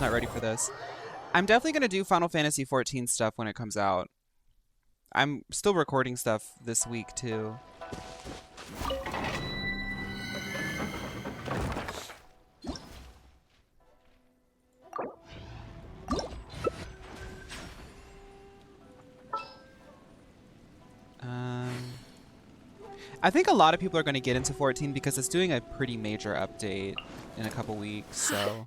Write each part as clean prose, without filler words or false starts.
Not ready for this. I'm definitely going to do Final Fantasy 14 stuff when it comes out. I'm still recording stuff this week, too. I think a lot of people are going to get into 14 because it's doing a pretty major update in a couple weeks, so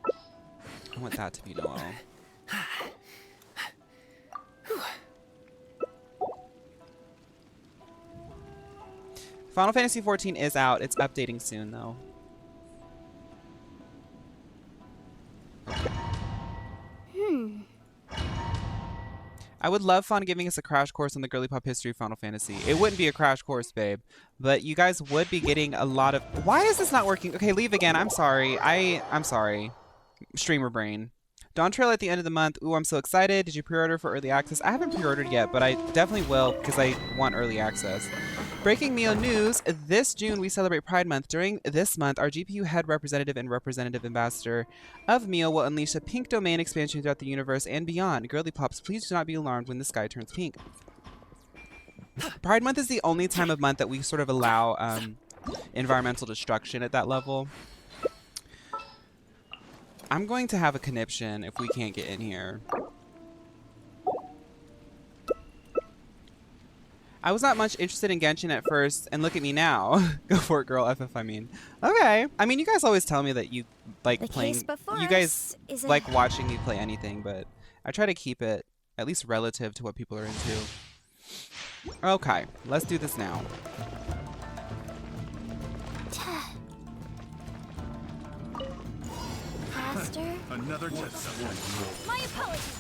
I want that to be Noel. Final Fantasy 14 is out. It's updating soon, though. I would love fun giving us a crash course on the girly pop history of Final Fantasy. It wouldn't be a crash course, babe, but you guys would be getting a lot of... Why is this not working? Okay, leave again. I'm sorry. I'm sorry. Streamer brain. Dawn Trail at the end of the month. Ooh, I'm so excited. Did you pre-order for early access? I haven't pre-ordered yet, but I definitely will because I want early access. Breaking Mio news. This June, we celebrate Pride Month. During this month, our GPU head representative and representative ambassador of Mio will unleash a pink domain expansion throughout the universe and beyond. Girly pops, please do not be alarmed when the sky turns pink. Pride Month is the only time of month that we sort of allow environmental destruction at that level. I'm going to have a conniption if we can't get in here. I was not much interested in Genshin at first, and look at me now. Go for it, girl. FF, I mean. Okay. I mean, you guys always tell me that you like playing... You guys like watching me play anything, but I try to keep it at least relative to what people are into. Okay. Let's do this now. Faster. Another test. My apologies.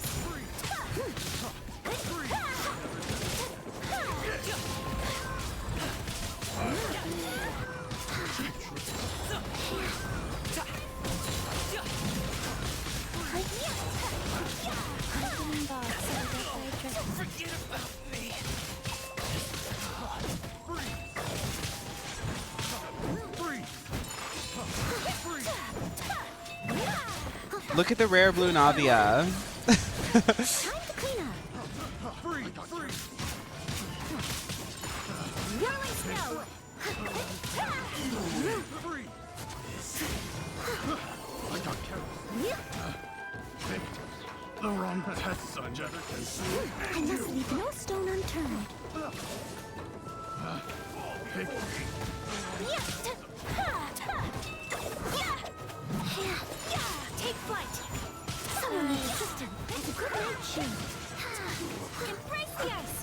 Forget about me. Look at the rare blue Navia. Time to clean up. Whirling snow. I got careless. The wrong test, Sanja. I must leave no stone unturned. Take flight. Someone needs a system and a good night shoe. Embrace the ice.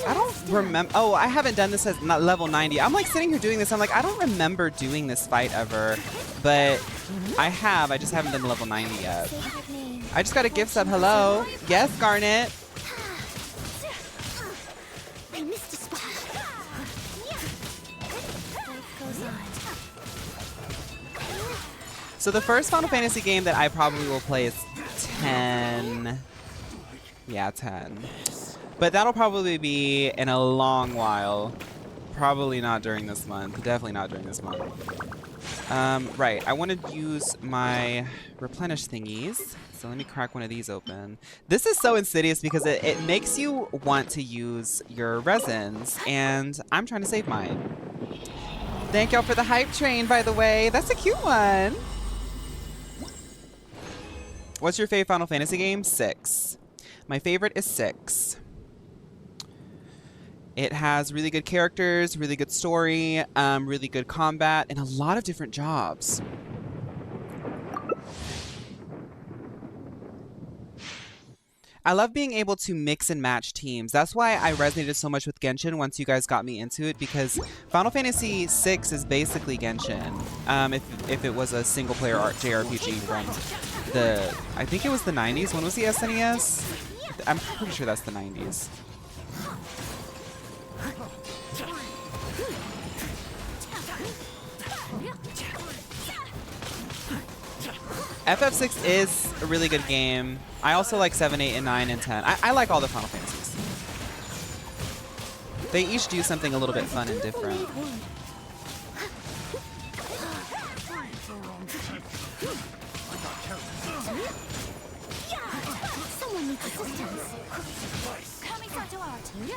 I don't remember. Oh, I haven't done this at level 90. I'm like sitting here doing this. I'm like, I don't remember doing this fight ever, but I have. I just haven't done level 90 yet. I just got a gift sub. Hello. Yes, Garnet. I missed a spot. Life goes on. So the first Final Fantasy game that I probably will play is 10. Yeah, 10. But that'll probably be in a long while. Probably not during this month. Definitely not during this month. Right. I want to use my replenish thingies. So let me crack one of these open. This is so insidious because it makes you want to use your resins. And I'm trying to save mine. Thank y'all for the hype train, by the way. That's a cute one. What's your favorite Final Fantasy game? 6. My favorite is 6. It has really good characters, really good story, really good combat, and a lot of different jobs. I love being able to mix and match teams. That's why I resonated so much with Genshin once you guys got me into it, because Final Fantasy VI is basically Genshin. If it was a single-player JRPG from the, I think it was the 90s. When was the SNES? I'm pretty sure that's the 90s. FF6 is a really good game. I also like 7, 8, and 9, and 10. I like all the Final Fantasies. They each do something a little bit fun and different. Someone needs assistance. Coming to our team.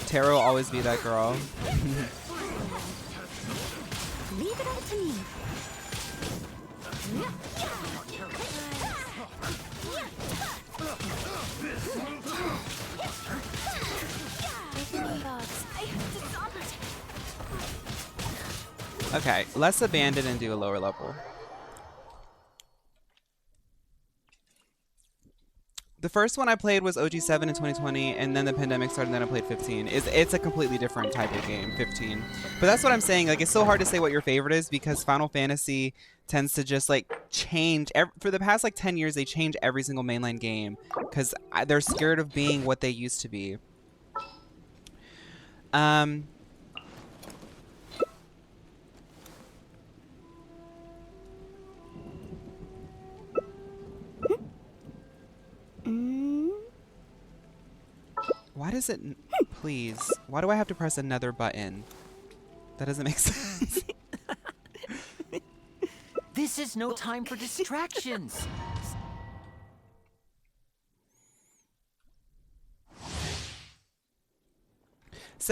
Tara will always be that girl. Leave it up to me. Okay, let's abandon and do a lower level. The first one I played was OG7 in 2020, and then the pandemic started, and then I played 15. It's a completely different type of game, 15. But that's what I'm saying. Like, it's so hard to say what your favorite is because Final Fantasy tends to just, like, change. For the past, like, 10 years, they change every single mainline game because they're scared of being what they used to be. Why does it... Please. Why do I have to press another button? That doesn't make sense. This is no time for distractions.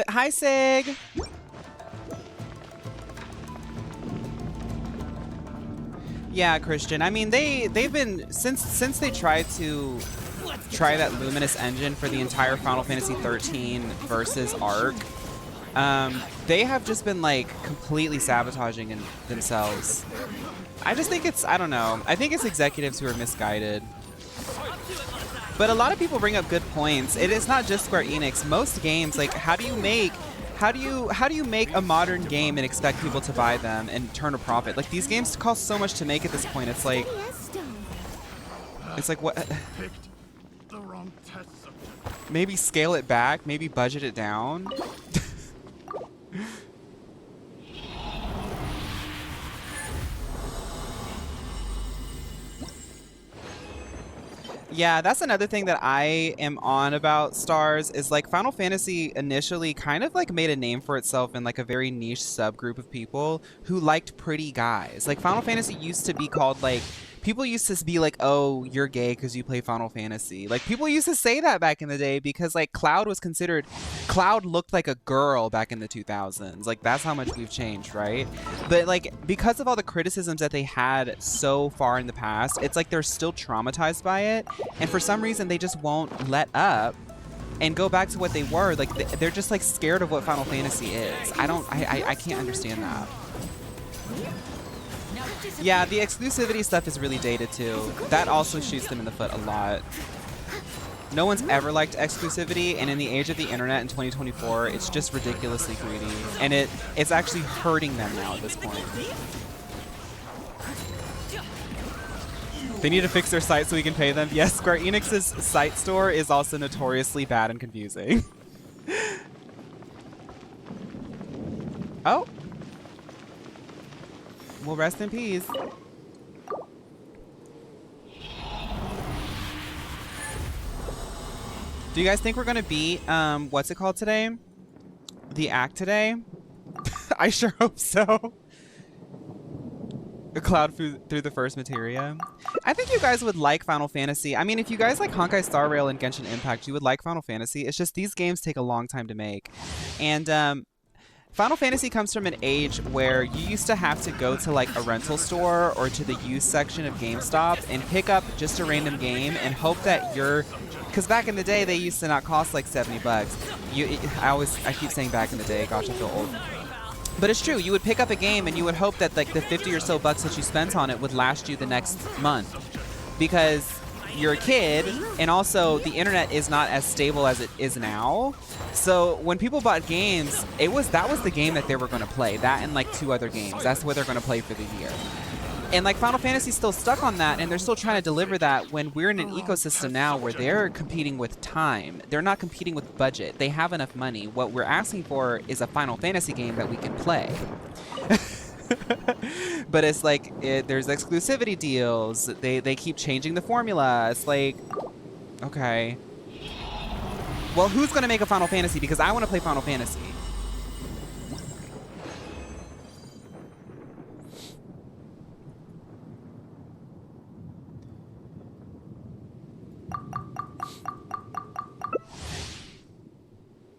Hi, Sig! Yeah, Christian. I mean, they've been... Since they tried to try that Luminous engine for the entire Final Fantasy 13 versus Arc, they have just been, like, completely sabotaging themselves. I just think it's... I don't know. I think it's executives who are misguided. But a lot of people bring up good points. It is not just Square Enix. Most games, like, how do you make a modern game and expect people to buy them and turn a profit? Like, these games cost so much to make at this point. It's like what? Picked the wrong test subject. Maybe scale it back. Maybe budget it down. Yeah, that's another thing that I am on about Stars is like Final Fantasy initially kind of like made a name for itself in like a very niche subgroup of people who liked pretty guys. Like Final Fantasy used to be called like, people used to be like, oh, you're gay because you play Final Fantasy. Like people used to say that back in the day because like Cloud looked like a girl back in the 2000s. Like that's how much we've changed, right? But like because of all the criticisms that they had so far in the past, it's like they're still traumatized by it. And for some reason, they just won't let up and go back to what they were. Like they're just like scared of what Final Fantasy is. I can't understand that. Yeah, the exclusivity stuff is really dated too. That also shoots them in the foot a lot. No one's ever liked exclusivity, and in the age of the internet in 2024, it's just ridiculously greedy. And it's actually hurting them now at this point. They need to fix their site so we can pay them. Yes, Square Enix's site store is also notoriously bad and confusing. Oh. Well, rest in peace. Do you guys think we're gonna beat what's it called today? The act today? I sure hope so. A Cloud through the first materia. I think you guys would like Final Fantasy. I mean, if you guys like Honkai Star Rail and Genshin Impact, you would like Final Fantasy. It's just these games take a long time to make. And Final Fantasy comes from an age where you used to have to go to like a rental store or to the used section of GameStop and pick up just a random game and hope that because back in the day they used to not cost like 70 bucks. I keep saying back in the day, gosh, I feel old. But it's true, you would pick up a game and you would hope that like the 50 or so bucks that you spent on it would last you the next month. Because you're a kid, and also the internet is not as stable as it is now. So when people bought games, that was the game that they were going to play. That and like 2 other games. That's what they're going to play for the year. And like Final Fantasy's still stuck on that, and they're still trying to deliver that when we're in an ecosystem now where they're competing with time. They're not competing with budget. They have enough money. What we're asking for is a Final Fantasy game that we can play. But it's like, there's exclusivity deals. They keep changing the formula. It's like, okay. Well, who's gonna make a Final Fantasy? Because I want to play Final Fantasy.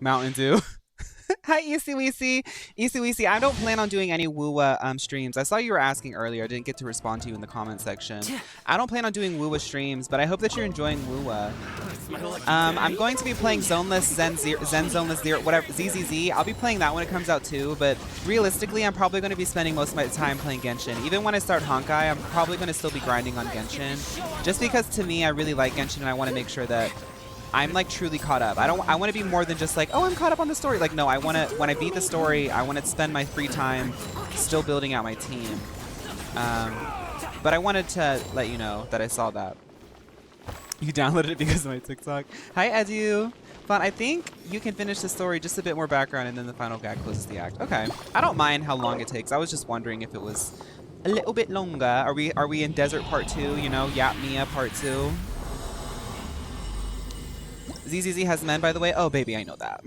Mountain Dew. Hi, Easy Weesy. Easy Weesy, I don't plan on doing any Woowa streams. I saw you were asking earlier. I didn't get to respond to you in the comment section. I don't plan on doing Woowa streams, but I hope that you're enjoying Woowa. I'm going to be playing Zoneless, Zen Zoneless Zero, whatever, ZZZ. I'll be playing that when it comes out too, but realistically, I'm probably going to be spending most of my time playing Genshin. Even when I start Honkai, I'm probably going to still be grinding on Genshin. Just because to me, I really like Genshin and I want to make sure that I'm like truly caught up. I want to be more than just like, oh, I'm caught up on the story. Like, no, I want to, when I beat the story, I want to spend my free time still building out my team. But I wanted to let you know that I saw that. You downloaded it because of my TikTok. Hi, Edu. Fun. I think you can finish the story, just a bit more background, and then the final gag closes the act. Okay. I don't mind how long it takes. I was just wondering if it was a little bit longer. Are we in Desert Part 2? You know, Yap Mia Part 2. ZZZ has men, by the way. Oh, baby, I know that.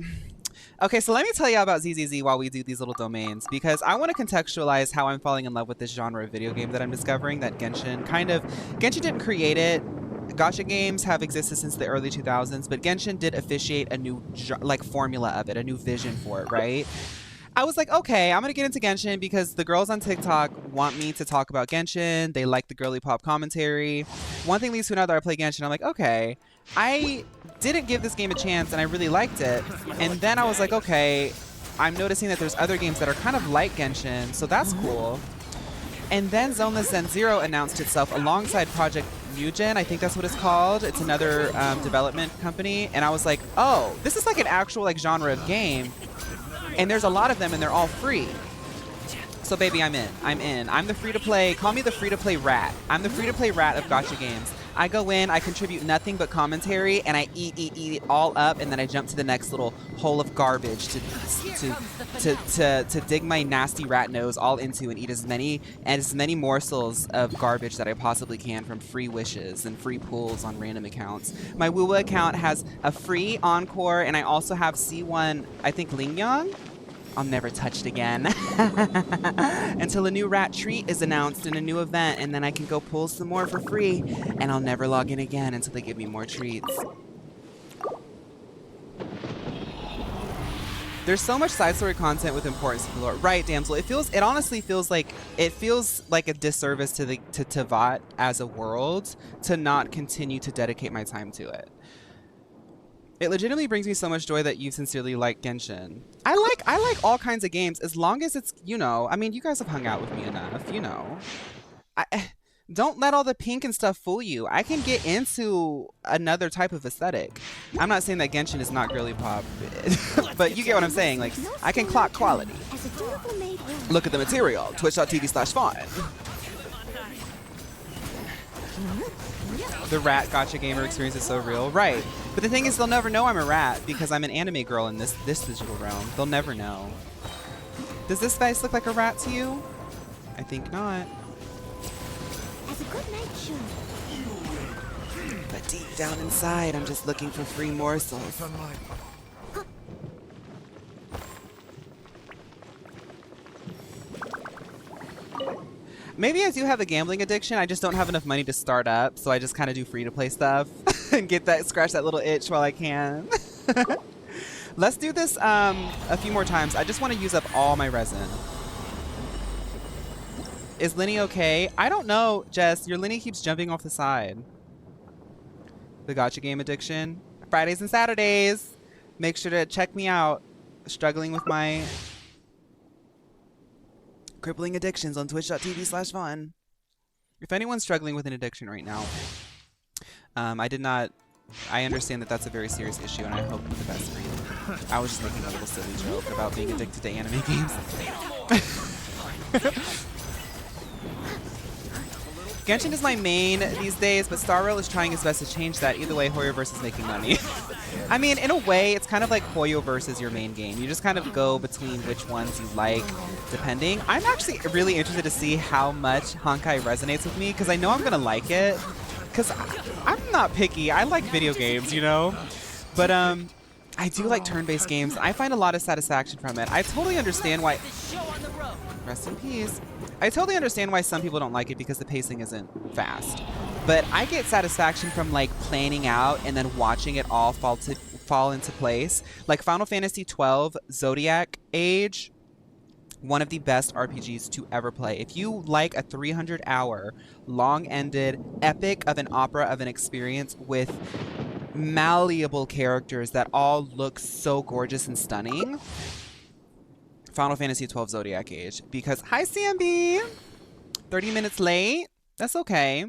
Okay, so let me tell you about ZZZ while we do these little domains, because I want to contextualize how I'm falling in love with this genre of video game that I'm discovering, that Genshin didn't create it. Gacha games have existed since the early 2000s, but Genshin did officiate a new formula of it, a new vision for it, right? I was like, okay, I'm going to get into Genshin because the girls on TikTok want me to talk about Genshin. They like the girly pop commentary. One thing leads to another. I play Genshin. I'm like, okay, I didn't give this game a chance and I really liked it. And then I was like, okay, I'm noticing that there's other games that are kind of like Genshin, so that's cool. And then Zoneless Zen Zero announced itself alongside Project Mugen. I think that's what it's called. It's another development company. And I was like, oh, this is like an actual like genre of game. And there's a lot of them and they're all free. So baby, I'm in. I'm the free-to-play, call me the free-to-play rat. I'm the free-to-play rat of gacha games. I go in, I contribute nothing but commentary, and I eat it all up, and then I jump to the next little hole of garbage to dig my nasty rat nose all into and eat as many morsels of garbage that I possibly can from free wishes and free pulls on random accounts. My Woowa account has a free encore, and I also have C1, I think Lingyang? I'll never touch it again until a new rat treat is announced in a new event, and then I can go pull some more for free, and I'll never log in again until they give me more treats. There's so much side story content with importance to the lore. Right, Damsel. It honestly feels like a disservice to Tevat as a world to not continue to dedicate my time to it. It legitimately brings me so much joy that you sincerely like Genshin. I like all kinds of games as long as it's, you know, I mean, you guys have hung out with me enough, you know. Don't let all the pink and stuff fool you. I can get into another type of aesthetic. I'm not saying that Genshin is not girly pop, but you get what I'm saying. Like, I can clock quality. Look at the material. Twitch.tv/Fawn. The rat gacha gamer experience is so real. Right. But the thing is, they'll never know I'm a rat because I'm an anime girl in this digital realm. They'll never know. Does this face look like a rat to you? I think not. As a good night show. But deep down inside, I'm just looking for free morsels. Maybe I do have a gambling addiction. I just don't have enough money to start up, so I just kind of do free-to-play stuff and scratch that little itch while I can. Let's do this a few more times. I just want to use up all my resin. Is Linny okay? I don't know, Jess. Your Linny keeps jumping off the side. The gacha game addiction. Fridays and Saturdays. Make sure to check me out. Struggling with my crippling addictions on twitch.tv/Fawn. If anyone's struggling with an addiction right now, I understand that that's a very serious issue, and I hope the best for you. I was just making a little silly joke about being addicted to anime games. Genshin is my main these days, but Star Rail is trying his best to change that. Either way, Hoyoverse is making money. I mean, in a way, it's kind of like Hoyoverse is your main game. You just kind of go between which ones you like, depending. I'm actually really interested to see how much Honkai resonates with me, because I know I'm going to like it. Because I'm not picky. I like video games, you know? But I do like turn-based games. I find a lot of satisfaction from it. I totally understand why. Rest in peace. I totally understand why some people don't like it because the pacing isn't fast. But I get satisfaction from like planning out and then watching it all fall into place. Like Final Fantasy XII Zodiac Age, one of the best RPGs to ever play. If you like a 300-hour, long-ended epic of an opera of an experience with malleable characters that all look so gorgeous and stunning, Final Fantasy XII Zodiac Age. Because, hi CMB! 30 minutes late? That's okay.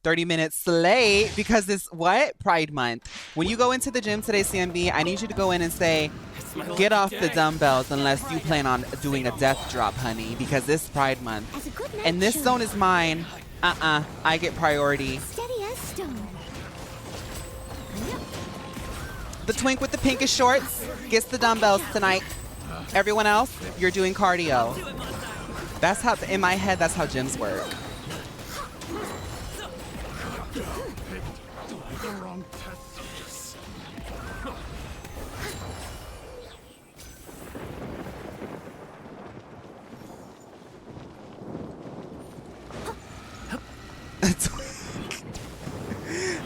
30 minutes late because this, what? Pride Month. When you go into the gym today, CMB, I need you to go in and say, get off the dumbbells unless you plan on doing a death drop, honey, because this is Pride Month. And this zone is mine. I get priority. Steady as stone. The twink with the pinkish shorts gets the dumbbells tonight. Everyone else, you're doing cardio. That's how, in my head, that's how gyms work. The wrong test subjects.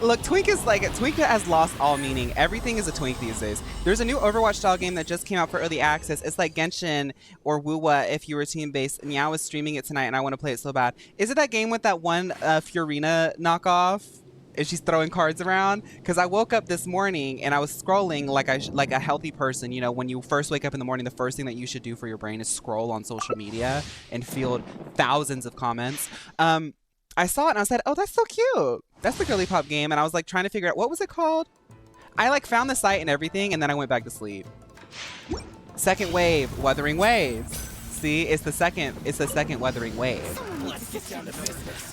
Look, Twink has lost all meaning. Everything is a twink these days. There's a new Overwatch style game that just came out for early access. It's like Genshin or Wuwa if you were team-based. Meow was streaming it tonight and I want to play it so bad. Is it that game with that one Fiorina knockoff? And she's throwing cards around? Because I woke up this morning and I was scrolling like a healthy person. You know, when you first wake up in the morning, the first thing that you should do for your brain is scroll on social media and field thousands of comments. I saw it and I said, oh, that's so cute. That's the girly pop game. And I was like trying to figure out, what was it called? I like found the site and everything and then I went back to sleep. Second wave, Wuthering Waves. See, it's the second Wuthering Wave.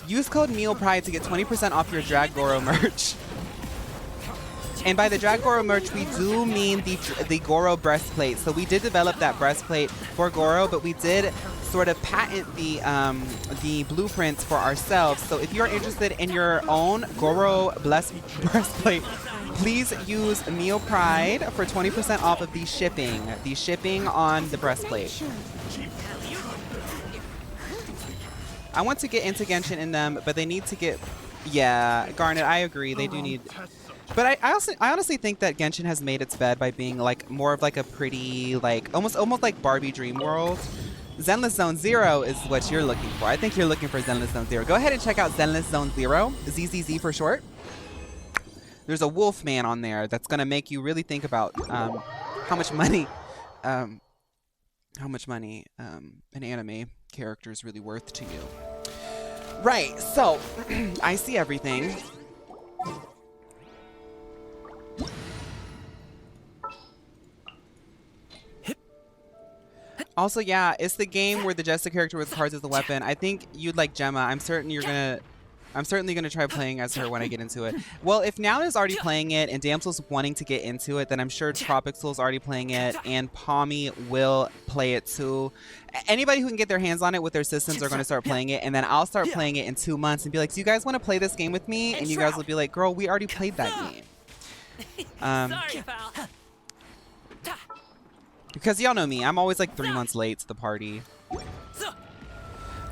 Use code MEALPRIDE to get 20% off your Drag Goro merch. And by the Drag Goro merch, we do mean the Goro breastplate. So we did develop that breastplate for Goro, but we did sort of patent the blueprints for ourselves. So if you're interested in your own Goro breastplate, please use Meal Pride for 20% off of the shipping on the breastplate. I want to get into Genshin in them, but they need to get, yeah, Garnet, I agree, they do need. But I honestly think that Genshin has made its bed by being like more of like a pretty, like almost like Barbie Dream World. Zenless Zone Zero is what you're looking for. I think you're looking for Zenless Zone Zero. Go ahead and check out Zenless Zone Zero, ZZZ for short. There's a wolf man on there that's gonna make you really think about how much money an anime character is really worth to you. Right, so I see everything. Also, yeah, it's the game where the Jester character with cards as the weapon. I think you'd like Gemma. I'm certainly gonna try playing as her when I get into it. Well, if Noun is already playing it and Damsel's wanting to get into it, then I'm sure Tropixel's already playing it and Palmy will play it too. Anybody who can get their hands on it with their systems are going to start playing it, and then I'll start playing it in 2 months and be like, so you guys want to play this game with me? And you guys will be like, girl, we already played that game. Sorry, pal. Because y'all know me, I'm always like 3 months late to the party.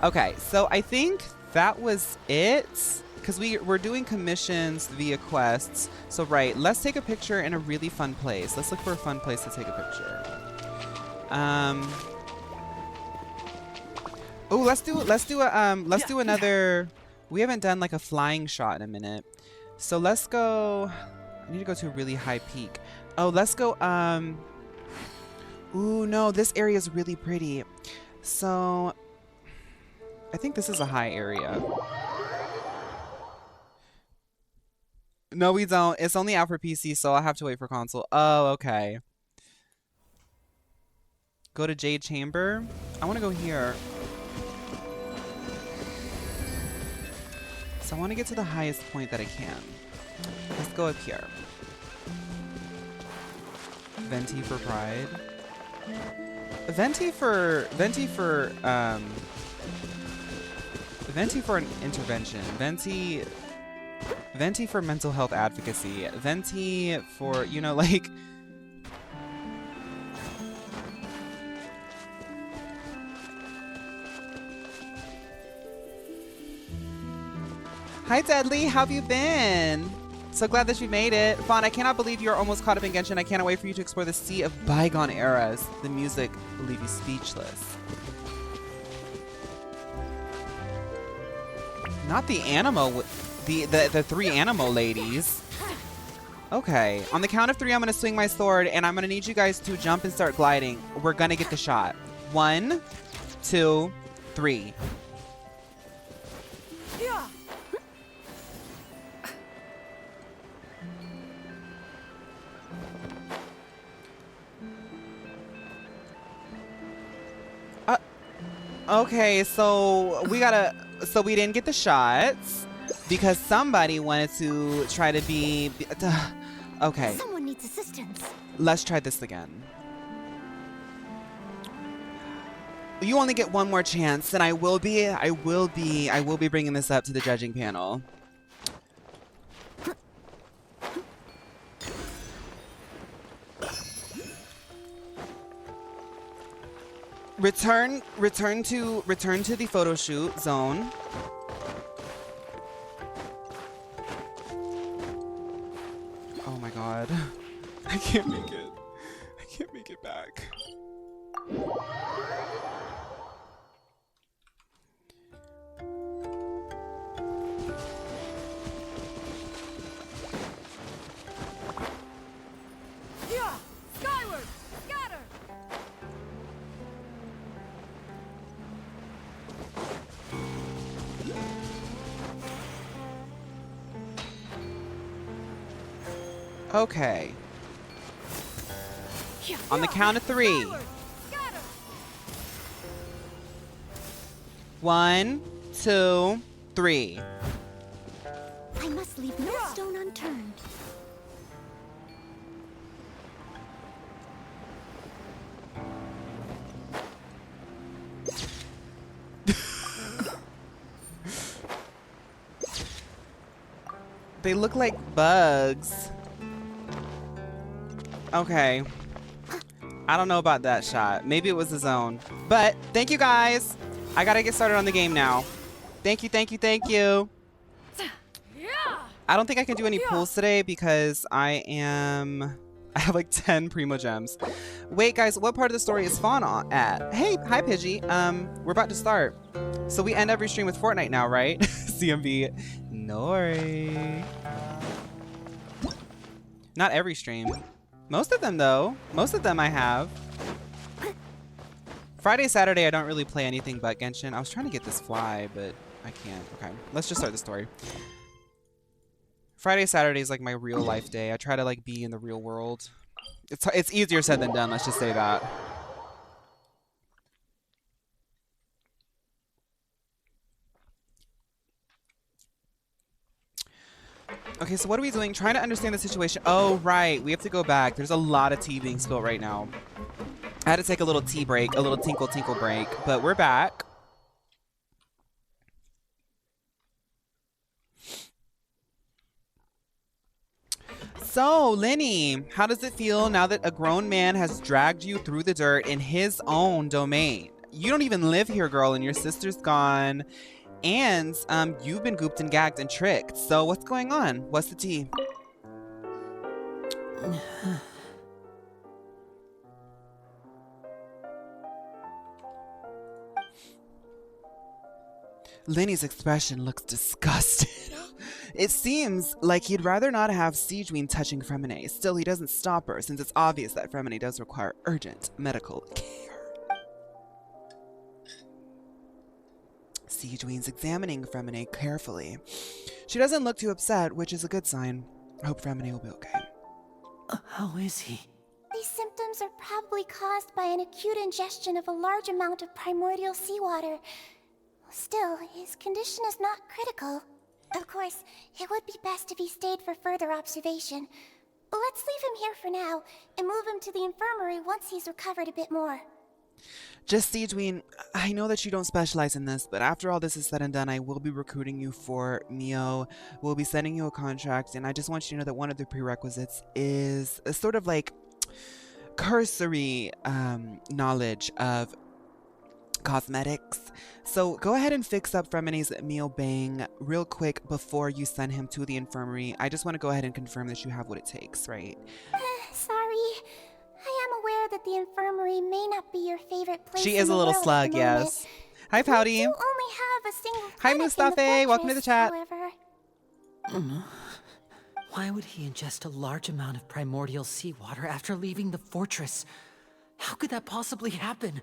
Okay, so I think that was it. Because we're doing commissions via quests. So right, let's take a picture in a really fun place. Let's look for a fun place to take a picture. Oh, let's do another. We haven't done like a flying shot in a minute. So let's go. I need to go to a really high peak. Oh, let's go. Ooh, no, this area is really pretty. So I think this is a high area. No, we don't. It's only out for PC, so I'll have to wait for console. Oh, okay. Go to Jade Chamber. I want to go here. So I want to get to the highest point that I can. Let's go up here. Venti for Pride. Venti for an intervention. Venti for mental health advocacy. Venti for, you know, like, Hi, Deadly. How have you been? So glad that you made it. Fawn, I cannot believe you're almost caught up in Genshin. I cannot wait for you to explore the sea of bygone eras. The music will leave you speechless. Not the Animo, the three Animo ladies. Okay, on the count of 3, I'm gonna swing my sword, and I'm gonna need you guys to jump and start gliding. We're gonna get the shot. 1, 2, 3. Okay, so we didn't get the shots because somebody wanted to try to be. Okay. Someone needs assistance. Let's try this again. You only get one more chance, and I will be bringing this up to the judging panel. Return to the photo shoot zone. Oh my god. I can't make it. I can't make it back. Skyward! Scatter! Okay. On the count of 3. 1, 2, 3. I must leave no stone unturned. They look like bugs. Okay. I don't know about that shot. Maybe it was the zone. But thank you guys. I gotta get started on the game now. Thank you, thank you, thank you. I don't think I can do any pulls today because I have like 10 Primo Gems. Wait guys, what part of the story is Fawn at? Hey, hi Pidgey. We're about to start. So we end every stream with Fortnite now, right? CMB. Nori. Not every stream. Most of them though. Most of them I have. Friday, Saturday, I don't really play anything but Genshin. I was trying to get this fly, but I can't. Okay, let's just start the story. Friday, Saturday is like my real life day. I try to like be in the real world. It's easier said than done, let's just say that. Okay, so what are we doing? Trying to understand the situation. Oh, right. We have to go back. There's a lot of tea being spilled right now. I had to take a little tea break, a little tinkle tinkle break, but we're back. So, Lenny, how does it feel now that a grown man has dragged you through the dirt in his own domain? You don't even live here, girl, and your sister's gone. And you've been gooped and gagged and tricked. So what's going on? What's the tea? Lenny's expression looks disgusted. It seems like he'd rather not have Sigewinne touching Fremine. Still, he doesn't stop her since it's obvious that Fremine does require urgent medical care. Sigewinne's examining Fremine carefully. She doesn't look too upset, which is a good sign. I hope Fremine will be okay. How is he? These symptoms are probably caused by an acute ingestion of a large amount of primordial seawater. Still, his condition is not critical. Of course, it would be best if he stayed for further observation. But let's leave him here for now, and move him to the infirmary once he's recovered a bit more. Just Sigewinne, I know that you don't specialize in this, but after all this is said and done, I will be recruiting you for Mio. We'll be sending you a contract, and I just want you to know that one of the prerequisites is a sort of like cursory knowledge of cosmetics. So go ahead and fix up Fremene's meal bang real quick before you send him to the infirmary. I just want to go ahead and confirm that you have what it takes, right? Sorry. I am aware that the infirmary may not be your favorite place She in is the a little world at slug, the moment. yes. Hi, We Pouty. do only have a single Hi, clinic in the Mustafa. Welcome to the fortress, chat. however. Why would he ingest a large amount of primordial seawater after leaving the fortress? How could that possibly happen?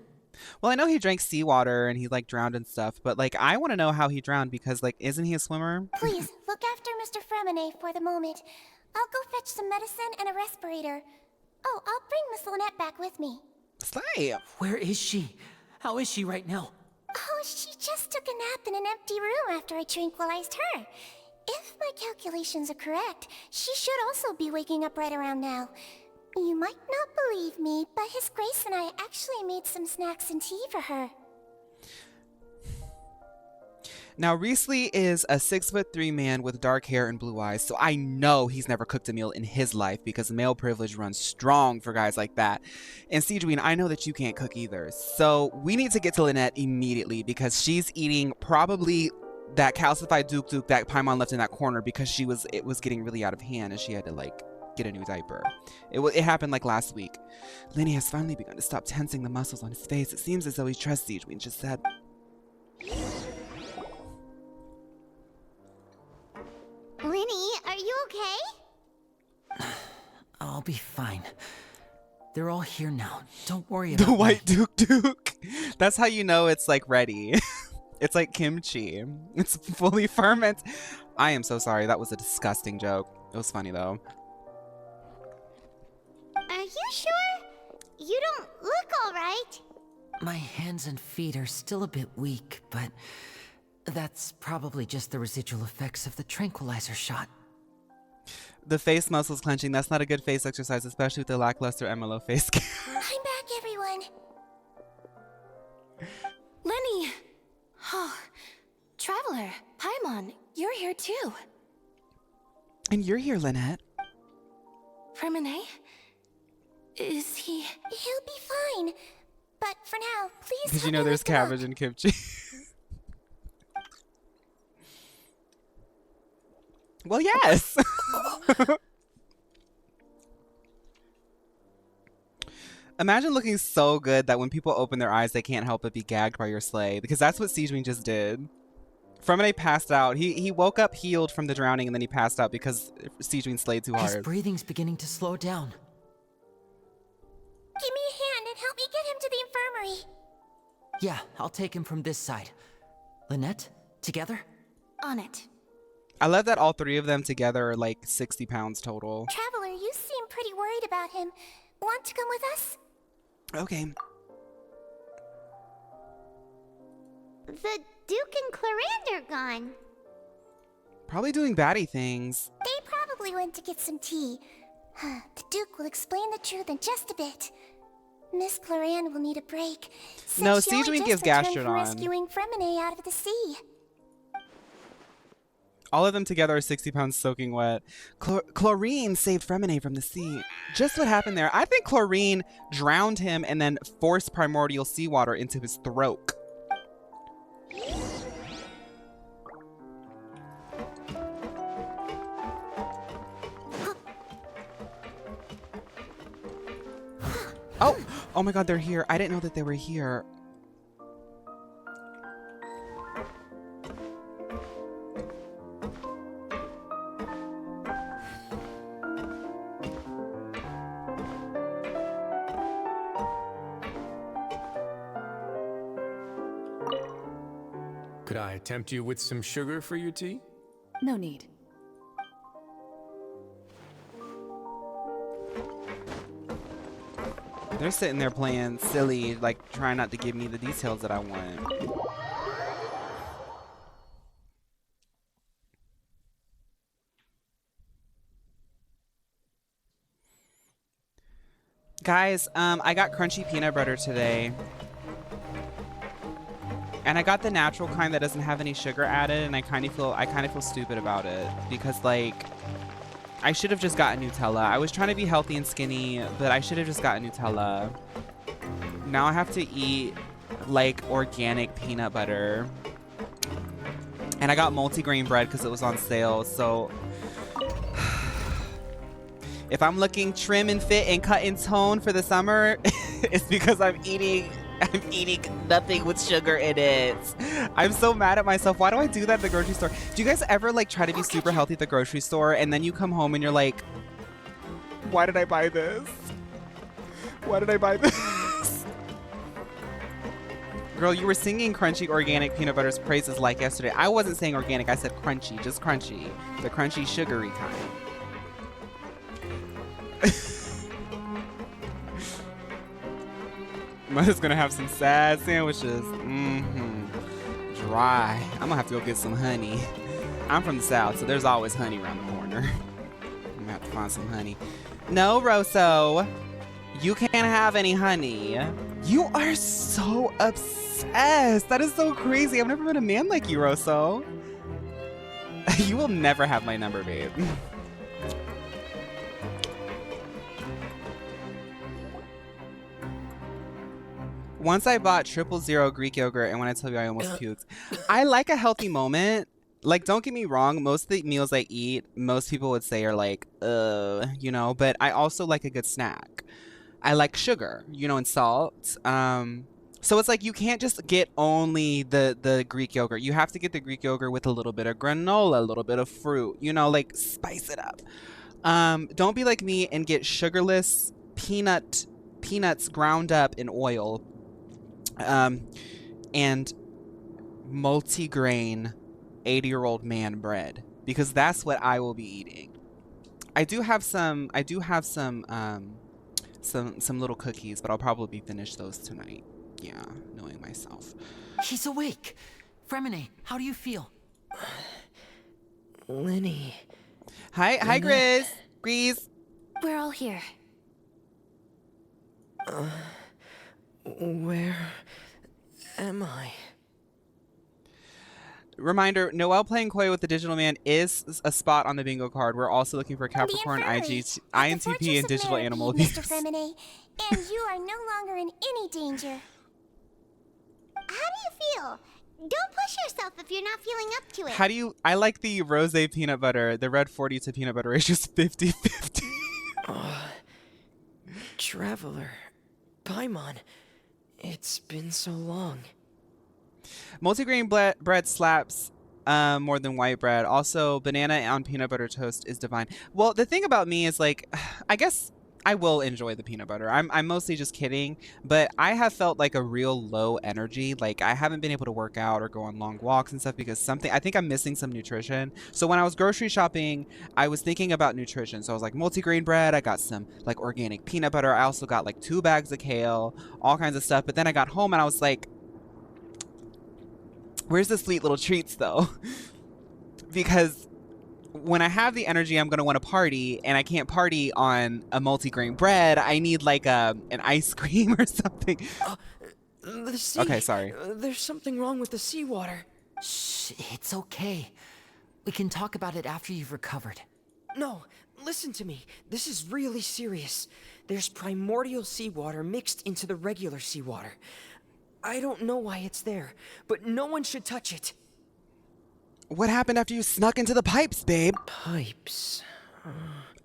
Well, I know he drank seawater and he like drowned and stuff, but like I want to know how he drowned because like isn't he a swimmer? Please, look after Mr. Fremine for the moment. I'll go fetch some medicine and a respirator. Oh, I'll bring Miss Lynette back with me. Slay. Where is she? How is she right now? Oh, she just took a nap in an empty room after I tranquilized her. If my calculations are correct, she should also be waking up right around now. You might not believe me, but His Grace and I actually made some snacks and tea for her. Now, Riesly is a 6'3" man with dark hair and blue eyes, so I know he's never cooked a meal in his life because male privilege runs strong for guys like that. And Sigeween, I know that you can't cook either, so we need to get to Lynette immediately because she's eating probably that calcified Duke that Paimon left in that corner because it was getting really out of hand and she had to like get a new diaper. It happened like last week. Lenny has finally begun to stop tensing the muscles on his face. It seems as though he trusts Sigeween just said. Linny, are you okay? I'll be fine. They're all here now. Don't worry The about white Duke. That's how you know it's like ready. It's like kimchi. It's fully fermented. I am so sorry. That was a disgusting joke. It was funny though. Are you sure? You don't look alright. My hands and feet are still a bit weak, but that's probably just the residual effects of the tranquilizer shot. The face muscles clenching. That's not a good face exercise, especially with the lackluster MLO face cam. I'm back, everyone. Lenny! Oh, Traveler, Paimon, you're here too. And you're here, Lynette. Fremine? Is he... He'll be fine. But for now, please Because help you know me there's lift him up. cabbage and kimchi. Well, yes. Imagine looking so good that when people open their eyes, they can't help but be gagged by your slay. Because that's what Sigeween just did. Fremine passed out. He woke up healed from the drowning, and then he passed out because Sigeween slayed too His hard. breathing's beginning to slow down. Give me a hand and help me get him to the infirmary. Yeah, I'll take him from this side. Lynette, together? On it. I love that all three of them together are like 60 pounds total. Traveler, you seem pretty worried about him. Want to come with us? Okay. The Duke and Clarande are gone. Probably doing baddie things. They probably went to get some tea. The Duke will explain the truth in just a bit. Miss Clarande will need a break. Since No, she only Sigeween just gives returned from Gastrodon. rescuing Fremine out of the sea. All of them together are 60 pounds soaking wet. Chlorine saved Fremine from the sea. Just what happened there. I think chlorine drowned him and then forced primordial seawater into his throat. Oh my god, they're here. I didn't know that they were here. Could I tempt you with some sugar for your tea? No need. They're sitting there playing silly, like trying not to give me the details that I want. Guys, I got crunchy peanut butter today. And I got the natural kind that doesn't have any sugar added, and I kind of feel stupid about it because like I should have just gotten Nutella. I was trying to be healthy and skinny, but I should have just gotten Nutella. Now I have to eat like organic peanut butter. And I got multigrain bread because it was on sale. So if I'm looking trim and fit and cut in tone for the summer, it's because I'm eating nothing with sugar in it. I'm so mad at myself. Why do I do that at the grocery store? Do you guys ever like try to be super healthy at the grocery store and then you come home and you're like, why did I buy this? Why did I buy this? Girl, you were singing crunchy organic peanut butter's praises like yesterday. I wasn't saying organic. I said crunchy, just crunchy. The crunchy, sugary kind. Mother's gonna have some sad sandwiches. Dry. I'm gonna have to go get some honey. I'm from the South, so there's always honey around the corner. I'm gonna have to find some honey. No, Rosso. You can't have any honey. You are so obsessed. That is so crazy. I've never met a man like you, Rosso. You will never have my number, babe. Once I bought 000 Greek yogurt, and when I tell you I almost puked. I like a healthy moment. Like, don't get me wrong, most of the meals I eat, most people would say are like, you know, but I also like a good snack. I like sugar, you know, and salt. So it's like you can't just get only the Greek yogurt. You have to get the Greek yogurt with a little bit of granola, a little bit of fruit, you know, like spice it up. Don't be like me and get sugarless peanuts ground up in oil. And multi-grain 80-year-old man bread, because that's what I will be eating. I do have some little cookies, but I'll probably finish those tonight. Yeah, knowing myself. He's awake. Fremine, how do you feel? Lenny. Hi, Grizz. Grease. We're all here. Where am I? Reminder, Noelle playing coy with the digital man is a spot on the bingo card. We're also looking for Capricorn, INTP, and digital animal abuse. Mr. Fremine, and you are no longer in any danger. How do you feel? Don't push yourself if you're not feeling up to it. How do you... I like the rosé peanut butter. The red 40 to peanut butter ratio is 50-50. Traveler. Paimon. It's been so long. Multigrain bread slaps more than white bread. Also, banana on peanut butter toast is divine. Well, the thing about me is, like, I guess I will enjoy the peanut butter. I'm mostly just kidding, but I have felt like a real low energy. Like, I haven't been able to work out or go on long walks and stuff because I think I'm missing some nutrition. So when I was grocery shopping, I was thinking about nutrition. So I was like, multigrain bread, I got some like organic peanut butter. I also got like 2 bags of kale, all kinds of stuff. But then I got home and I was like, where's the sweet little treats though? Because when I have the energy, I'm going to want to party, and I can't party on a multigrain bread. I need like an ice cream or something. The sea. Okay, sorry. There's something wrong with the seawater. Shh, it's okay. We can talk about it after you've recovered. No, listen to me. This is really serious. There's primordial seawater mixed into the regular seawater. I don't know why it's there, but no one should touch it. What happened after you snuck into the pipes, babe? Pipes.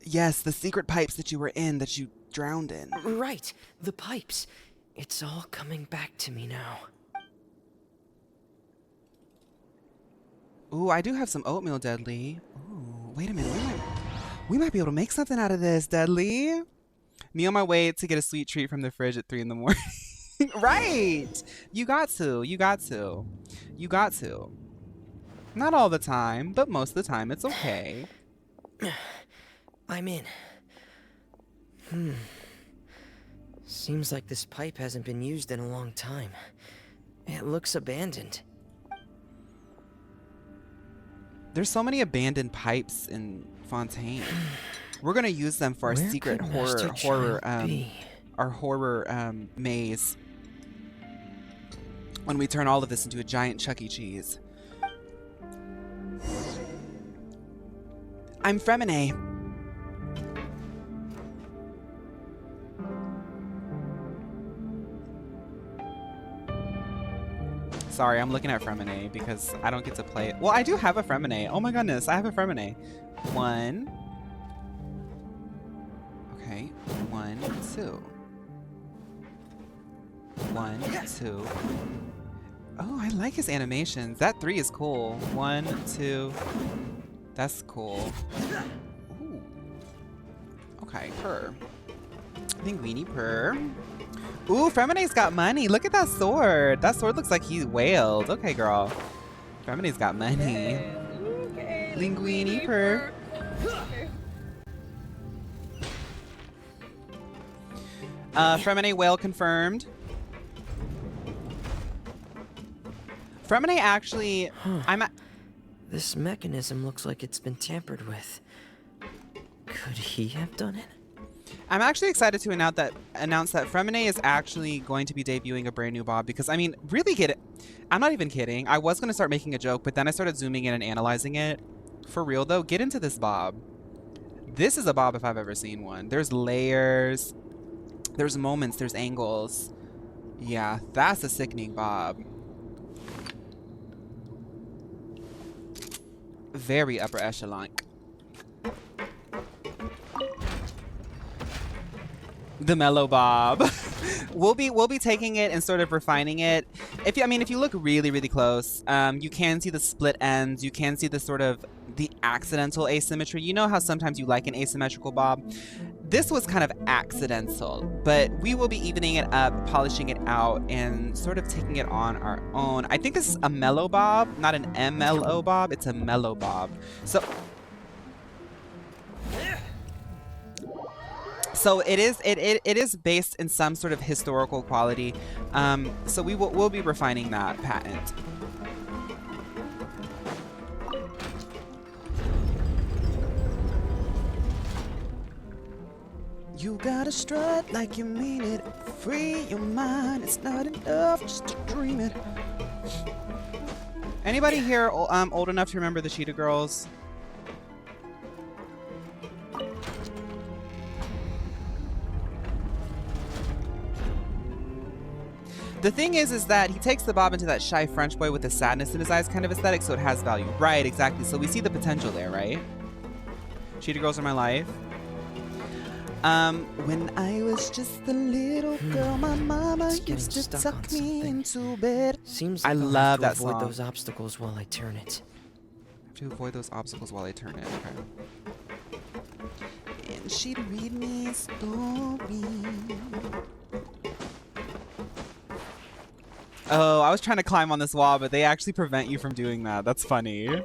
Yes, the secret pipes that you were in, that you drowned in. Right, the pipes. It's all coming back to me now. Ooh, I do have some oatmeal, Dudley. Ooh, wait a minute. We might be able to make something out of this, Dudley. Me on my way to get a sweet treat from the fridge at 3 in the morning. Right. You got to. Not all the time, but most of the time it's okay. I'm in. Seems like this pipe hasn't been used in a long time. It looks abandoned. There's so many abandoned pipes in Fontaine. We're gonna use them for our Where secret could Master Child be? our horror maze. When we turn all of this into a giant Chuck E. Cheese. I'm Fremine. Sorry, I'm looking at Fremine because I don't get to play it. Well, I do have a Fremine. Oh my goodness, I have a Fremine. 1. Okay, 1, 2. 1, 2. Oh, I like his animations. That 3 is cool. 1, 2. That's cool. Ooh. Okay, purr. Linguini purr. Ooh, Fremine's got money. Look at that sword. That sword looks like he wailed. Okay, girl. Fremine's got money. Okay, Linguini purr. Fremine whale confirmed. Fremine actually, This mechanism looks like it's been tampered with. Could he have done it? I'm actually excited to announce that Fremine is actually going to be debuting a brand new Bob because, I mean, really get it. I'm not even kidding. I was going to start making a joke, but then I started zooming in and analyzing it. For real, though, get into this Bob. This is a Bob if I've ever seen one. There's layers. There's moments. There's angles. Yeah, that's a sickening Bob. Very upper echelon. The mellow Bob. we'll be taking it and sort of refining it. If you look really, really close, you can see the split ends. You can see the sort of the accidental asymmetry. You know how sometimes you like an asymmetrical Bob? This was kind of accidental, but we will be evening it up, polishing it out, and sort of taking it on our own. I think this is a mellow Bob, not an MLO Bob. It's a mellow Bob. So it is based in some sort of historical quality. So we'll be refining that patent. You gotta strut like you mean it. Free your mind. It's not enough just to dream it. Anybody here old enough to remember the Cheetah Girls? The thing is that he takes the Bob into that shy French boy with the sadness in his eyes kind of aesthetic, so it has value. Right, exactly. So we see the potential there, right? Cheetah Girls are my life. When I was just a little girl, my mama used to tuck me into bed. Seems like I I'll love have to that avoid song. those obstacles while I turn it. I have to avoid those obstacles while I turn it. Okay. And she'd read me a story. Oh, I was trying to climb on this wall, but they actually prevent you from doing that. That's funny.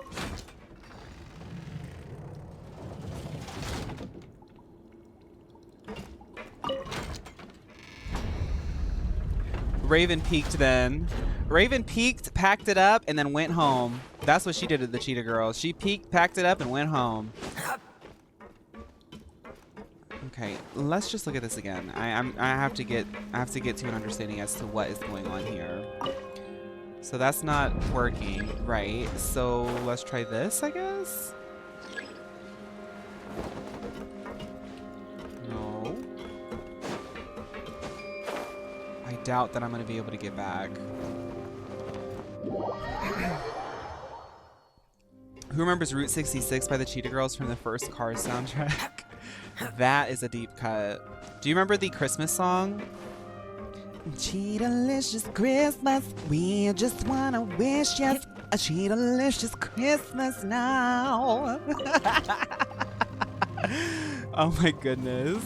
Raven peeked then. Raven peeked, packed it up, and then went home. That's what she did to the Cheetah Girls. She peeked, packed it up, and went home. Okay, let's just look at this again. I have to get to an understanding as to what is going on here. So that's not working, right? So let's try this, I guess. No. I doubt that I'm gonna be able to get back. Who remembers Route 66 by the Cheetah Girls from the first Cars soundtrack? That is a deep cut. Do you remember the Christmas song? Cheetah-licious Christmas, we just wanna wish yes a cheetah-licious Christmas now. Oh my goodness.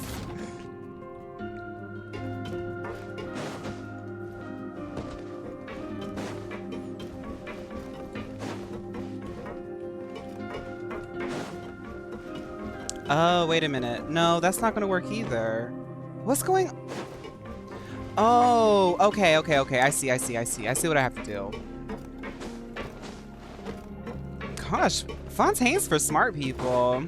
Oh, wait a minute. No, that's not gonna work either. What's going on? Oh, okay. I see what I have to do. Gosh, Fontaine's for smart people.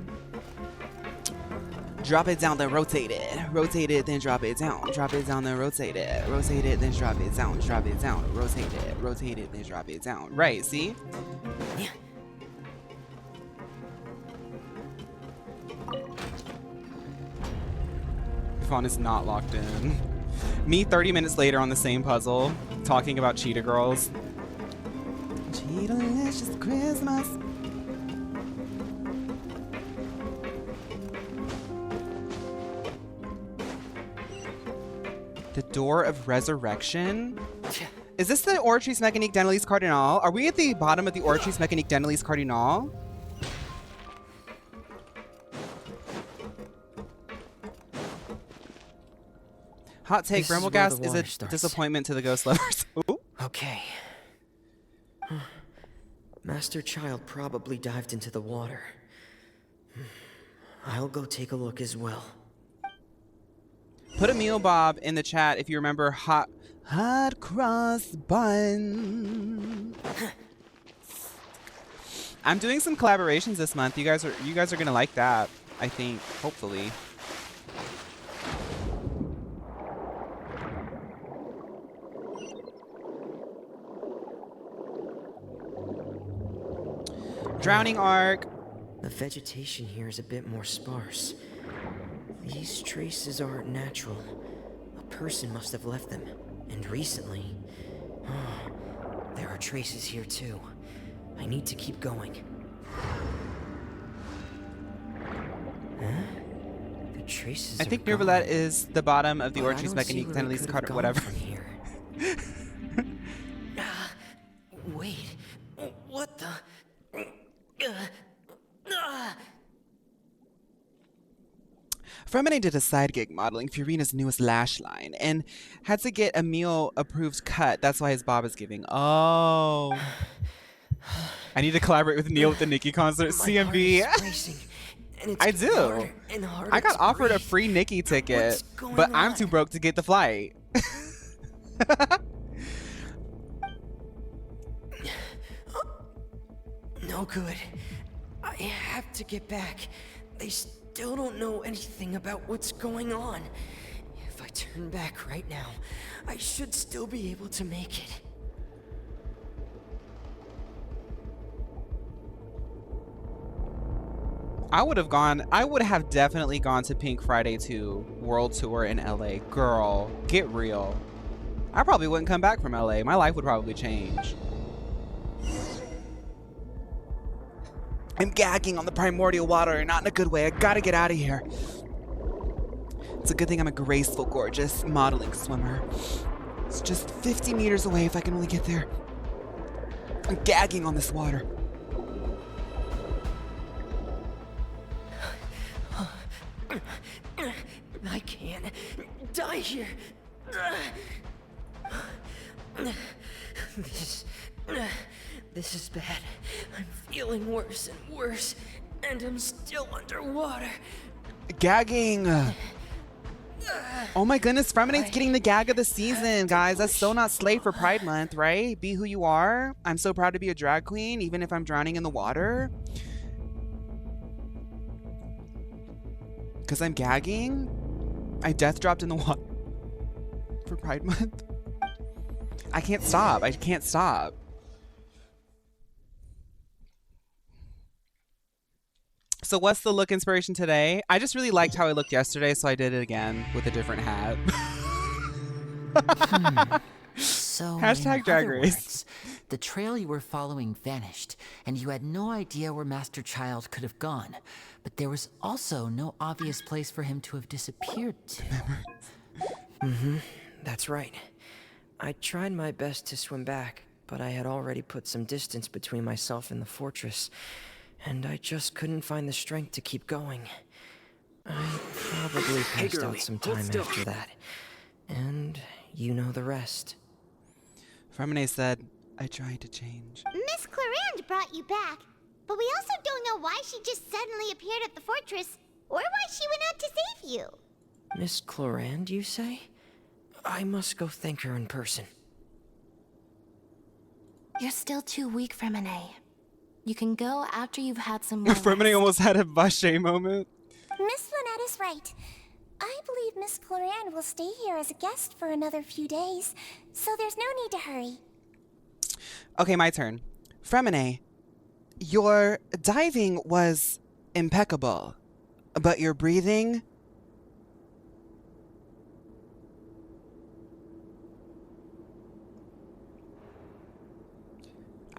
Drop it down, then rotate it. Rotate it, then drop it down. Drop it down, then rotate it. Rotate it, then drop it down. Drop it down. Rotate it. Rotate it, then drop it down. Right, see? Yeah. Fawn is not locked in. Me 30 minutes later on the same puzzle, talking about Cheetah Girls. Merry delicious Christmas. The Door of Resurrection? Is this the Orchis Mécanique d'Annelise Cardinal? Are we at the bottom of the Orchis Mécanique d'Annelise Cardinal? Hot take, This is where the Brambleghast is water a starts. disappointment to the ghost lovers. Ooh. Okay. Master Child probably dived into the water. I'll go take a look as well. Put a meal bob in the chat if you remember hot cross bun. I'm doing some collaborations this month. You guys are gonna like that, I think, hopefully. Drowning Arc. The vegetation here is a bit more sparse. These traces aren't natural. A person must have left them, and recently. There are traces here too. I need to keep going. Huh? The traces I think are near that gone, is the bottom of the but I Orchis don't see Mécanique where they d'Annelise could have Cardinal, gone whatever. from here. Wait. What the? Fremine did a side gig modeling Furina's newest lash line and had to get a meal approved cut. That's why his bob is giving. Oh. I need to collaborate with Neil with the Nicki concert. My CMB. heart is racing, and it's I getting do. harder and harder I got to offered a breathe. free Nicki ticket, What's going but I'm on? too broke to get the flight. No good. I have to get back. They still don't know anything about what's going on. If I turn back right now, I should still be able to make it. I would have definitely gone to Pink Friday 2 World Tour in LA. Girl, get real. I probably wouldn't come back from LA. My life would probably change. I'm gagging on the primordial water, not in a good way. I gotta get out of here. It's a good thing I'm a graceful, gorgeous modeling swimmer. It's just 50 meters away if I can only get there. I'm gagging on this water. I can't die here. This is bad. I'm feeling worse and worse, and I'm still underwater. Gagging. Oh my goodness, Fremine's getting the gag of the season, guys. That's so not slay for Pride Month, right? Be who you are. I'm so proud to be a drag queen, even if I'm drowning in the water. Because I'm gagging. I death dropped in the water for Pride Month. I can't stop. I can't stop. So what's the look inspiration today? I just really liked how I looked yesterday, so I did it again with a different hat. So, Hashtag in Drag other Race. words, the trail you were following vanished, and you had no idea where Master Child could have gone. But there was also no obvious place for him to have disappeared to. That's right. I tried my best to swim back, but I had already put some distance between myself and the fortress, and I just couldn't find the strength to keep going. I probably passed girlie, out some hold time still. after that. And you know the rest. Fremine said, I tried to change. Miss Clarande brought you back, but we also don't know why she just suddenly appeared at the fortress, or why she went out to save you. Miss Clarande, you say? I must go thank her in person. You're still too weak, Fremine. You can go after you've had some more Fremine rest. almost had a Vache moment. Miss Lynette is right. I believe Miss Clarande will stay here as a guest for another few days, so there's no need to hurry. Okay, my turn. Fremine, your diving was impeccable, but your breathing...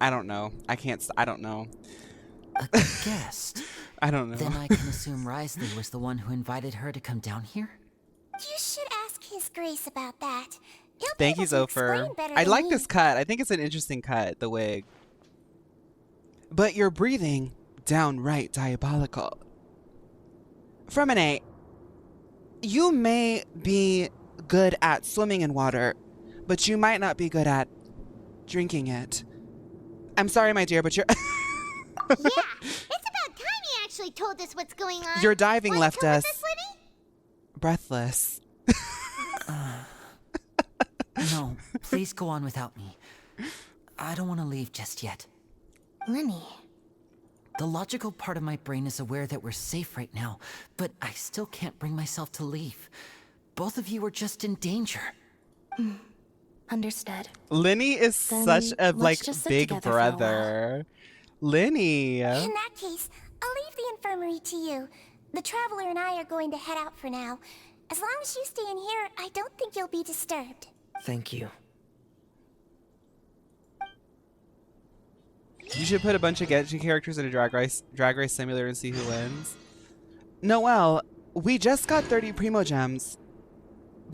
I don't know. I can't. I don't know. A guest? I don't know. Then I can assume Risley was the one who invited her to come down here? You should ask His Grace about that. He'll be Thank able you, to Zopher. explain better I than like me. this cut. I think it's an interesting cut, the wig. But you're breathing downright diabolical. Fromine, you may be good at swimming in water, but you might not be good at drinking it. I'm sorry, my dear, but you're... Yeah, it's about time he actually told us what's going on. Your diving Wanna left come with us Lenny? breathless. No, please go on without me. I don't want to leave just yet. Lenny. The logical part of my brain is aware that we're safe right now, but I still can't bring myself to leave. Both of you are just in danger. Understood. Lenny is Then such a, let's like, just sit big together for a while. brother. Lenny. In that case, I'll leave the infirmary to you. The Traveler and I are going to head out for now. As long as you stay in here, I don't think you'll be disturbed. Thank you. You should put a bunch of Genshin characters in a drag race simulator and see who wins. Noelle, we just got 30 Primo Gems,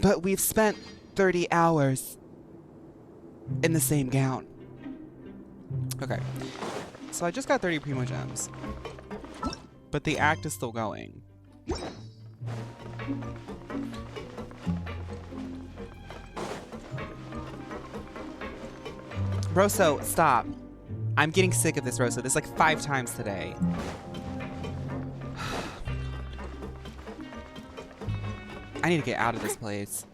but we've spent 30 hours in the same gown. Okay, so I just got 30 Primo Gems, but the act is still going. Rosso, stop. I'm getting sick of this, Rosa. This is like 5 times today. I need to get out of this place.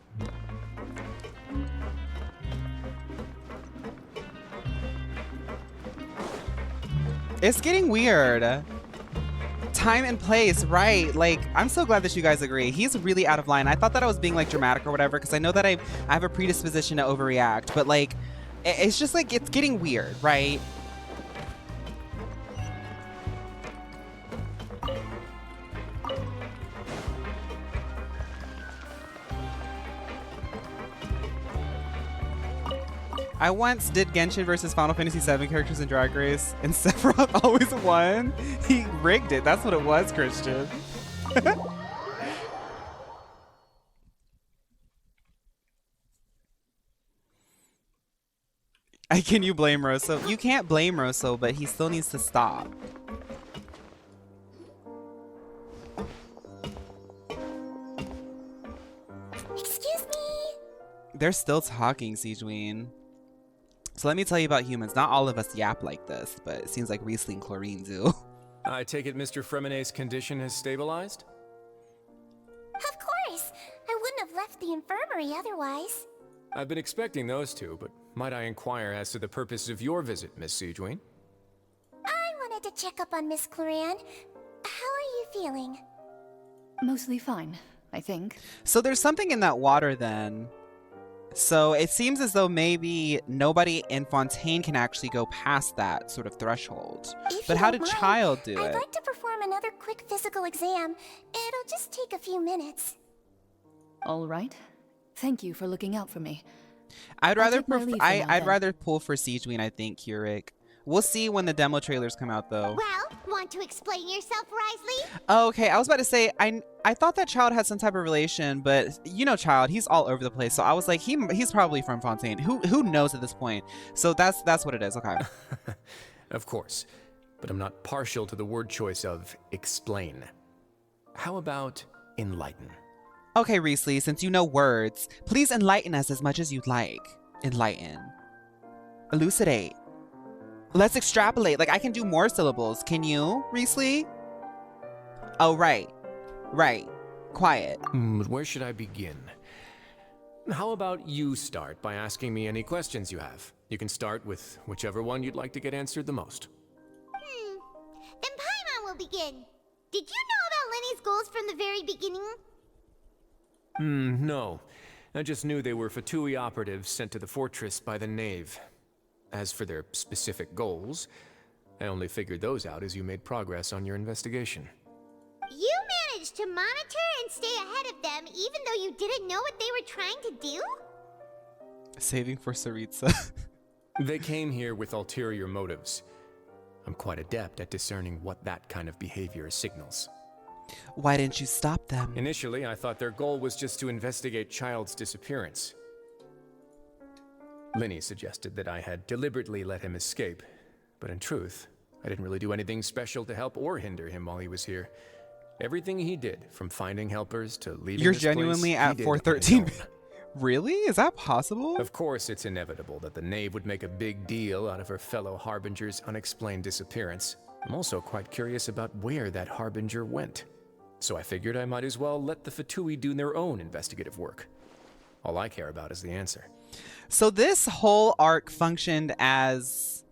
It's getting weird. Time and place, right. Like, I'm so glad that you guys agree. He's really out of line. I thought that I was being like dramatic or whatever, because I know that I have a predisposition to overreact, but like, it's just like, it's getting weird, right? I once did Genshin versus Final Fantasy VII characters in Drag Race, and Sephiroth always won. He rigged it. That's what it was, Christian. Can you blame Rosso? You can't blame Rosso, but he still needs to stop. Excuse me. They're still talking, Siegeween. So let me tell you about humans. Not all of us yap like this, but it seems like Riesling Chlorine do. I take it Mr. Fremine's condition has stabilized? Of course. I wouldn't have left the infirmary otherwise. I've been expecting those two, but might I inquire as to the purpose of your visit, Miss Siegeween? I wanted to check up on Miss Cloran. How are you feeling? Mostly fine, I think. So there's something in that water then. So it seems as though maybe nobody in Fontaine can actually go past that sort of threshold. If But you how don't did mind, Child do I'd it? like to perform another quick physical exam. It'll just take a few minutes. All right. Thank you for looking out for me. I'd rather take my leave for now, I'd then. rather pull for Siegeween, I think, Keurig. We'll see when the demo trailers come out though. Well, want to explain yourself, Risley? Oh, okay, I was about to say I thought that Child had some type of relation, but you know Child, he's all over the place. So I was like, he's probably from Fontaine. Who knows at this point? So that's what it is. Okay. Of course, but I'm not partial to the word choice of explain. How about enlighten? Okay, Riesling, since you know words, please enlighten us as much as you'd like. Enlighten. Elucidate. Let's extrapolate. Like, I can do more syllables. Can you, Riesling? Oh, right. Right. Quiet. But where should I begin? How about you start by asking me any questions you have? You can start with whichever one you'd like to get answered the most. Then Paimon will begin. Did you know about Lenny's goals from the very beginning? No. I just knew they were Fatui operatives sent to the fortress by the Knave. As for their specific goals, I only figured those out as you made progress on your investigation. You managed to monitor and stay ahead of them even though you didn't know what they were trying to do? Saving for Saritsa. They came here with ulterior motives. I'm quite adept at discerning what that kind of behavior signals. Why didn't you stop them? Initially, I thought their goal was just to investigate Child's disappearance. Linny suggested that I had deliberately let him escape, but in truth, I didn't really do anything special to help or hinder him while he was here. Everything he did, from finding helpers to leaving You're this genuinely place, at he did on his 413. own. Really? Is that possible? Of course, it's inevitable that the Knave would make a big deal out of her fellow Harbinger's unexplained disappearance. I'm also quite curious about where that Harbinger went. So I figured I might as well let the Fatui do their own investigative work. All I care about is the answer. So this whole arc functioned as,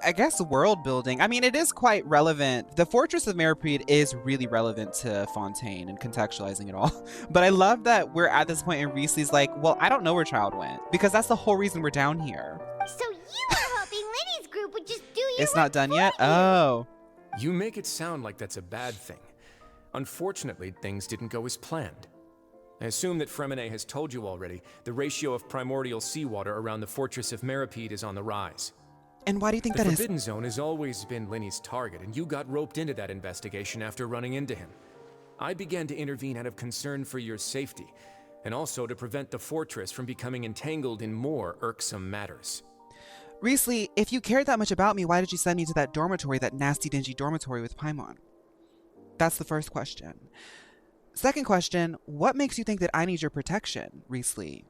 I guess, world building. I mean, it is quite relevant. The Fortress of Meripede is really relevant to Fontaine and contextualizing it all. But I love that we're at this point and Riesle's like, well, I don't know where Child went, because that's the whole reason we're down here. So you were hoping Linny's group would just do your It's not work done for yet? you. Oh. You make it sound like that's a bad thing. Unfortunately, things didn't go as planned. I assume that Fremine has told you already, the ratio of primordial seawater around the Fortress of Meripede is on the rise. And why do you think The that is? Forbidden Zone has always been Linny's target, and you got roped into that investigation after running into him. I began to intervene out of concern for your safety, and also to prevent the fortress from becoming entangled in more irksome matters. Riesle, if you cared that much about me, why did you send me to that dormitory, that nasty, dingy dormitory with Paimon? That's the first question. Second question, what makes you think that I need your protection, Riesle?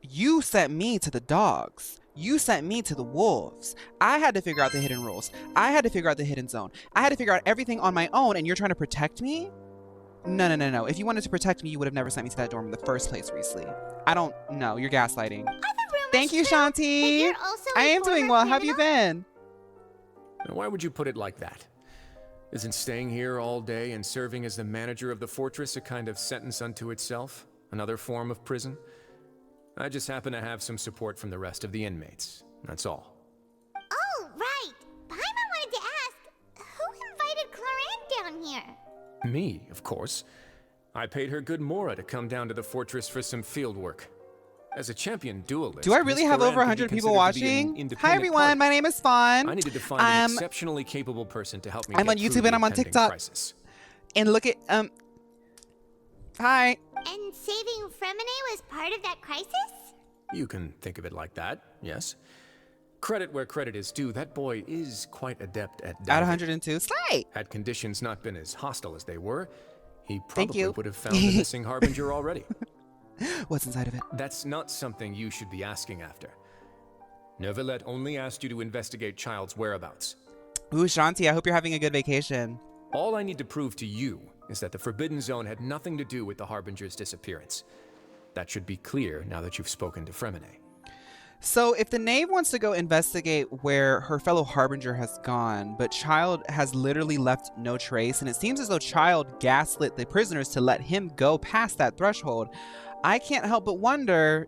You sent me to the dogs. You sent me to the wolves. I had to figure out the hidden rules. I had to figure out the hidden zone. I had to figure out everything on my own, and you're trying to protect me? No, no, no, no. If you wanted to protect me, you would have never sent me to that dorm in the first place, Riesle. I don't know. You're gaslighting. Thank you, Shanti. You're also I a am doing former well. How have you been? Now, why would you put it like that? Isn't staying here all day and serving as the manager of the fortress a kind of sentence unto itself? Another form of prison? I just happen to have some support from the rest of the inmates. That's all. Oh, right. Paimon wanted to ask, who invited Clorinde down here? Me, of course. I paid her good mora to come down to the fortress for some field work. As a champion duelist, Do I really Miss have over Clorinde could 100 be people considered to be an watching? Hi, independent everyone. party. My name is Fawn. I needed to find an exceptionally capable person to help me I'm get on through YouTube the and I'm on impending TikTok. crisis. And look at, hi. And saving Fremine was part of that crisis? You can think of it like that, yes. Credit where credit is due, that boy is quite adept at At diving. 102. Slay. Had conditions not been as hostile as they were, he Thank probably you. would have found the missing Harbinger already. What's inside of it? That's not something you should be asking after. Neuvillette only asked you to investigate Child's whereabouts. Ooh, Shanti, I hope you're having a good vacation. All I need to prove to you is that the Forbidden Zone had nothing to do with the Harbinger's disappearance. That should be clear now that you've spoken to Fremine. So if the Knave wants to go investigate where her fellow Harbinger has gone, but Child has literally left no trace, and it seems as though Child gaslit the prisoners to let him go past that threshold, I can't help but wonder,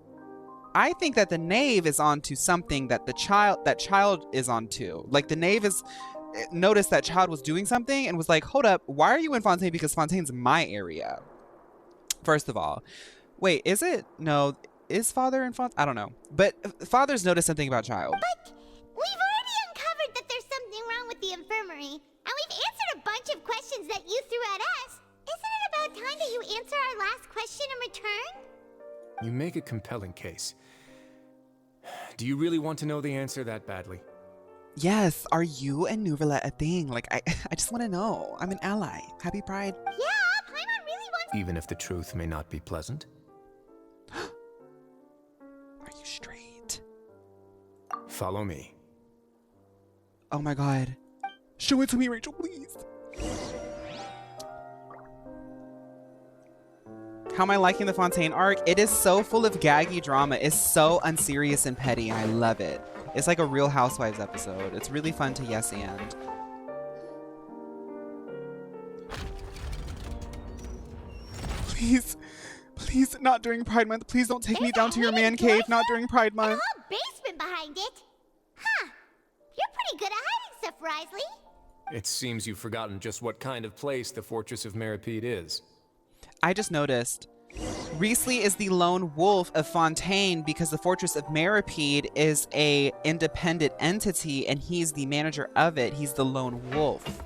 I think that the Knave is onto something that Child is onto. Like the Knave is noticed that Child was doing something and was like, hold up, why are you in Fontaine? Because Fontaine's my area. First of all. Wait, is it? No, is Father in Fontaine? I don't know. But Father's noticed something about Child. But we've already uncovered that there's something wrong with the infirmary, and we've answered a bunch of questions that you threw at us. Isn't it about time that you answer our last question in return? You make a compelling case. Do you really want to know the answer that badly? Yes, are you and Neuvillette a thing? Like, I just want to know. I'm an ally. Happy Pride. Yeah, Paimon really wants. Even if the truth may not be pleasant? Are you straight? Follow me. Oh my god. Show it to me, Rachel, please. How am I liking the Fontaine arc? It is so full of gaggy drama. It's so unserious and petty, and I love it. It's like a Real Housewives episode. It's really fun to yes and. Please, please, not during Pride Month. Please don't take me down to your man cave. Not during Pride A Month. whole basement behind it. Huh. You're pretty good at hiding stuff, Risley. It seems you've forgotten just what kind of place the Fortress of Meripede is. I just noticed. Riesli is the lone wolf of Fontaine because the Fortress of Meripede is a independent entity and he's the manager of it. He's the lone wolf.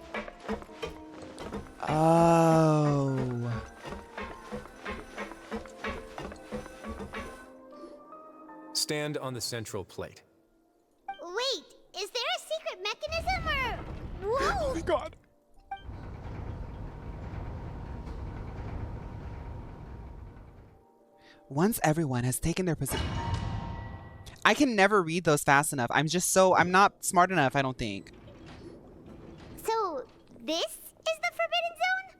Oh. Stand on the central plate. Wait, is there a secret mechanism or... Whoa! Oh my god. Once everyone has taken their position... I can never read those fast enough. I'm not smart enough, I don't think. So, this is the Forbidden Zone?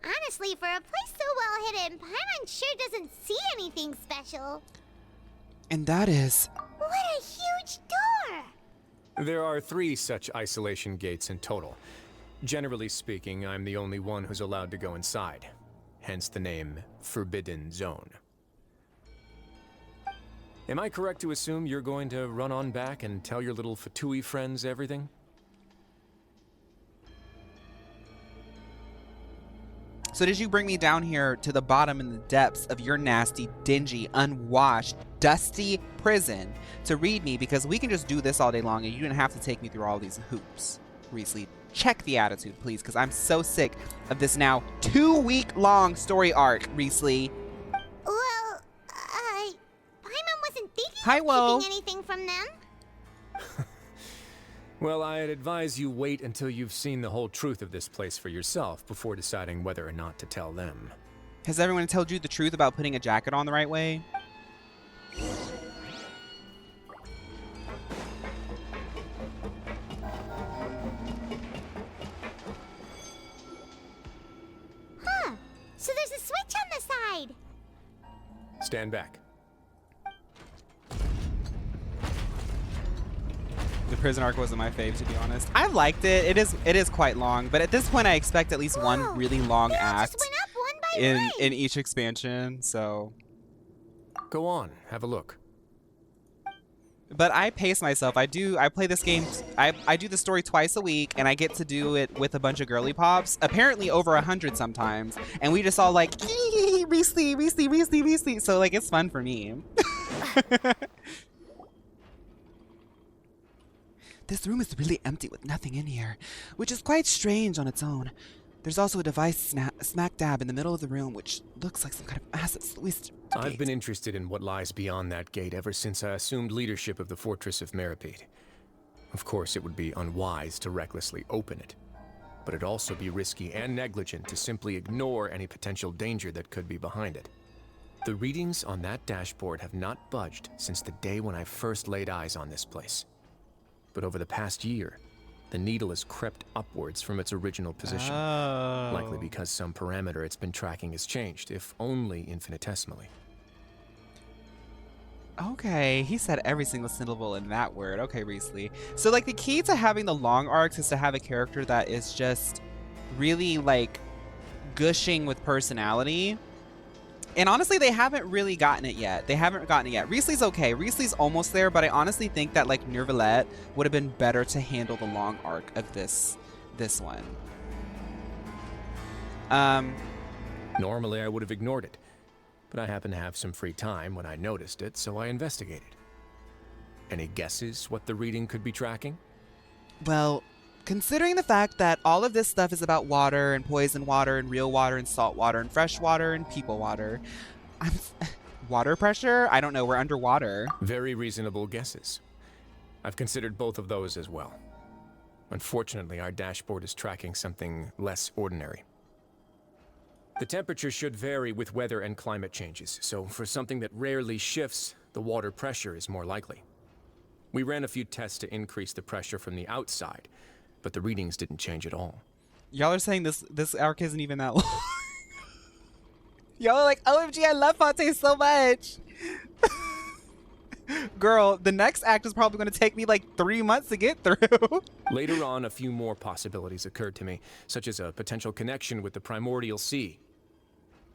Honestly, for a place so well hidden, Paimon sure doesn't see anything special. And that is... What a huge door! There are 3 such isolation gates in total. Generally speaking, I'm the only one who's allowed to go inside. Hence the name Forbidden Zone. Am I correct to assume you're going to run on back and tell your little Fatui friends everything? So did you bring me down here to the bottom in the depths of your nasty, dingy, unwashed, dusty prison to read me because we can just do this all day long and you didn't have to take me through all these hoops? Riesli, check the attitude, please, because I'm so sick of this now 2-week-long story arc, Riesli. Well, Paimon wasn't thinking Hi, of Wo. keeping anything from them. Well, I'd advise you wait until you've seen the whole truth of this place for yourself before deciding whether or not to tell them. Has everyone told you the truth about putting a jacket on the right way? Huh. So there's a switch on the side. Stand back. The prison arc wasn't my fave, to be honest. I liked it. It is quite long, but at this point I expect at least Whoa, one really long they all act just went up one by one. in each expansion, so... Go on, have a look. But I pace myself. I play this game, I do the story twice a week, and I get to do it with a bunch of girly pops, apparently over 100 sometimes, and we just all like, Riesli, Riesli, Riesli, Riesli, so like, it's fun for me. This room is really empty with nothing in here, which is quite strange on its own. There's also a device smack dab in the middle of the room, which looks like some kind of massive sluice. I've been interested in what lies beyond that gate ever since I assumed leadership of the Fortress of Meripede. Of course, it would be unwise to recklessly open it, but it'd also be risky and negligent to simply ignore any potential danger that could be behind it. The readings on that dashboard have not budged since the day when I first laid eyes on this place. But over the past year, the needle has crept upwards from its original position. Oh. Likely because some parameter it's been tracking has changed, if only infinitesimally. Okay, he said every single syllable in that word. Okay, Riesli. So, like, the key to having the long arcs is to have a character that is just really, like, gushing with personality. And honestly, they haven't really gotten it yet. Riesli's okay. Riesli's almost there, but I honestly think that, like, Neuvillette would have been better to handle the long arc of this one. Normally, I would have ignored it, but I happened to have some free time when I noticed it, so I investigated. Any guesses what the reading could be tracking? Well, considering the fact that all of this stuff is about water and poison water and real water and salt water and fresh water and people water, water pressure? I don't know, we're underwater. Very reasonable guesses. I've considered both of those as well. Unfortunately, our dashboard is tracking something less ordinary. The temperature should vary with weather and climate changes, so for something that rarely shifts, the water pressure is more likely. We ran a few tests to increase the pressure from the outside, but the readings didn't change at all. Y'all are saying this arc isn't even that long. Y'all are like, OMG, I love Fontaine so much. Girl, the next act is probably going to take me like 3 months to get through. Later on, a few more possibilities occurred to me, such as a potential connection with the primordial sea.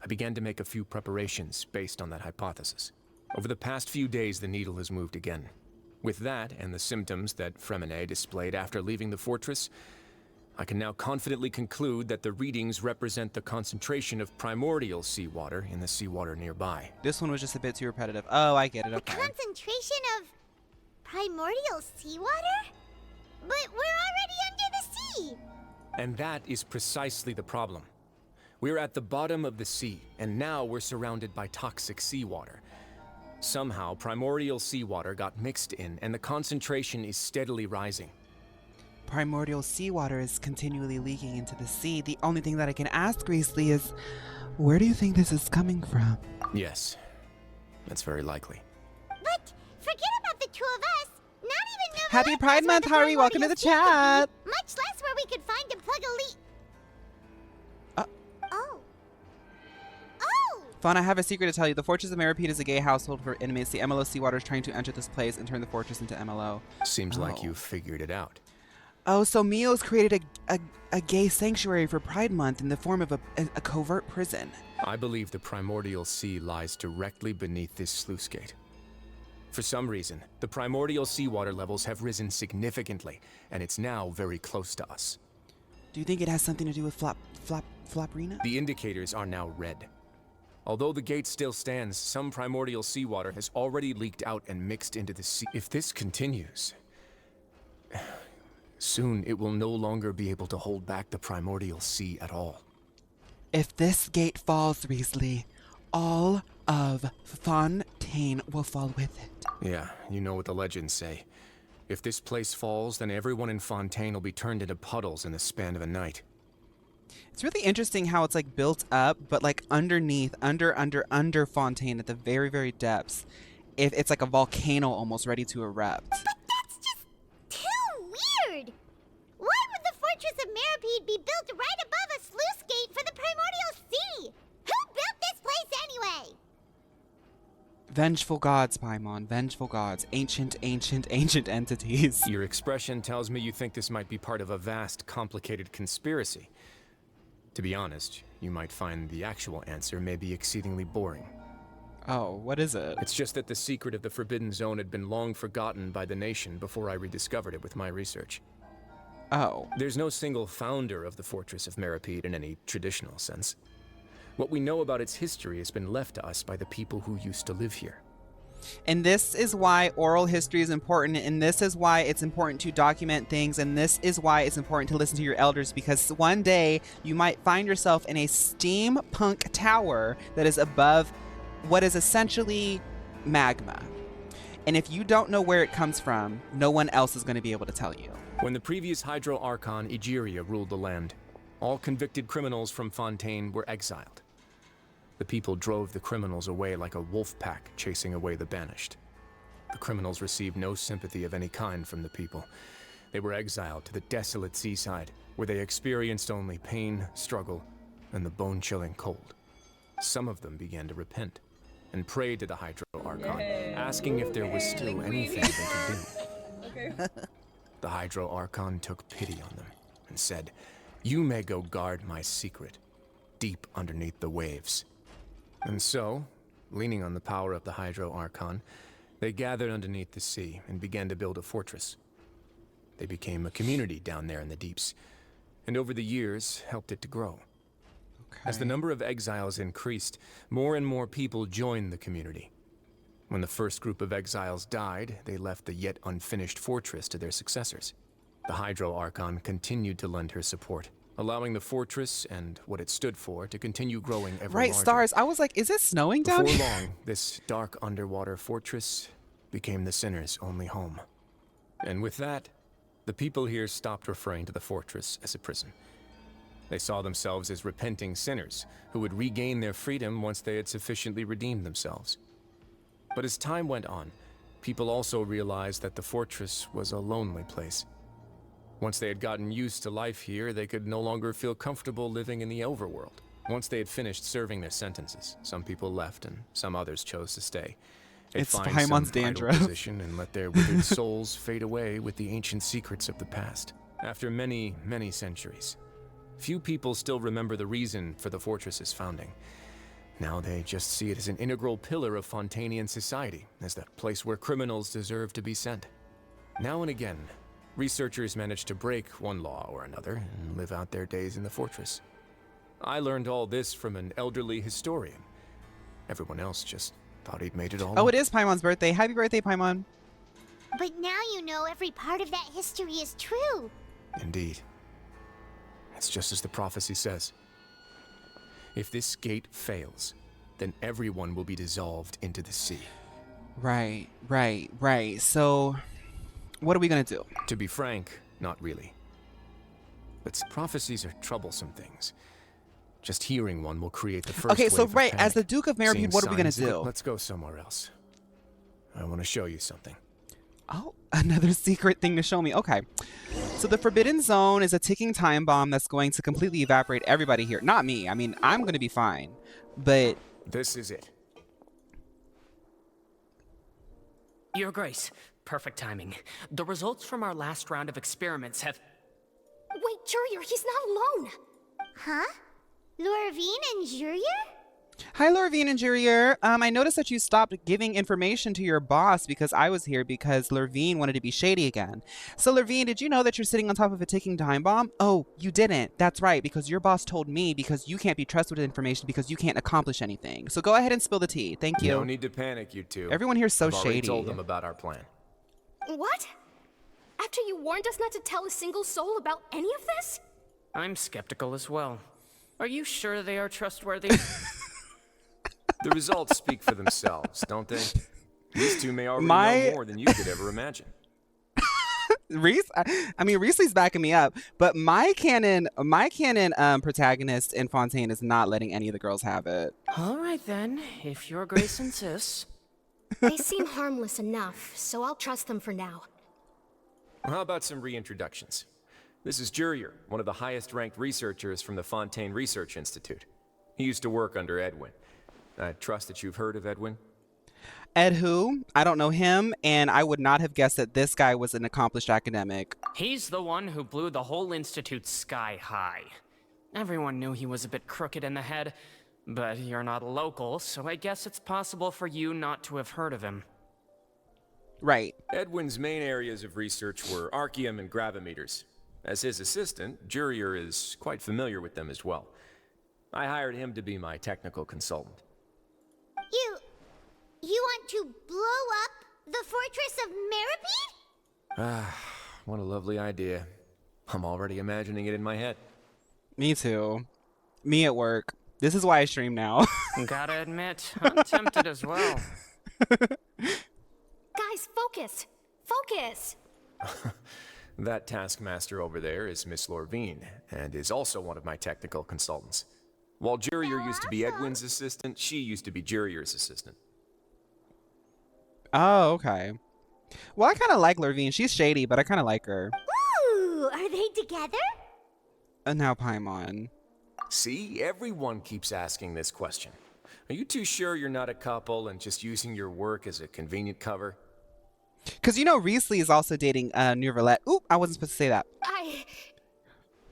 I began to make a few preparations based on that hypothesis. Over the past few days, the needle has moved again. With that, and the symptoms that Fremine displayed after leaving the fortress, I can now confidently conclude that the readings represent the concentration of primordial seawater in the seawater nearby. This one was just a bit too repetitive. Oh, I get it. The Okay. concentration of primordial seawater? But we're already under the sea! And that is precisely the problem. We're at the bottom of the sea, and now we're surrounded by toxic seawater. Somehow, primordial seawater got mixed in, and the concentration is steadily rising. Primordial seawater is continually leaking into the sea. The only thing that I can ask Greasley is, where do you think this is coming from? Yes, that's very likely. But forget about the two of us. Not even know Happy Pride Month, Hari. Welcome to the chat. Much less where we could find and plug a leak. Oh. Oh! Fawn, I have a secret to tell you. The Fortress of Meripede is a gay household for inmates. The MLO seawater is trying to enter this place and turn the fortress into MLO. Seems like you figured it out. Oh, so Mio's created a gay sanctuary for Pride Month in the form of a covert prison. I believe the primordial sea lies directly beneath this sluice gate. For some reason, the primordial seawater levels have risen significantly, and it's now very close to us. Do you think it has something to do with Floprina? The indicators are now red. Although the gate still stands, some primordial seawater has already leaked out and mixed into the sea. If this continues, soon it will no longer be able to hold back the primordial sea at all. If this gate falls, Weasley, all of Fontaine will fall with it. Yeah, you know what the legends say. If this place falls, then everyone in Fontaine will be turned into puddles in the span of a night. It's really interesting how it's like built up, but like underneath, under Fontaine at the very, very depths, if it's like a volcano almost ready to erupt. But that's just too weird! Why would the Fortress of Meripede be built right above a sluice gate for the primordial sea? Who built this place anyway? Vengeful gods, Paimon. Vengeful gods. Ancient entities. Your expression tells me you think this might be part of a vast, complicated conspiracy. To be honest, you might find the actual answer may be exceedingly boring. Oh, what is it? It's just that the secret of the Forbidden Zone had been long forgotten by the nation before I rediscovered it with my research. Oh. There's no single founder of the Fortress of Meripede in any traditional sense. What we know about its history has been left to us by the people who used to live here. And this is why oral history is important, and this is why it's important to document things, and this is why it's important to listen to your elders, because one day you might find yourself in a steampunk tower that is above what is essentially magma. And if you don't know where it comes from, no one else is going to be able to tell you. When the previous Hydro Archon, Egeria, ruled the land, all convicted criminals from Fontaine were exiled. The people drove the criminals away like a wolf pack chasing away the banished. The criminals received no sympathy of any kind from the people. They were exiled to the desolate seaside, where they experienced only pain, struggle, and the bone-chilling cold. Some of them began to repent and prayed to the Hydro Archon, asking if there was still anything they could do. The Hydro Archon took pity on them and said, "You may go guard my secret, deep underneath the waves." And so, leaning on the power of the Hydro Archon, they gathered underneath the sea and began to build a fortress. They became a community down there in the deeps, and over the years helped it to grow. Okay. As the number of exiles increased, more and more people joined the community. When the first group of exiles died, they left the yet unfinished fortress to their successors. The Hydro Archon continued to lend her support, allowing the fortress and what it stood for to continue growing ever larger. Right, stars. I was like, is it snowing down Before here? long, this dark underwater fortress became the sinner's only home. And with that, the people here stopped referring to the fortress as a prison. They saw themselves as repenting sinners who would regain their freedom once they had sufficiently redeemed themselves. But as time went on, people also realized that the fortress was a lonely place. Once they had gotten used to life here, they could no longer feel comfortable living in the overworld. Once they had finished serving their sentences, some people left and some others chose to stay. They'd It's find Paimon's some idle dandruff. position and let their withered souls fade away with the ancient secrets of the past. After many, many centuries, few people still remember the reason for the fortress's founding. Now they just see it as an integral pillar of Fontainian society, as the place where criminals deserve to be sent. Now and again, Researchers managed to break one law or another and live out their days in the fortress. I learned all this from an elderly historian. Everyone else just thought he'd made it all Oh, up. it is Paimon's birthday. Happy birthday, Paimon. But now you know every part of that history is true. Indeed. It's just as the prophecy says. If this gate fails, then everyone will be dissolved into the sea. Right. So, what are we gonna do? To be frank, not really. But prophecies are troublesome things. Just hearing one will create the first Okay, so wave of right, as panic. the Duke of Meripede, Seeing what are we gonna signs of it, do? Let's go somewhere else. I want to show you something. Oh, another secret thing to show me. Okay. So the Forbidden Zone is a ticking time bomb that's going to completely evaporate everybody here. Not me. I mean, I'm going to be fine. But This is it. Your Grace, perfect timing. The results from our last round of experiments have... Wait, Jurier, he's not alone. Huh? Lorvine and Jurier? hi, Lorvine and Jurier. I noticed that you stopped giving information to your boss because I was here because Lorvine wanted to be shady again. So Lorvine, did you know that you're sitting on top of a ticking time bomb? Oh, you didn't. That's right, because your boss told me because you can't be trusted with information because you can't accomplish anything. So go ahead and spill the tea. Thank you. No need to panic, you two. Everyone here's so I've already shady. told them about our plan. What? After you warned us not to tell a single soul about any of this? I'm skeptical as well. Are you sure they are trustworthy? The results speak for themselves, don't they? These two may already know more than you could ever imagine. Reese, I mean, Reese's backing me up, but my canon protagonist in Fontaine is not letting any of the girls have it. All right then, if Your Grace insists. They seem harmless enough, so I'll trust them for now. How about some reintroductions? This is Jurier, one of the highest-ranked researchers from the Fontaine Research Institute. He used to work under Edwin. I trust that you've heard of Edwin? Ed who? I don't know him, and I would not have guessed that this guy was an accomplished academic. He's the one who blew the whole institute sky high. Everyone knew he was a bit crooked in the head, but you're not local, so I guess it's possible for you not to have heard of him. Right. Edwin's main areas of research were archeum and gravimeters. As his assistant, Jurier is quite familiar with them as well. I hired him to be my technical consultant. You want to blow up the fortress of Meripede? What a lovely idea. I'm already imagining it in my head. Me too. Me at work. This is why I stream now. Gotta admit, I'm tempted as well. Guys, focus! Focus! That taskmaster over there is Miss Lorvine, and is also one of my technical consultants. While Jurier used to be Edwin's assistant, she used to be Jurier's assistant. Oh, okay. Well, I kind of like Lorvine. She's shady, but I kind of like her. Ooh, are they together? And now Paimon. See, everyone keeps asking this question. Are you too sure you're not a couple and just using your work as a convenient cover? Because you know Riesli is also dating Neuvillette. Oop, I wasn't supposed to say that.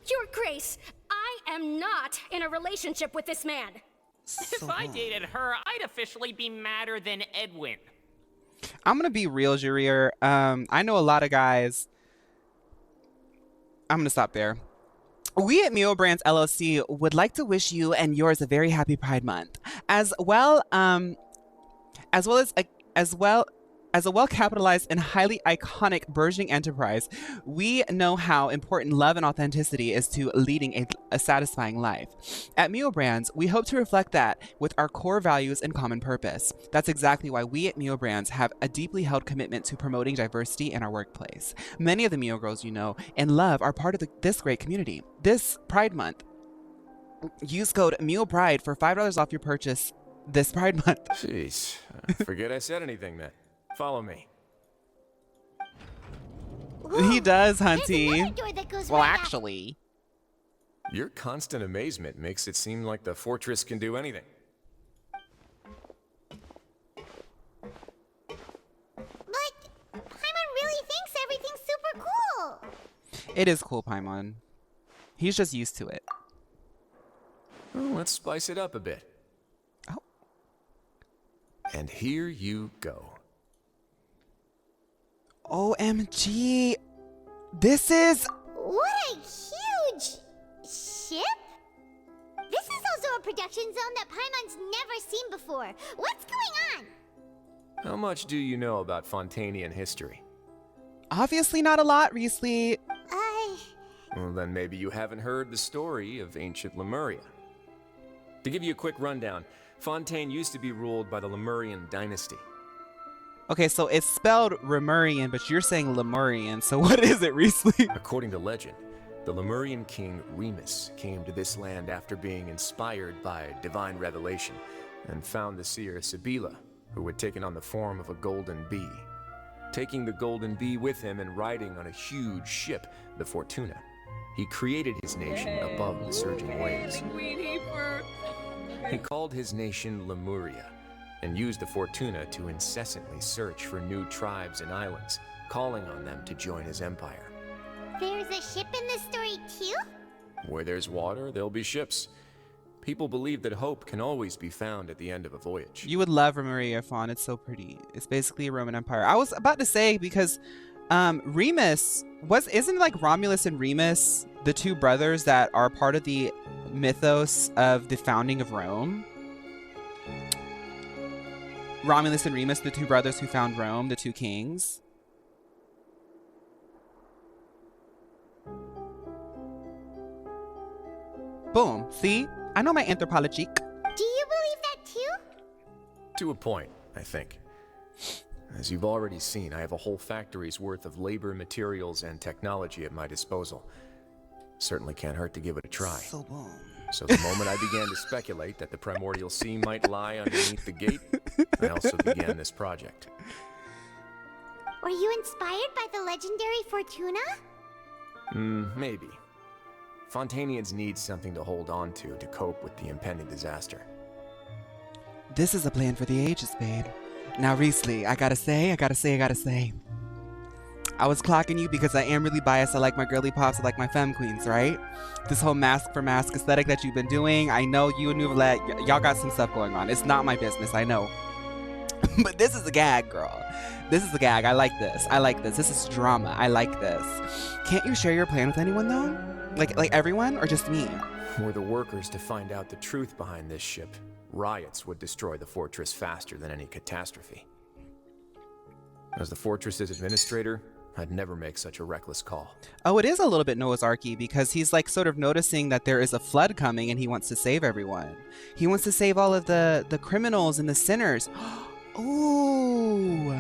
Your Grace, I am not in a relationship with this man. If I dated her, I'd officially be madder than Edwin. I'm going to be real, Jurier. I know a lot of guys. I'm going to stop there. We at Mio Brands LLC would like to wish you and yours a very happy Pride Month, as a well-capitalized and highly iconic burgeoning enterprise. We know how important love and authenticity is to leading a satisfying life. At Mio Brands, we hope to reflect that with our core values and common purpose. That's exactly why we at Mio Brands have a deeply held commitment to promoting diversity in our workplace. Many of the Mio girls you know and love are part of this great community. This Pride Month, use code MioPride for $5 off your purchase this Pride Month. Jeez, I forget I said anything then. Follow me. He does, There's Hunty. another door that goes Well, right out. actually. Your constant amazement makes it seem like the fortress can do anything. But Paimon really thinks everything's super cool. It is cool, Paimon. He's just used to it. Well, let's spice it up a bit. Oh. And here you go. OMG. This is... What a huge ship? This is also a production zone that Paimon's never seen before. What's going on? How much do you know about Fontainian history? Obviously not a lot, Riesly. Well, then maybe you haven't heard the story of ancient Lemuria. To give you a quick rundown, Fontaine used to be ruled by the Lemurian dynasty. Okay, so it's spelled Remurian, but you're saying Lemurian, so what is it, Riesly? According to legend, the Lemurian king Remus came to this land after being inspired by divine revelation and found the seer Sibila, who had taken on the form of a golden bee. Taking the golden bee with him and riding on a huge ship, the Fortuna, he created his nation above the surging waves. He called his nation Lemuria and used the Fortuna to incessantly search for new tribes and islands, calling on them to join his empire. There's a ship in this story too? Where there's water, there'll be ships. People believe that hope can always be found at the end of a voyage. You would love Remuria, Fawn. It's so pretty. It's basically a Roman Empire. I was about to say, because Remus isn't like Romulus and Remus the two brothers that are part of the mythos of the founding of Rome? Romulus and Remus, the two brothers who found Rome, the two kings. Boom. See? I know my anthropology. Do you believe that too? To a point, I think. As you've already seen, I have a whole factory's worth of labor, materials, and technology at my disposal. Certainly can't hurt to give it a try. So boom. So the moment I began to speculate that the primordial sea might lie underneath the gate, I also began this project. Were you inspired by the legendary Fortuna? Maybe. Fontainians need something to hold on to cope with the impending disaster. This is a plan for the ages, babe. Now, Riesly, I gotta say. I was clocking you because I am really biased. I like my girly pops, I like my femme queens, right? This whole mask for mask aesthetic that you've been doing, I know you and Nouvellette, y'all got some stuff going on. It's not my business, I know. But this is a gag, girl. This is a gag. I like this. This is drama. I like this. Can't you share your plan with anyone, though? Like everyone, or just me? Were the workers to find out the truth behind this ship, riots would destroy the fortress faster than any catastrophe. As the fortress's administrator, I'd never make such a reckless call. Oh, it is a little bit Noah's Arky because he's like sort of noticing that there is a flood coming and he wants to save everyone. He wants to save all of the criminals and the sinners. Ooh,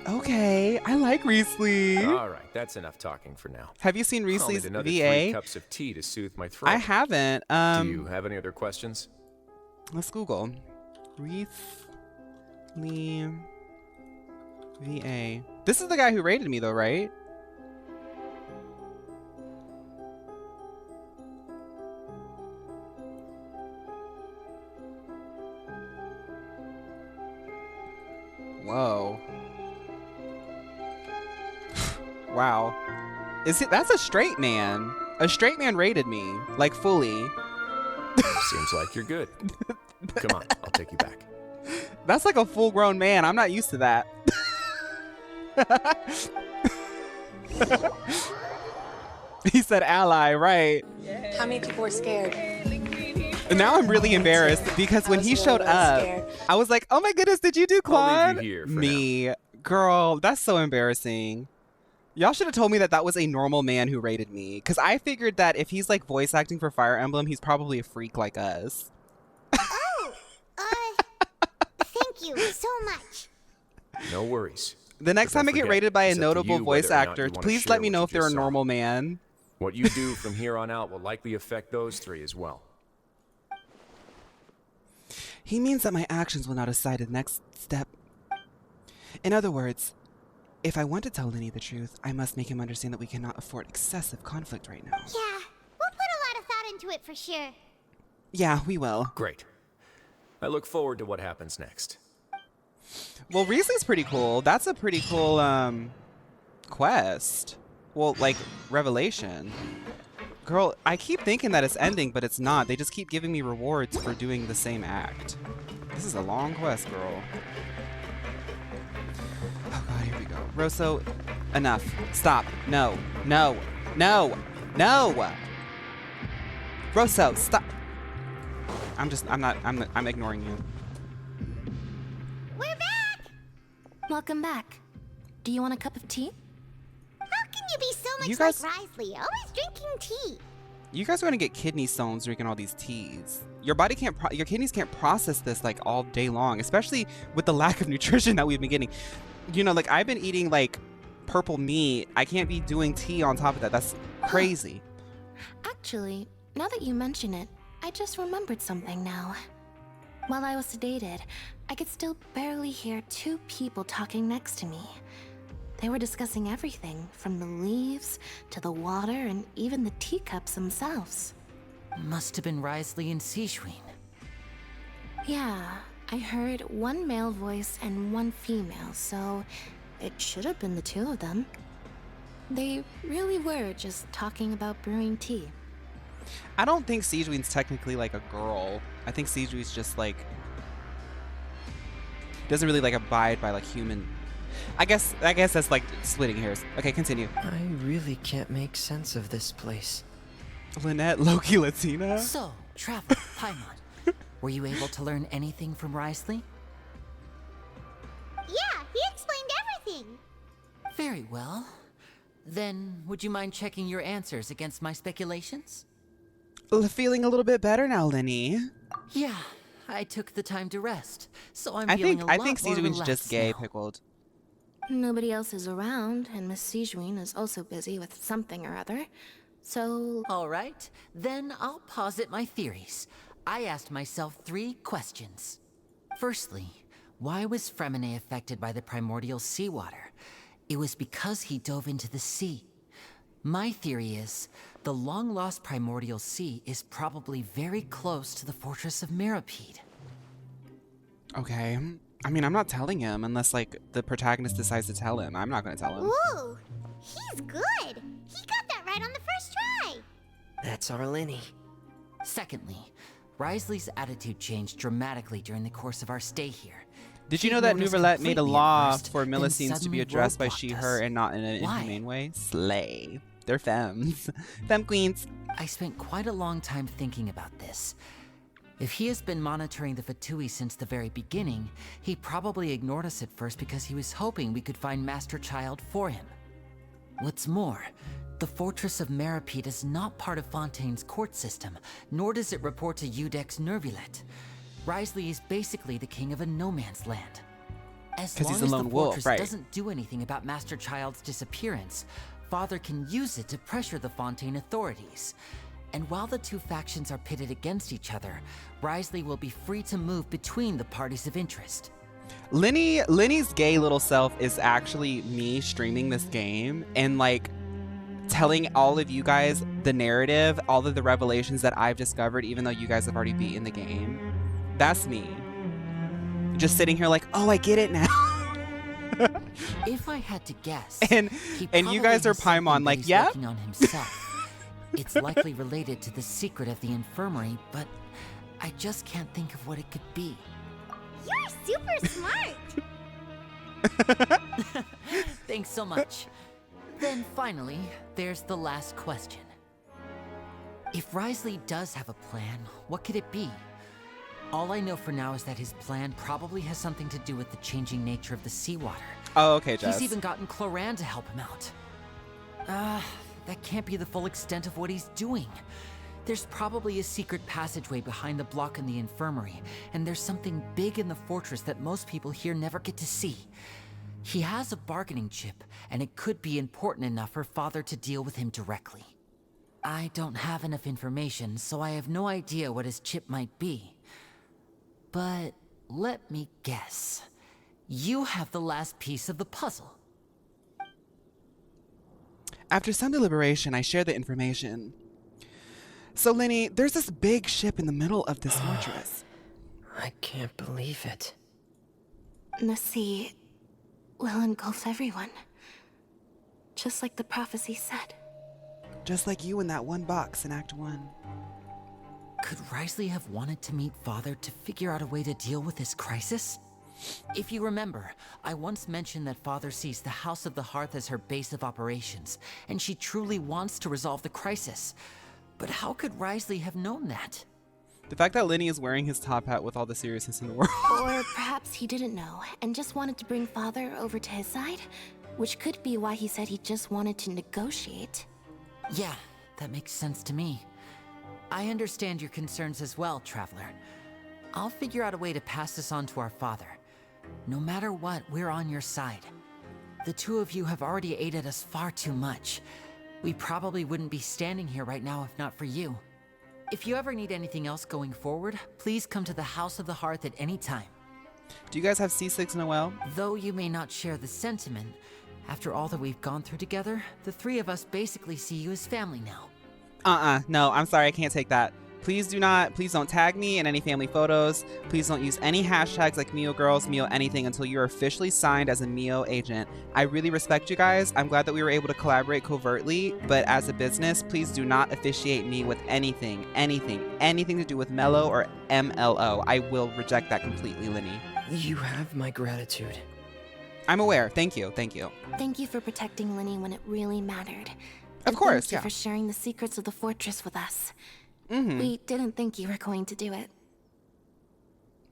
okay. I like Riesly. All right, that's enough talking for now. Have you seen I'll need Riesly's another VA? 3 cups of tea to soothe my throat. I haven't. Do you have any other questions? Let's Google. Riesly VA. This is the guy who raided me though, right? Whoa. Wow. That's a straight man. A straight man raided me, like fully. Seems like you're good. Come on, I'll take you back. That's like a full-grown man. I'm not used to that. He said ally, right? How many people were scared? And now I'm really embarrassed because when he showed up, I was like, oh my goodness, did you do Claude? I'll leave you here for Me. Girl, that's so embarrassing. Y'all should have told me that that was a normal man who raided me. Because I figured that if he's like voice acting for Fire Emblem, he's probably a freak like us. Thank you so much. No worries. The next But time I don't get forget, raided by a it's up to notable you voice whether or not actor, you wanna please share let me what know you if they're a just saw. normal man. What you do from here on out will likely affect those 3 as well. He means that my actions will not decide the next step. In other words, if I want to tell Lenny the truth, I must make him understand that we cannot afford excessive conflict right now. Yeah, we'll put a lot of thought into it for sure. Yeah, we will. Great. I look forward to what happens next. Well, Riesly's pretty cool. That's a pretty cool quest. Well, like, revelation. Girl, I keep thinking that it's ending, but it's not. They just keep giving me rewards for doing the same act. This is a long quest, girl. Oh god, here we go. Rosso, Enough. Stop. No. No. No. No. Rosso, stop. I'm ignoring you. We're back! Welcome back. Do you want a cup of tea? How can you be so much You guys- like Risley, always drinking tea? You guys are gonna get kidney stones drinking all these teas. Your body can't, your kidneys can't process this like all day long, especially with the lack of nutrition that we've been getting. You know, like I've been eating like purple meat. I can't be doing tea on top of that. That's crazy. Actually, now that you mention it, I just remembered something now. While I was sedated, I could still barely hear two people talking next to me. They were discussing everything, from the leaves to the water and even the teacups themselves. Must have been Risley and Sijuin. Yeah, I heard one male voice and one female, so it should have been the two of them. They really were just talking about brewing tea. I don't think Sijuin's technically like a girl. I think Sijuin's just like doesn't really like abide by like human. I guess that's like splitting hairs. Okay, continue. I really can't make sense of this place. Lynette, Loki, Latina. So, Traveler, Paimon, were you able to learn anything from Risley? Yeah, he explained everything. Very well. Then, would you mind checking your answers against my speculations? Feeling a little bit better now, Lenny. Yeah, I took the time to rest, so I'm I feeling think a I lot think more Sijuin's relaxed just gay, now. pickled. Nobody else is around, and Miss Sijuin is also busy with something or other. So, All right, then I'll posit my theories. I asked myself 3 questions. Firstly, why was Fremine affected by the primordial seawater? It was because he dove into the sea. My theory is, the long-lost primordial sea is probably very close to the fortress of Mirapede. Okay. I mean, I'm not telling him unless like the protagonist decides to tell him. I'm not gonna tell him. Ooh, he's good. He got that right on the first try. That's our Lenny. Secondly, Risley's attitude changed dramatically during the course of our stay here. Did you He know that noticed Nouvellette made a completely at law first, for then Millicines to be suddenly addressed by roadblocked she, us? her, and not in an Why? inhumane way? Slay. They're femmes. Femme queens. I spent quite a long time thinking about this. If he has been monitoring the Fatui since the very beginning, he probably ignored us at first because he was hoping we could find Master Child for him. What's more, the Fortress of Mirapede is not part of Fontaine's court system, nor does it report to Udex Nervulet. Risley is basically the king of a no-man's land. As 'Cause long he's a as lone the wolf, fortress right. doesn't do anything about Master Child's disappearance, Father can use it to pressure the Fontaine authorities. And while the two factions are pitted against each other, Risley will be free to move between the parties of interest. Lenny's gay little self is actually me streaming this game and like telling all of you guys the narrative, all of the revelations that I've discovered, even though you guys have already beaten the game. That's me. Just sitting here like, oh, I get it now. If I had to guess, And he you guys probably are has something Paimon that like, he's yep. working on himself. It's likely related to the secret of the infirmary, but I just can't think of what it could be. You're super smart. Thanks so much. Then finally, there's the last question. If Risley does have a plan, what could it be? All I know for now is that his plan probably has something to do with the changing nature of the seawater. Oh, okay, Jess. He's even gotten Cloran to help him out. That can't be the full extent of what he's doing. There's probably a secret passageway behind the block in the infirmary, and there's something big in the fortress that most people here never get to see. He has a bargaining chip, and it could be important enough for Father to deal with him directly. I don't have enough information, so I have no idea what his chip might be. But let me guess. You have the last piece of the puzzle. After some deliberation, I share the information. So, Lenny, there's this big ship in the middle of this fortress. I can't believe it. the sea will engulf everyone. Just like the prophecy said. Just like you in that one box in Act 1. Could Risley have wanted to meet Father to figure out a way to deal with this crisis? If you remember, I once mentioned that Father sees the House of the Hearth as her base of operations, and she truly wants to resolve the crisis. But how could Risley have known that? The fact that Lenny is wearing his top hat with all the seriousness in the world. Or perhaps he didn't know and just wanted to bring Father over to his side, which could be why he said he just wanted to negotiate. Yeah, that makes sense to me. I understand your concerns as well, Traveler. I'll figure out a way to pass this on to our father. No matter what, we're on your side. The two of you have already aided us far too much. We probably wouldn't be standing here right now if not for you. If you ever need anything else going forward, please come to the House of the Hearth at any time. Do you guys have C6 Noel? Though you may not share the sentiment, after all that we've gone through together, the three of us basically see you as family now. No, I'm sorry, I can't take that. Please don't tag me in any family photos. Please don't use any hashtags like Mio Girls, Mio anything until you're officially signed as a Mio agent. I really respect you guys. I'm glad that we were able to collaborate covertly, but as a business, please do not officiate me with anything to do with Mello or MLO. I will reject that completely, Lenny. You have my gratitude. I'm aware. Thank you. Thank you for protecting Lenny when it really mattered. Of course, thank you for sharing the secrets of the fortress with us. Mm-hmm. We didn't think you were going to do it.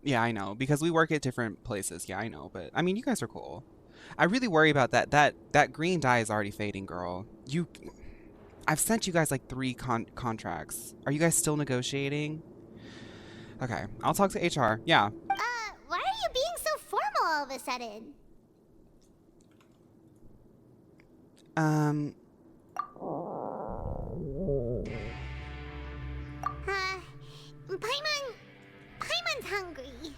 Yeah, I know, because we work at different places. Yeah, I know, but I mean, you guys are cool. I really worry about that. That green dye is already fading, girl. I've sent you guys like 3 contracts. Are you guys still negotiating? Okay, I'll talk to HR. Yeah. Why are you being so formal all of a sudden? Paimon's hungry.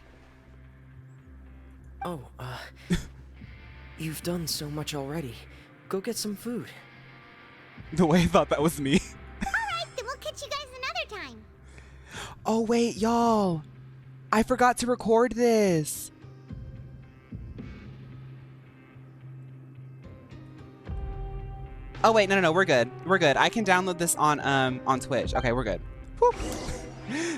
Oh, you've done so much already. Go get some food. The way I thought that was me. Alright, then we'll catch you guys another time. Oh, wait, y'all. I forgot to record this. Oh, wait, no, we're good. We're good. I can download this on Twitch. Okay, we're good. Whew.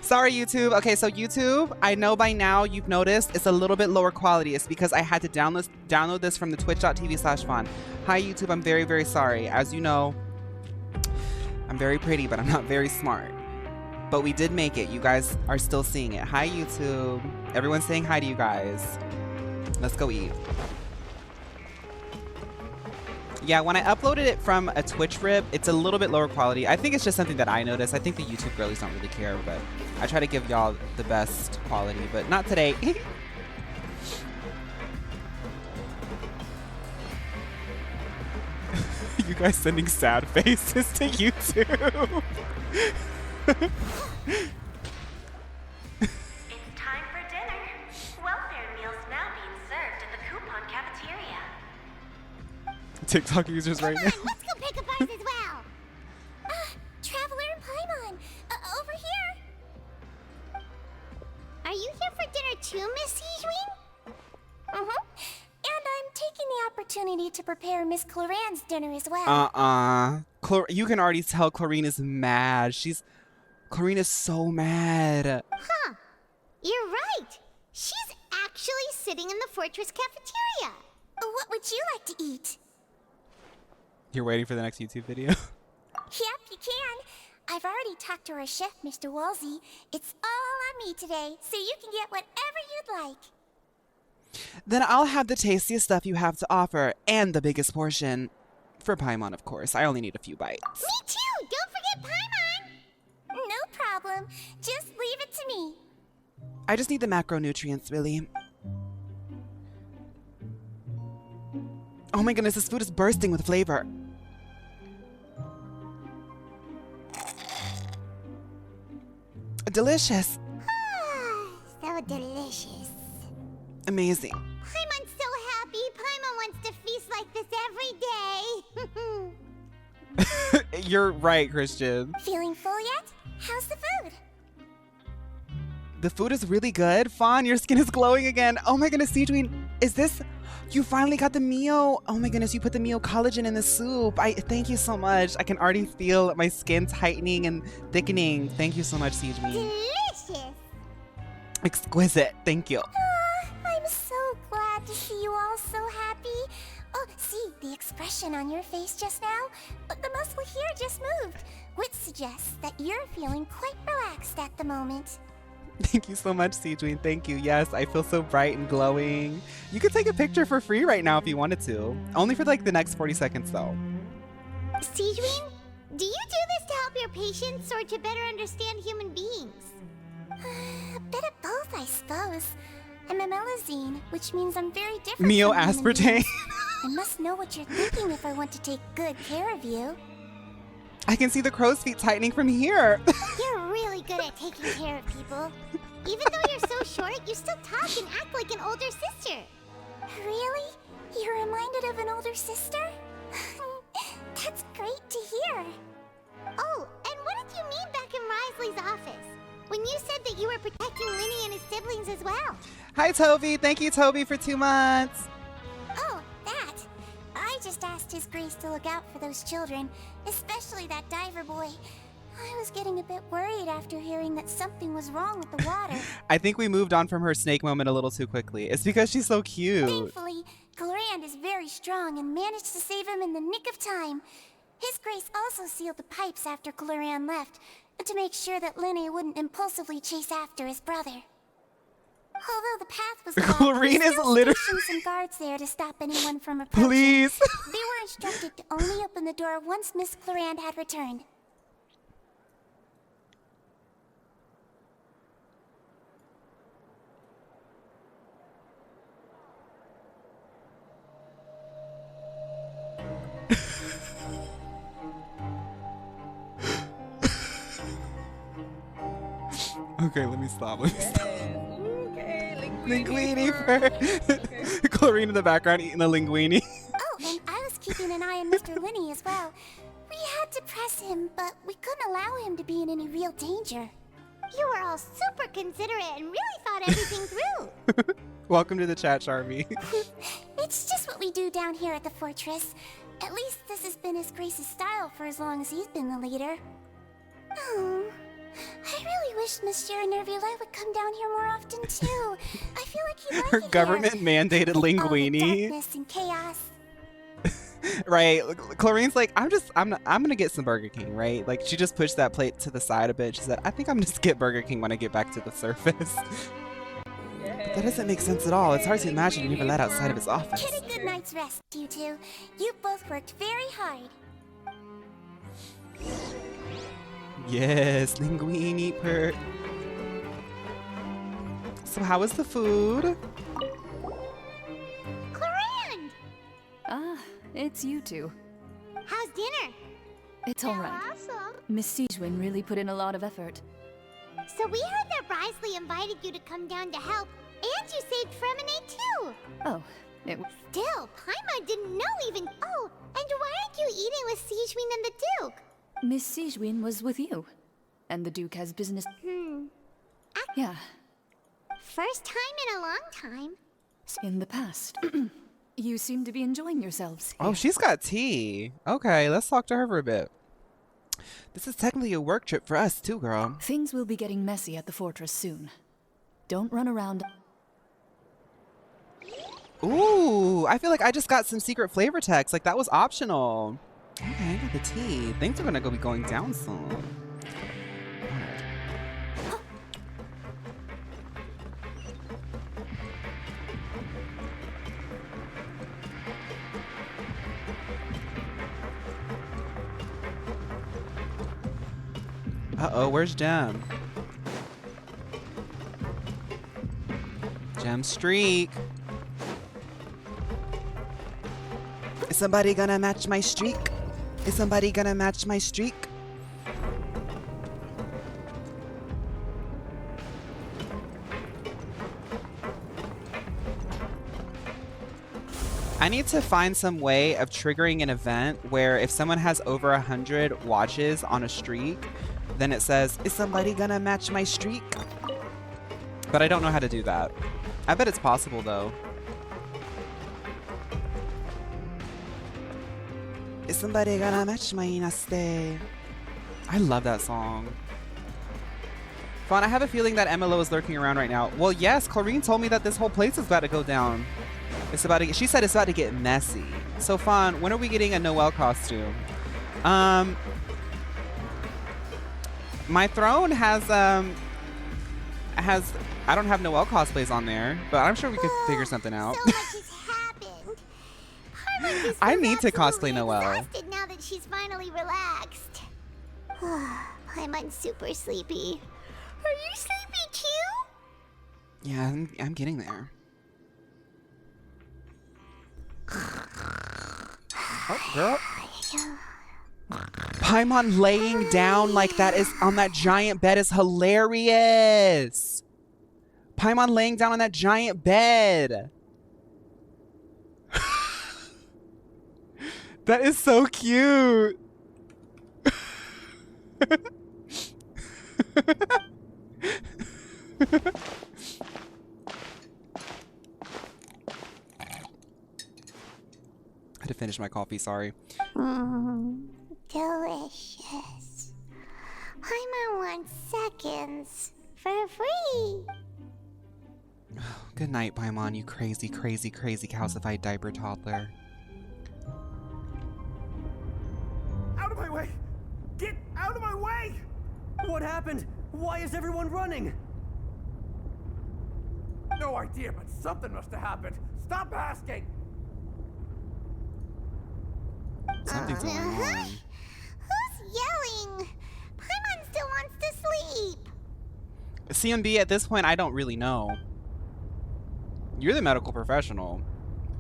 Sorry, YouTube. Okay, so YouTube, I know by now you've noticed it's a little bit lower quality. It's because I had to download this from the twitch.tv/Fawn. Hi, YouTube. I'm very, very sorry. As you know, I'm very pretty, but I'm not very smart. But we did make it. You guys are still seeing it. Hi, YouTube. Everyone's saying hi to you guys. Let's go eat. Yeah, when I uploaded it from a Twitch rip, it's a little bit lower quality. I think it's just something that I noticed. I think the YouTube girlies don't really care, but I try to give y'all the best quality, but not today. You guys sending sad faces to YouTube. It's time for dinner. Welfare meals now being served in the coupon cafeteria. TikTok users right now. Let's go pick up ours as well. Traveler and Paimon, over here. Are you here for dinner too, Miss Sijwing? And I'm taking the opportunity to prepare Miss Cloran's dinner as well. You can already tell Clorine is mad. Clorine is so mad. Huh. You're right. She's actually sitting in the fortress cafeteria. What would you like to eat? You're waiting for the next YouTube video? Yep, you can. I've already talked to our chef, Mr. Wolsey. It's all on me today, so you can get whatever you'd like. Then I'll have the tastiest stuff you have to offer, and the biggest portion. For Paimon, of course. I only need a few bites. Me too! Don't forget Paimon! No problem. Just leave it to me. I just need the macronutrients, really. Oh my goodness, this food is bursting with flavor. Delicious. So delicious. Amazing. Paimon's so happy. Paimon wants to feast like this every day. You're right, Christian. Feeling full yet? How's the food? The food is really good. Fawn, your skin is glowing again. Oh my goodness, Seedween, is this... You finally got the Mio. Oh my goodness, you put the Mio collagen in the soup. Thank you so much. I can already feel my skin tightening and thickening. Thank you so much, Seedween. Delicious. Exquisite. Thank you. I'm so glad to see you all so happy. Oh, see, the expression on your face just now? The muscle here just moved, which suggests that you're feeling quite relaxed at the moment. Thank you so much, Sijween. Thank you. Yes, I feel so bright and glowing. You could take a picture for free right now if you wanted to. Only for like the next 40 seconds though. Sijween, do you do this to help your patients or to better understand human beings? A bit of both, I suppose. I'm a melazine, which means I'm very different Mio from human aspartame. beings. I must know what you're thinking if I want to take good care of you. I can see the crow's feet tightening from here. You're really good at taking care of people. Even though you're so short, you still talk and act like an older sister. Really? You're reminded of an older sister? That's great to hear. Oh, and what did you mean back in Risley's office? When you said that you were protecting Linny and his siblings as well. Hi, Toby. Thank you, Toby, for 2 months. Oh, that. I just asked His Grace to look out for those children, especially that diver boy. I was getting a bit worried after hearing that something was wrong with the water. I think we moved on from her snake moment a little too quickly. It's because she's so cute. Thankfully, Glorand is very strong and managed to save him in the nick of time. His Grace also sealed the pipes after Glorand left, to make sure that Linny wouldn't impulsively chase after his brother. Although the path was blocked, Glorine we is still literally- stationed some guards there to stop anyone from approaching. Please. They were instructed to only open the door once Miss Glorand had returned. Okay, let me stop. Let me stop. Okay, Linguini for Chlorine in the background eating a linguini. Oh, and I was keeping an eye on Mr. Linny as well. We had to press him, but we couldn't allow him to be in any real danger. You were all super considerate and really thought everything through. Welcome to the chat, Charmy. It's just what we do down here at the fortress. At least this has been His Grace's style for as long as he's been the leader. Oh, I really wish Monsieur Nervula would come down here more often too. I feel like he'd like Her it here. government-mandated All the linguini. darkness and chaos. Right. Chlorine's like, I'm gonna get some Burger King, right? Like she just pushed that plate to the side a bit. She said, I think I'm gonna skip Burger King when I get back to the surface. But that doesn't make sense at all. It's hard to imagine you never let outside of his office. Get a good night's rest, you two. You both worked very hard. Yes, linguini per. So how was the food? Glorand! Ah, it's you two. How's dinner? It's all right. Awesome. Miss Sijwin really put in a lot of effort. So we heard that Risley invited you to come down to help, and you saved Fremonade too. Oh, it was... Still, Paimon didn't know even. Oh, and why aren't you eating with Sijwin and the Duke? Miss Sijwin was with you. And the Duke has business... Yeah, First time in a long time. in the past. You seem to be enjoying yourselves. Oh, she's got tea. Okay, let's talk to her for a bit. This is technically a work trip for us too, girl. Things will be getting messy at the fortress soon. Don't run around... Ooh, I feel like I just got some secret flavor text. Like that was optional. Okay, I got the tea. Things are gonna be going down soon. Uh-oh, where's Gem? Gem streak. Is somebody gonna match my streak? Is somebody gonna match my streak? I need to find some way of triggering an event where if someone has over 100 watches on a streak, then it says, is somebody gonna match my streak? But I don't know how to do that. I bet it's possible though. Is somebody gonna match my Inaste? I love that song. Fawn, I have a feeling that MLO is lurking around right now. Well, yes, Chlorine told me that this whole place is about to go down. It's about to get, she said it's about to get messy. So Fawn, when are we getting a Noelle costume? My throne has I don't have Noelle cosplays on there, but I'm sure we could figure something out. So much has happened. Paimon I need to cosplay Noelle. exhausted now that she's finally relaxed. Paimon's super sleepy. Are you sleepy too? Yeah, I'm getting there. Oh, girl. Paimon laying down like that is on that giant bed is hilarious. Paimon laying down on that giant bed. That is so cute. I had to finish my coffee, sorry. Delicious. Paimon wants seconds for free. Good night, Paimon, you crazy, crazy, crazy calcified diaper toddler. Out of my way! Get out of my way! What happened? Why is everyone running? No idea, but something must have happened. Stop asking! Something's going on. Who's yelling? Paimon still wants to sleep. CMB, at this point, I don't really know. You're the medical professional.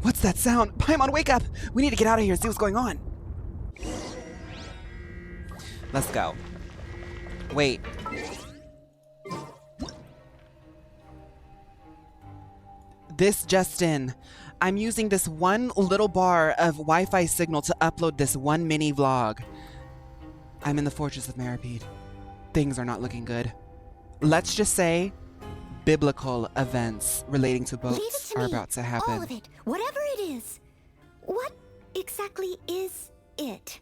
What's that sound? Paimon, wake up! We need to get out of here and see what's going on. Let's go. Wait. This just in. I'm using this one little bar of Wi-Fi signal to upload this one mini vlog. I'm in the Fortress of Maripede. Things are not looking good. Let's just say biblical events relating to boats are about to happen. All of it. Whatever it is. What exactly is it?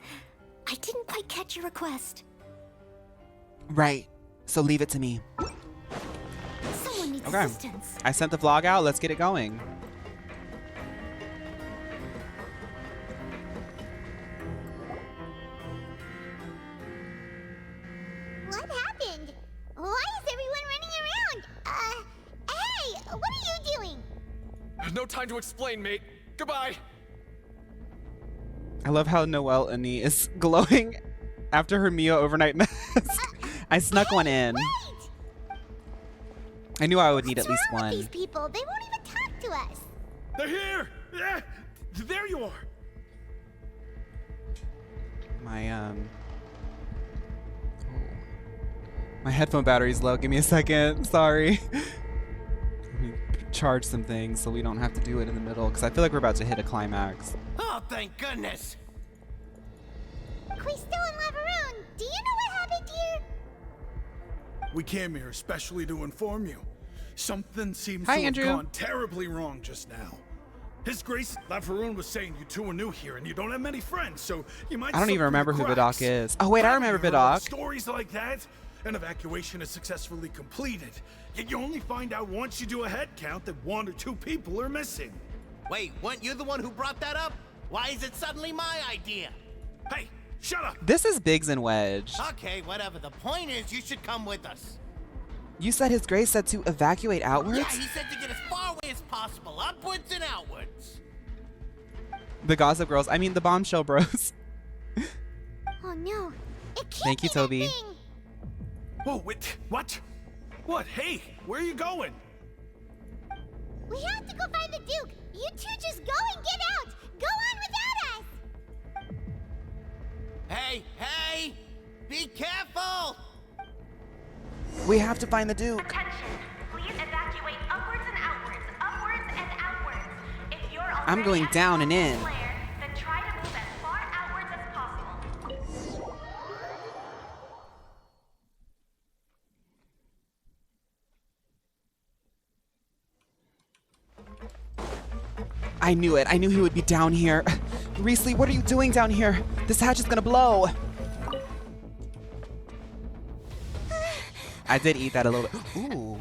I didn't quite catch your request. Right. So leave it to me. Someone needs Okay. assistance. I sent the vlog out. Let's get it going. What happened? Why is everyone running around? Hey, what are you doing? No time to explain, mate. Goodbye. I love how Noelle Ani is glowing after her Mio overnight mask. I snuck one in. Wait! I knew I would need at least What's wrong one. with these people? They won't even talk to us. They're here! Yeah, there you are. My headphone battery's low. Give me a second. Sorry. Let me charge some things so we don't have to do it in the middle because I feel like we're about to hit a climax. Oh, thank goodness. We're still in Laveroon. Do you know what happened here? We came here especially to inform you. Something seems Hi, to Andrew. have gone terribly wrong just now. His Grace Laveroon was saying you two are new here and you don't have many friends, so you might I don't slip even through remember the who cracks. Vidocq is. Oh, wait, I remember Haven't you heard Vidocq. Stories like that. An evacuation is successfully completed, yet you only find out once you do a head count that 1 or 2 people are missing. Wait, weren't you the one who brought that up? Why is it suddenly my idea? Hey, shut up! This is Biggs and Wedge. Okay, whatever. The point is, you should come with us. You said His Grace said to evacuate outwards? Yeah, he said to get as far away as possible, upwards and outwards. The Gossip Girls. I mean, the Bombshell Bros. Oh no. It can't Thank you, be that Toby. thing. Whoa, wait, what? What? Hey, where are you going? We have to go find the Duke. You two just go and get out. Go on without us. Hey, hey! Be careful! We have to find the Duke. Attention! Please evacuate upwards and outwards, upwards and outwards. If you're I'm already going at down the and in. flare, then try to move as far outwards as possible. I knew it. I knew he would be down here. Riesli, what are you doing down here? This hatch is gonna blow. I did eat that a little bit. Ooh.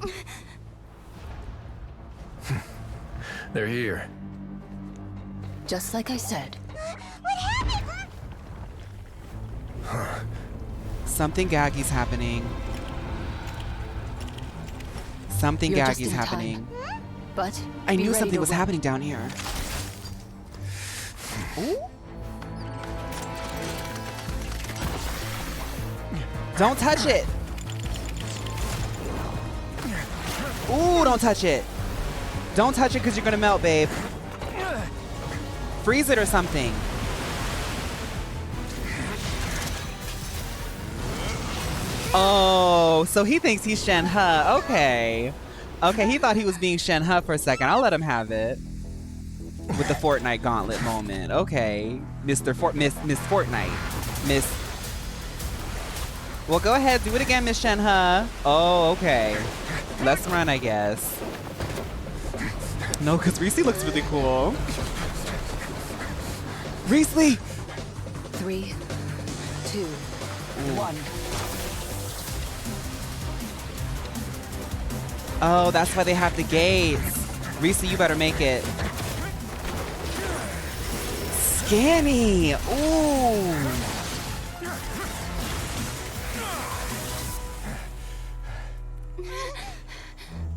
They're here. Just like I said. What happened? Something gaggy's happening. Something You're just gaggy's in time. happening. But I be knew ready something to was run. happening down here. Ooh. Don't touch it. Ooh, don't touch it. Don't touch it because you're gonna melt, babe. Freeze it or something. Oh, so he thinks he's Shen-He. Okay. Okay, he thought he was being Shen-He for a second. I'll let him have it. With the Fortnite gauntlet moment. Okay. Miss Fortnite. Miss... Well, go ahead. Do it again, Miss Shen-He. Oh, okay. Let's run, I guess. No, because Reese looks really cool. Reese! 3, 2, 1. Oh, that's why they have the gates. Reese, you better make it. Scanny! Ooh!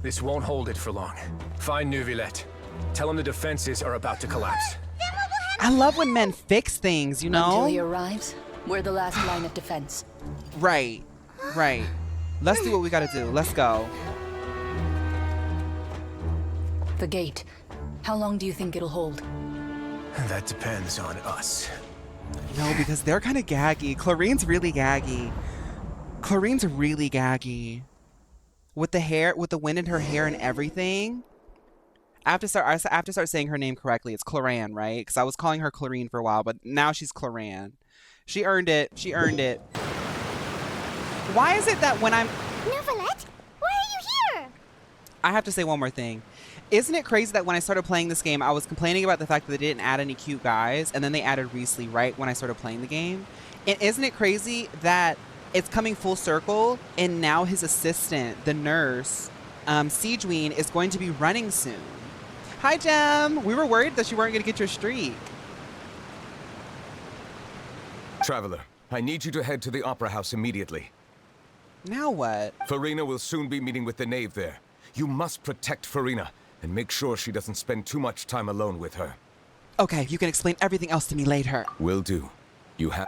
This won't hold it for long. Find Neuvillette. Tell him the defenses are about to collapse. I love when men fix things, you know? Until he arrives, we're the last line of defense. Right. Right. Let's do what we gotta do. Let's go. The gate. How long do you think it'll hold? That depends on us. No, because they're kind of gaggy. Chlorine's really gaggy. Chlorine's really gaggy. With the hair, with the wind in her hair and everything. I have to start saying her name correctly. It's Chlorine, right? Because I was calling her Chlorine for a while, but now she's Chlorine. She earned it. She earned it. Why is it that when I'm... Neuvillette, why are you here? I have to say one more thing. Isn't it crazy that when I started playing this game, I was complaining about the fact that they didn't add any cute guys, and then they added Reese right when I started playing the game? And isn't it crazy that it's coming full circle, and now his assistant, the nurse, Siegeween, is going to be running soon? Hi, Jem. We were worried that you weren't going to get your streak. Traveler, I need you to head to the Opera House immediately. Now what? Farina will soon be meeting with the knave there. You must protect Farina and make sure she doesn't spend too much time alone with her. Okay, you can explain everything else to me later. Will do. You have...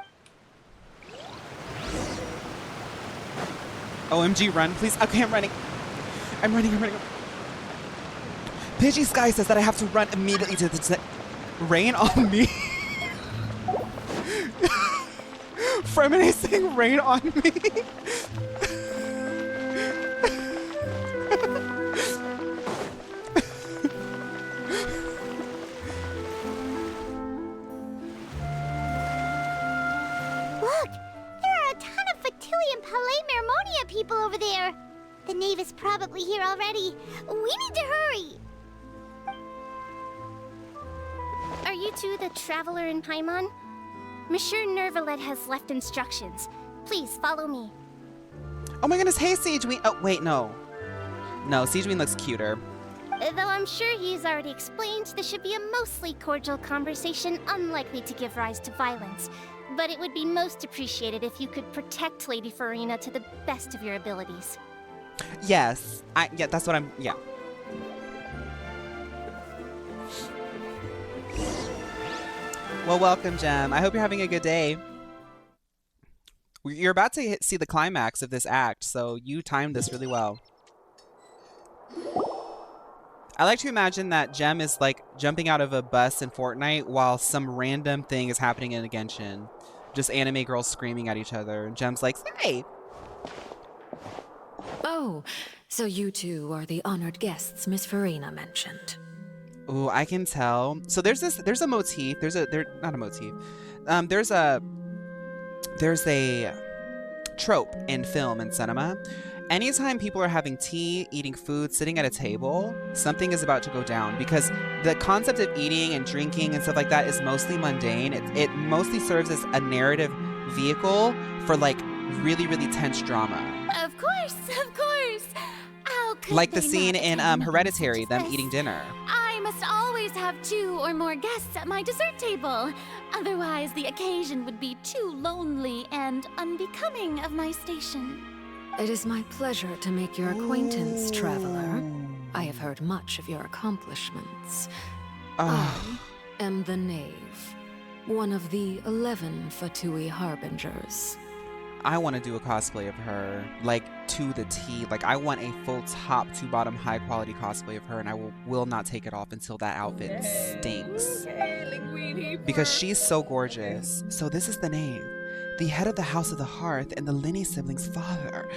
OMG, run, please. Okay, I'm running. I'm running. Pidgey Sky says that I have to run immediately to the... Rain on me? Fremine saying rain on me? Look, there are a ton of Factilian Palais Mermonia people over there. The knave is probably here already. We need to hurry. Are you two the traveler in Paimon? Monsieur Neuvillette has left instructions. Please follow me. Oh my goodness, hey Siegeween. Oh, wait, no. No, Siegeween looks cuter. Though I'm sure he's already explained, this should be a mostly cordial conversation, unlikely to give rise to violence. But it would be most appreciated if you could protect Lady Farina to the best of your abilities. Yes. Yeah, that's what I'm... Yeah. Well, welcome, Jem. I hope you're having a good day. You're about to see the climax of this act, so you timed this really well. I like to imagine that Jem is like jumping out of a bus in Fortnite while some random thing is happening in a Genshin. Just anime girls screaming at each other. And Jem's like, hey! Oh, so you two are the honored guests Miss Farina mentioned. Ooh, I can tell. So there's a motif. There's a trope in film and cinema. Anytime people are having tea, eating food, sitting at a table, something is about to go down, because the concept of eating and drinking and stuff like that is mostly mundane. It mostly serves as a narrative vehicle for like really, really tense drama. Of course, of course. How could Like the they scene not in tell me Hereditary, such them this? eating dinner. I'm a must always have 2 or more guests at my dessert table. Otherwise, the occasion would be too lonely and unbecoming of my station. It is my pleasure to make your acquaintance, traveler. I have heard much of your accomplishments. I am the Knave, one of the 11 Fatui Harbingers. I want to do a cosplay of her, like, to the T. Like, I want a full top to bottom high quality cosplay of her, and I will not take it off until that outfit stinks. Because she's so gorgeous. So this is the Knave, the head of the House of the Hearth and the Linny siblings' father.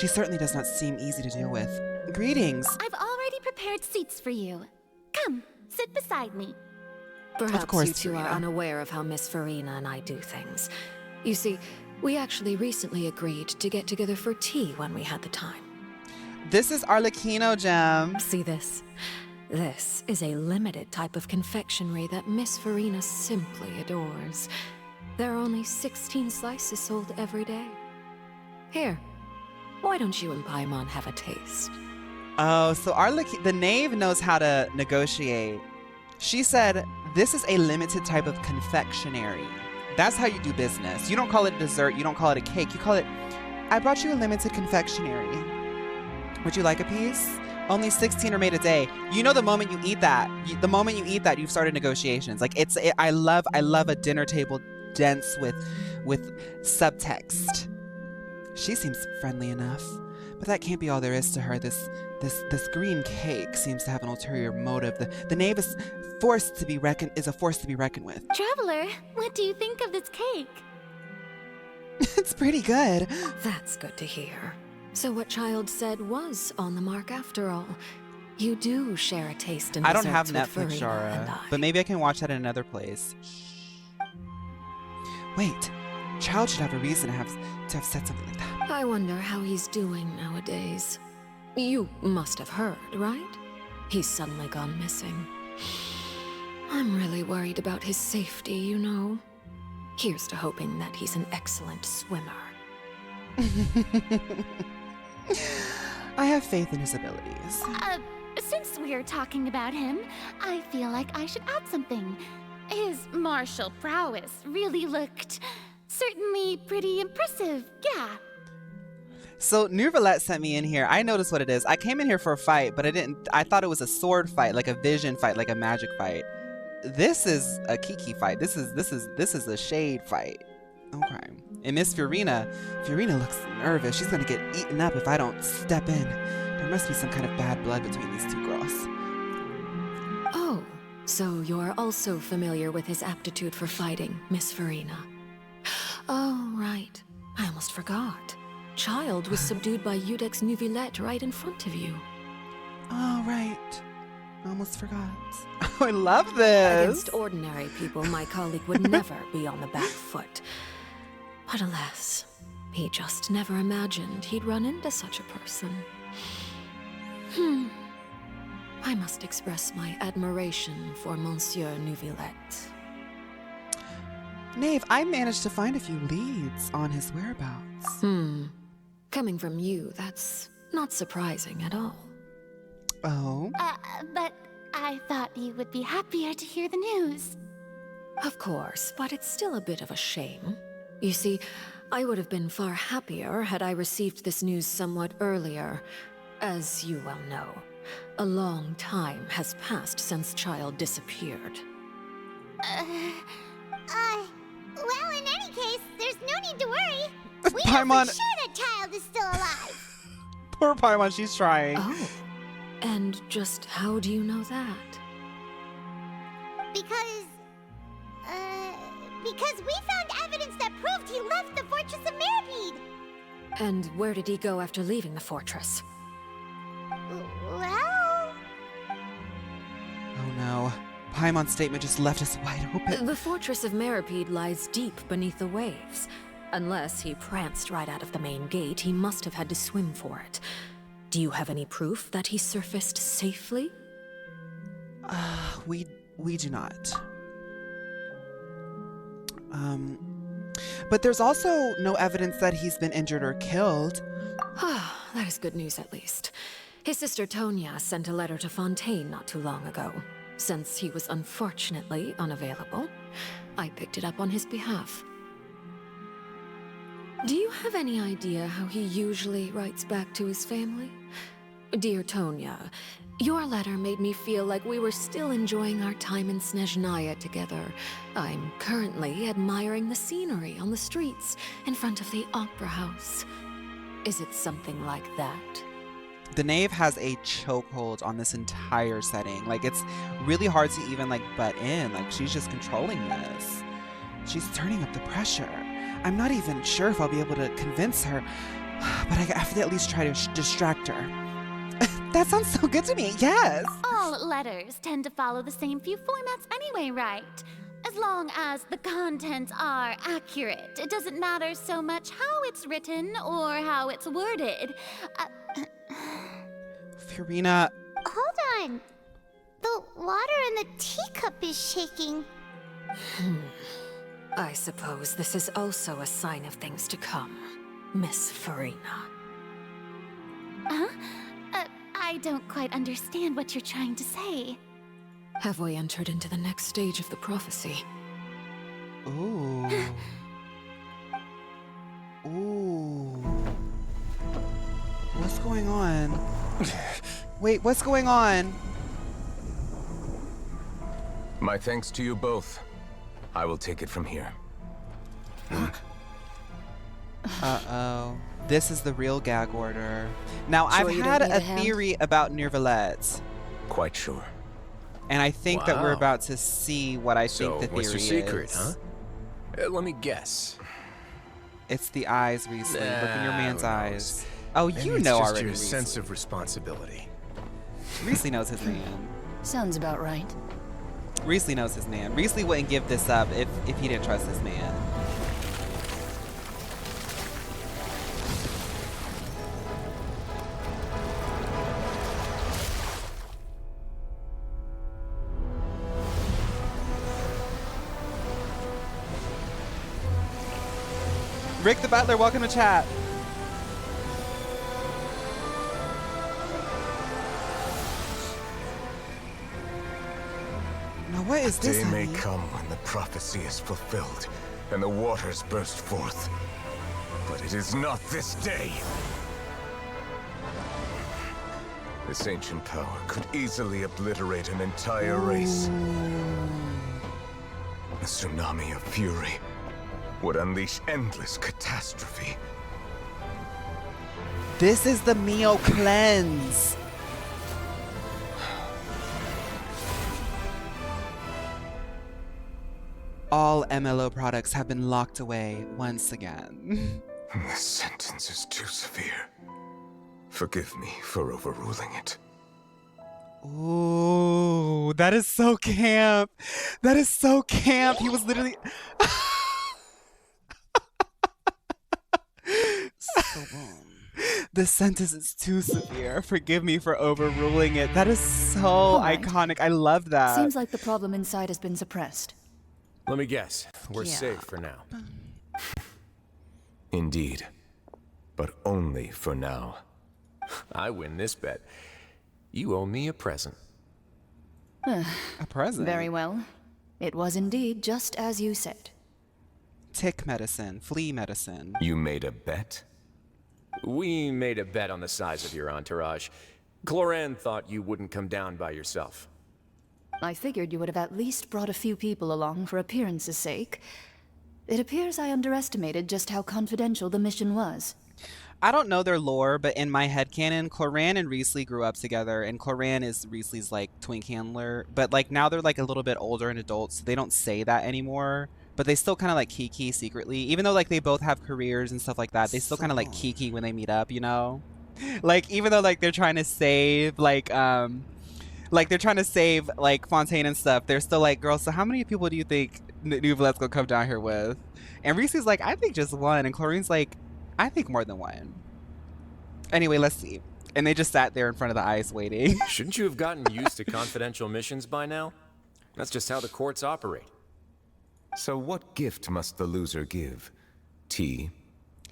She certainly does not seem easy to deal with. Greetings. I've already prepared seats for you. Come, sit beside me. Perhaps Of course, you two are Farina. unaware of how Miss Farina and I do things. You see, we actually recently agreed to get together for tea when we had the time. This is Arlecchino Gem. See this? This is a limited type of confectionery that Miss Farina simply adores. There are only 16 slices sold every day. Here, why don't you and Paimon have a taste? Oh, so the Knave knows how to negotiate. She said, this is a limited type of confectionery. That's how you do business. You don't call it dessert. You don't call it a cake. You call it, I brought you a limited confectionery. Would you like a piece? Only 16 are made a day. You know, the moment you eat that, you've started negotiations. Like, I love a dinner table dense with subtext. She seems friendly enough, but that can't be all there is to her. This green cake seems to have an ulterior motive. The Knave is a force to be reckoned with. Traveler, what do you think of this cake? It's pretty good. That's good to hear. So what Child said was on the mark after all. You do share a taste in I don't desserts have with Netflix, Farina and Shara, I. but maybe I can watch that in another place. Wait, Child should have a reason to have said something like that. I wonder how he's doing nowadays. You must have heard, right? He's suddenly gone missing. I'm really worried about his safety, you know. Here's to hoping that he's an excellent swimmer. I have faith in his abilities. Since we're talking about him, I feel like I should add something. His martial prowess really looked certainly pretty impressive, yeah. So Nouvelette sent me in here. I noticed what it is. I came in here for a fight, but I thought it was a sword fight, like a vision fight, like a magic fight. This is a Kiki fight. This is a shade fight. Okay. And Miss Farina looks nervous. She's gonna get eaten up if I don't step in. There must be some kind of bad blood between these two girls. Oh, so you're also familiar with his aptitude for fighting, Miss Farina. Oh, right. I almost forgot. Child was subdued by Udex Nouvelette right in front of you. Oh, right. I almost forgot. Oh, I love this. Against ordinary people, my colleague would never be on the back foot. But alas, he just never imagined he'd run into such a person. I must express my admiration for Monsieur Nouvelette. Knave, I managed to find a few leads on his whereabouts. Coming from you, that's not surprising at all. Oh? But I thought you would be happier to hear the news. Of course, but it's still a bit of a shame. You see, I would have been far happier had I received this news somewhat earlier. As you well know, a long time has passed since Child disappeared. Well, in any case, there's no need to worry. We know Paimon. for sure that Child is still alive. Poor Paimon, she's trying. Oh, and just how do you know that? Because we found evidence that proved he left the Fortress of Meripede. And where did he go after leaving the fortress? Well... Oh no. Paimon's statement just left us wide open. The Fortress of Meripede lies deep beneath the waves. Unless he pranced right out of the main gate, he must have had to swim for it. Do you have any proof that he surfaced safely? We do not. But there's also no evidence that he's been injured or killed. That is good news at least. His sister Tonya sent a letter to Fontaine not too long ago. Since he was unfortunately unavailable, I picked it up on his behalf. Do you have any idea how he usually writes back to his family? Dear Tonya, your letter made me feel like we were still enjoying our time in Snezhnaya together. I'm currently admiring the scenery on the streets in front of the opera house. Is it something like that? The Knave has a chokehold on this entire setting. Like, it's really hard to even, like, butt in. Like, she's just controlling this. She's turning up the pressure. I'm not even sure if I'll be able to convince her, but I have to at least try to distract her. That sounds so good to me, yes! All letters tend to follow the same few formats anyway, right? As long as the contents are accurate, it doesn't matter so much how it's written or how it's worded. Furina... Hold on. The water in the teacup is shaking. I suppose this is also a sign of things to come, Miss Furina. Huh? I don't quite understand what you're trying to say. Have we entered into the next stage of the prophecy? Ooh. Ooh. What's going on? Wait, what's going on? My thanks to you both. I will take it from here. Uh-oh. This is the real gag order. Now, Sure I've you had don't need a a hand? theory about Neuvillette, Quite sure. and I think that we're Wow. about to see what I So, think the what's theory your secret, is. huh? Let me guess. It's the eyes, Riesling. Look in your man's who knows? eyes. Oh, Maybe you it's know just already, your Riesling. sense of responsibility. Riesling knows his man. Sounds about right. Riesling knows his man. Riesling wouldn't give this up if he didn't trust his man. Rick the Butler, welcome to chat. Now what is this, Day may honey? come when the prophecy is fulfilled and the waters burst forth. But it is not this day. This ancient power could easily obliterate an entire race. A tsunami of fury would unleash endless catastrophe. This is the Mio cleanse. All MLO products have been locked away once again. This sentence is too severe. Forgive me for overruling it. Ooh, that is so camp. That is so camp. He was literally... So boom. This sentence is too severe. Forgive me for overruling it. That is so All right. iconic. I love that. Seems like the problem inside has been suppressed. Let me guess. We're Yeah. safe for now. Indeed. But only for now. I win this bet. You owe me a present. A present? Very well. It was indeed just as you said. Tick medicine, flea medicine. You made a bet? We made a bet on the size of your entourage. Cloran thought you wouldn't come down by yourself. I figured you would have at least brought a few people along for appearance's sake. It appears I underestimated just how confidential the mission was. I don't know their lore, but in my headcanon, Cloran and Riesling grew up together, and Cloran is Riesling's, like, twink handler. But, like, now they're, like, a little bit older and adults, so they don't say that anymore. But they still kind of, like, kiki secretly. Even though, like, they both have careers and stuff like that, they still kind of, like, kiki when they meet up, you know? Like, even though, like, they're trying to save, like, they're trying to save, like, Fontaine and stuff, they're still like, girl, so how many people do you think Neuvillette's gonna come down here with? And Riesling's like, I think just one. And Chlorine's like, I think more than one. Anyway, let's see. And they just sat there in front of the ice waiting. Shouldn't you have gotten used to confidential missions by now? That's just how the courts operate. So what gift must the loser give? Tea?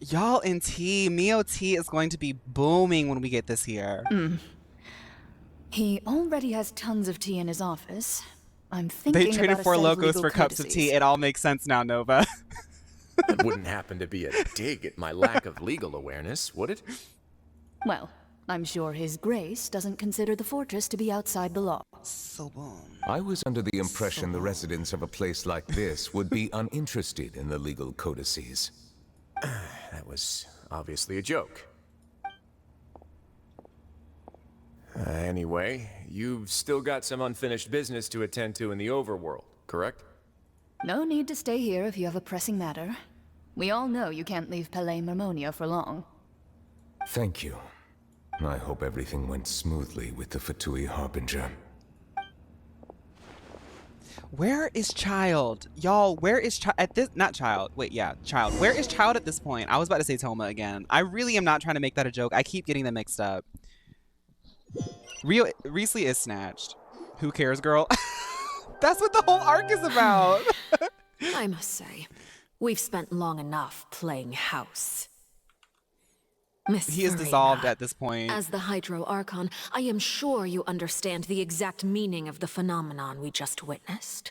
Y'all in tea. Mio tea is going to be booming when we get this here. He already has tons of tea in his office. I'm thinking They traded about a 4 set of locos legal for cups of tea. courtesies. It all makes sense now, Nova. That wouldn't happen to be a dig at my lack of legal awareness, would it? Well, I'm sure His Grace doesn't consider the fortress to be outside the law. I was under the impression the residents of a place like this would be uninterested in the legal codices. That was obviously a joke. Anyway, you've still got some unfinished business to attend to in the overworld, correct? No need to stay here if you have a pressing matter. We all know you can't leave Palais Mermonia for long. Thank you. I hope everything went smoothly with the Fatui Harbinger. Where is Child? Y'all, where is Child at this? Not Child. Wait, yeah, Child. Where is Child at this point? I was about to say Toma again. I really am not trying to make that a joke. I keep getting them mixed up. Riesli is snatched. Who cares, girl? That's what the whole arc is about. I must say, we've spent long enough playing house. Miss He is Farina, dissolved at this point. As the Hydro Archon, I am sure you understand the exact meaning of the phenomenon we just witnessed.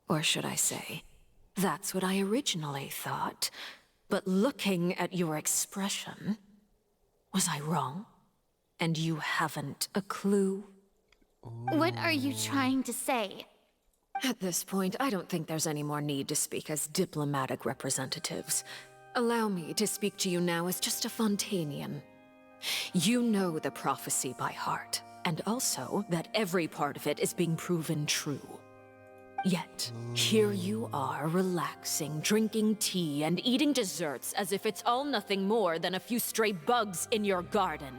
Or should I say, that's what I originally thought. But looking at your expression, was I wrong? And you haven't a clue? What are you trying to say? At this point, I don't think there's any more need to speak as diplomatic representatives. Allow me to speak to you now as just a Fontainian. You know the prophecy by heart, and also that every part of it is being proven true. Yet, here you are relaxing, drinking tea, and eating desserts as if it's all nothing more than a few stray bugs in your garden.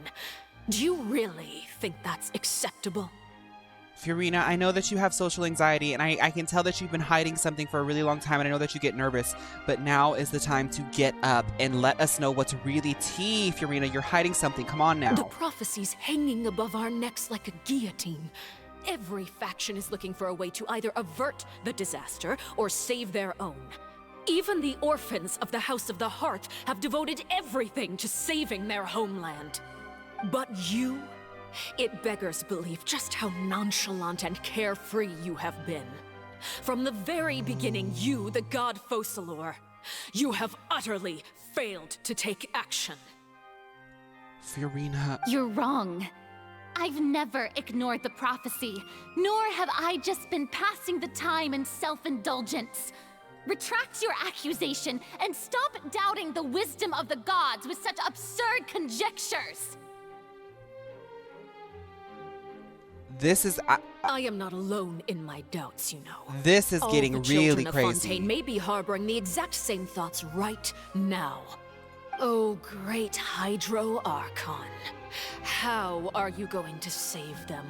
Do you really think that's acceptable? Fiorina, I know that you have social anxiety, and I can tell that you've been hiding something for a really long time, and I know that you get nervous, but now is the time to get up and let us know what's really tea, Fiorina. You're hiding something. Come on now. The prophecy's hanging above our necks like a guillotine. Every faction is looking for a way to either avert the disaster or save their own. Even the orphans of the House of the Hearth have devoted everything to saving their homeland. But you? It beggars belief just how nonchalant and carefree you have been. From the very beginning, you, the god Focalor, you have utterly failed to take action. Fiorina. You're wrong. I've never ignored the prophecy, nor have I just been passing the time in self-indulgence. Retract your accusation and stop doubting the wisdom of the gods with such absurd conjectures. This is... I am not alone in my doubts, you know. This is getting All the really children of crazy. Fontaine may be harboring the exact same thoughts right now. Oh, great Hydro Archon. How are you going to save them?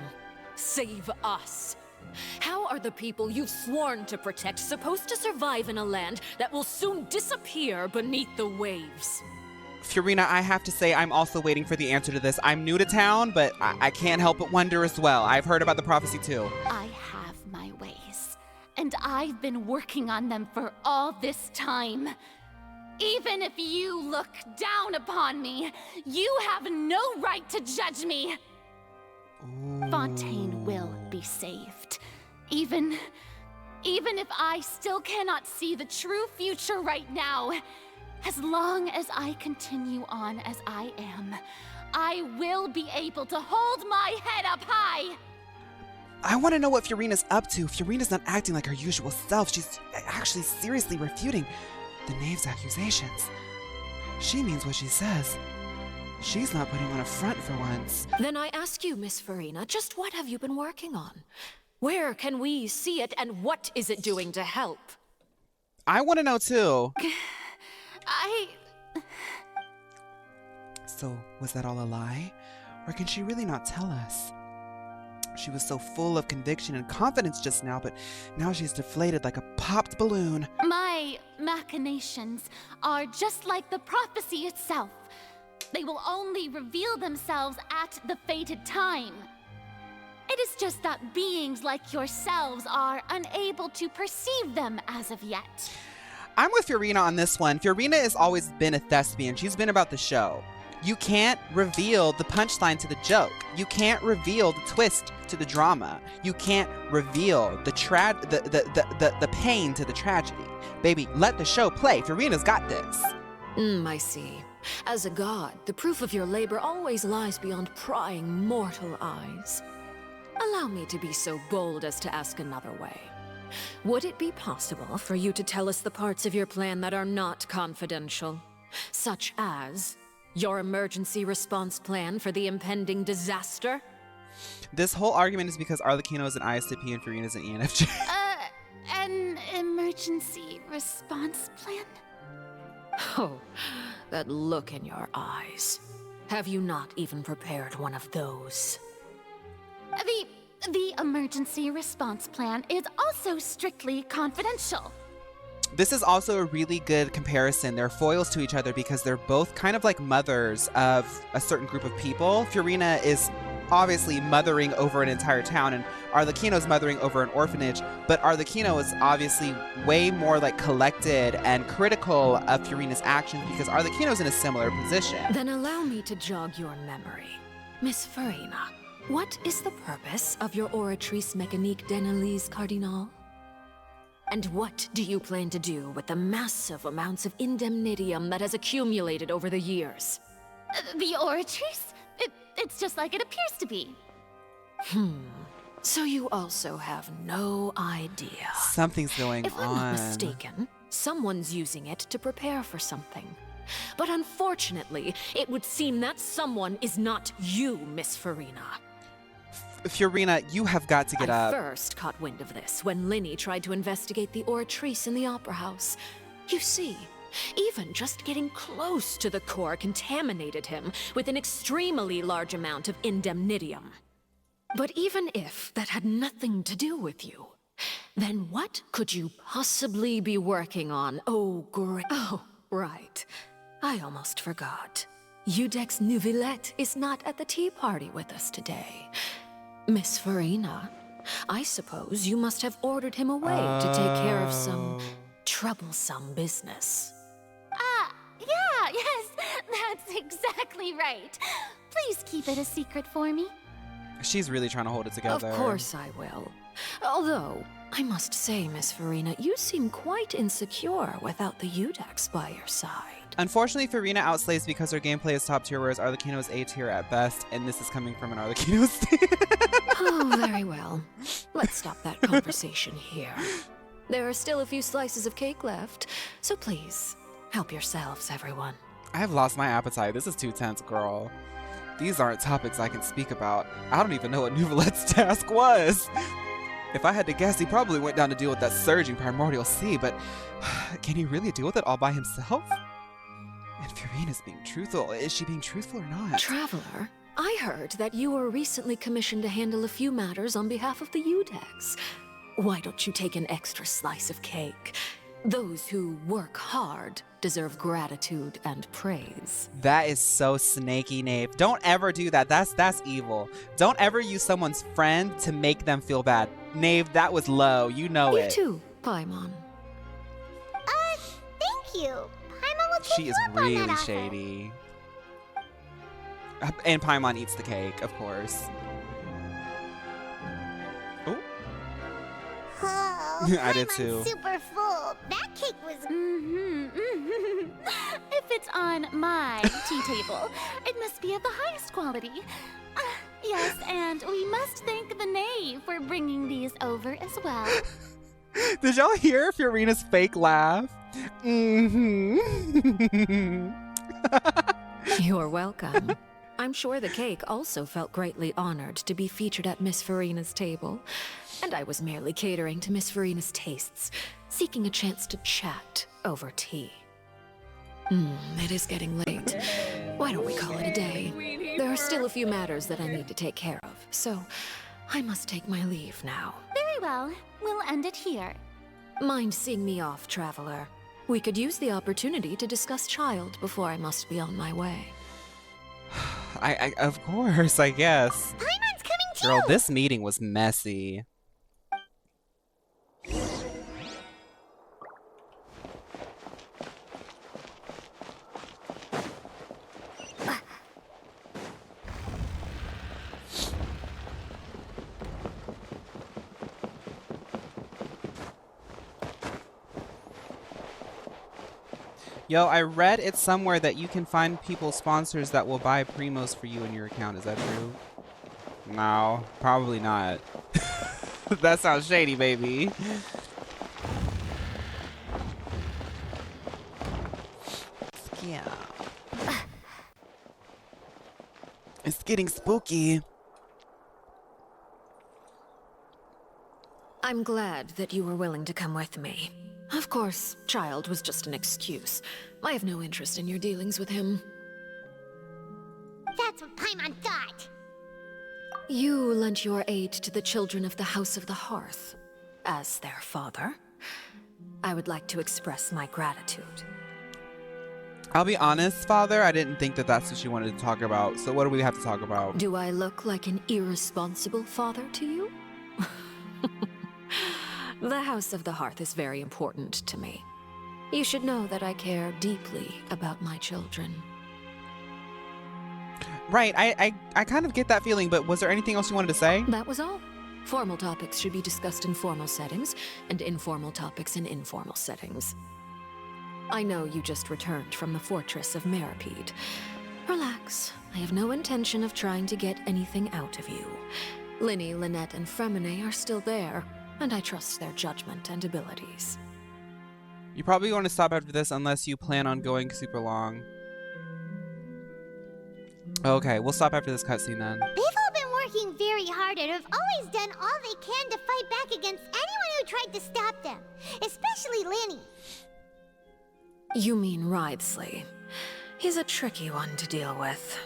Save us? How are the people you've sworn to protect supposed to survive in a land that will soon disappear beneath the waves? Fiorina, I have to say I'm also waiting for the answer to this. I'm new to town, but I can't help but wonder as well. I've heard about the prophecy too. I have my ways, and I've been working on them for all this time. Even if you look down upon me, you have no right to judge me. Fontaine will be saved. Even if I still cannot see the true future right now, as long as I continue on as I am, I will be able to hold my head up high. I want to know what Fiorina's up to. Fiorina's not acting like her usual self. She's actually seriously refuting the Knave's accusations. She means what she says. She's not putting on a front for once. Then I ask you, Miss Farina, just what have you been working on? Where can we see it, and what is it doing to help? I want to know too. So, was that all a lie? Or can she really not tell us? She was so full of conviction and confidence just now, but now she's deflated like a popped balloon. My machinations are just like the prophecy itself. They will only reveal themselves at the fated time. It is just that beings like yourselves are unable to perceive them as of yet. I'm with Fiorina on this one. Fiorina has always been a thespian. She's been about the show. You can't reveal the punchline to the joke. You can't reveal the twist to the drama. You can't reveal the pain to the tragedy. Baby, let the show play. Furina's got this. I see. As a god, the proof of your labor always lies beyond prying mortal eyes. Allow me to be so bold as to ask another way. Would it be possible for you to tell us the parts of your plan that are not confidential? Such as your emergency response plan for the impending disaster? This whole argument is because Arlecchino is an ISTP and Furina's an ENFJ. An emergency response plan? Oh, that look in your eyes. Have you not even prepared one of those? The emergency response plan is also strictly confidential. This is also a really good comparison. They're foils to each other because they're both kind of like mothers of a certain group of people. Furina is obviously mothering over an entire town, and Arlecchino's mothering over an orphanage, but Arlecchino is obviously way more like collected and critical of Furina's actions because Arlecchino's in a similar position. Then allow me to jog your memory. Miss Furina, what is the purpose of your Oratrice Mécanique d'Analyse Cardinal? And what do you plan to do with the massive amounts of indemnitium that has accumulated over the years? The Oratrice? It's just like it appears to be. So you also have no idea. Something's going If on. I'm not mistaken, someone's using it to prepare for something. But unfortunately, it would seem that someone is not you, Miss Furina. Furina, you have got to get I up. first caught wind of this when Linny tried to investigate the Oratrice in the Opera House. You see, even just getting close to the core contaminated him with an extremely large amount of indemnitium. But even if that had nothing to do with you, then what could you possibly be working on? Oh, great. Oh, right. I almost forgot. Udex Nouvillette is not at the tea party with us today. Miss Furina, I suppose you must have ordered him away to take care of some troublesome business. Yes, that's exactly right. Please keep it a secret for me. She's really trying to hold it together. Of course I will. Although, I must say, Miss Furina, you seem quite insecure without the Udex by your side. Unfortunately, Furina outslays because her gameplay is top tier, whereas Arlecchino is A tier at best, and this is coming from an Arlecchino stand. Oh, very well. Let's stop that conversation here. There are still a few slices of cake left, so please, help yourselves, everyone. I have lost my appetite. This is too tense, girl. These aren't topics I can speak about. I don't even know what Nouvellette's task was. If I had to guess, he probably went down to deal with that surging primordial sea, but can he really deal with it all by himself? And Furina's being truthful. Is she being truthful or not? Traveler, I heard that you were recently commissioned to handle a few matters on behalf of the Udex. Why don't you take an extra slice of cake? Those who work hard deserve gratitude and praise. That is so snaky, Nave. Don't ever do that. That's evil. Don't ever use someone's friend to make them feel bad. Nave, that was low. You know it. You too, Paimon. Thank you. Paimon will take She is you up on that really offer. shady. And Paimon eats the cake, of course. Oh. Oh, I did Paimon's too. super full. That cake was. If it's on my tea table, it must be of the highest quality. Yes, and we must thank the knave for bringing these over as well. Did y'all hear Furina's fake laugh? You're welcome. I'm sure the cake also felt greatly honored to be featured at Miss Furina's table. And I was merely catering to Miss Furina's tastes, seeking a chance to chat over tea. It is getting late. Why don't we call it a day? There are still a few matters that I need to take care of, so I must take my leave now. Very well. We'll end it here. Mind seeing me off, Traveler? We could use the opportunity to discuss Child before I must be on my way. I of course, I guess. Paimon's coming too. Girl, this meeting was messy. Yo, I read it somewhere that you can find people sponsors that will buy primos for you in your account. Is that true? No, probably not. That sounds shady, baby. Yeah. It's getting spooky. I'm glad that you were willing to come with me. Of course, Child was just an excuse. I have no interest in your dealings with him. That's what Paimon thought. You lent your aid to the children of the House of the Hearth. As their father, I would like to express my gratitude. I'll be honest, Father, I didn't think that that's what you wanted to talk about. So what do we have to talk about? Do I look like an irresponsible father to you? The House of the Hearth is very important to me. You should know that I care deeply about my children. Right, I kind of get that feeling, but was there anything else you wanted to say? That was all. Formal topics should be discussed in formal settings, and informal topics in informal settings. I know you just returned from the fortress of Meripede. Relax. I have no intention of trying to get anything out of you. Linny, Lynette, and Fremine are still there, and I trust their judgment and abilities. You probably want to stop after this unless you plan on going super long. Okay, we'll stop after this cutscene then. They've all been working very hard and have always done all they can to fight back against anyone who tried to stop them, especially Linny. You mean Wriothesley. He's a tricky one to deal with.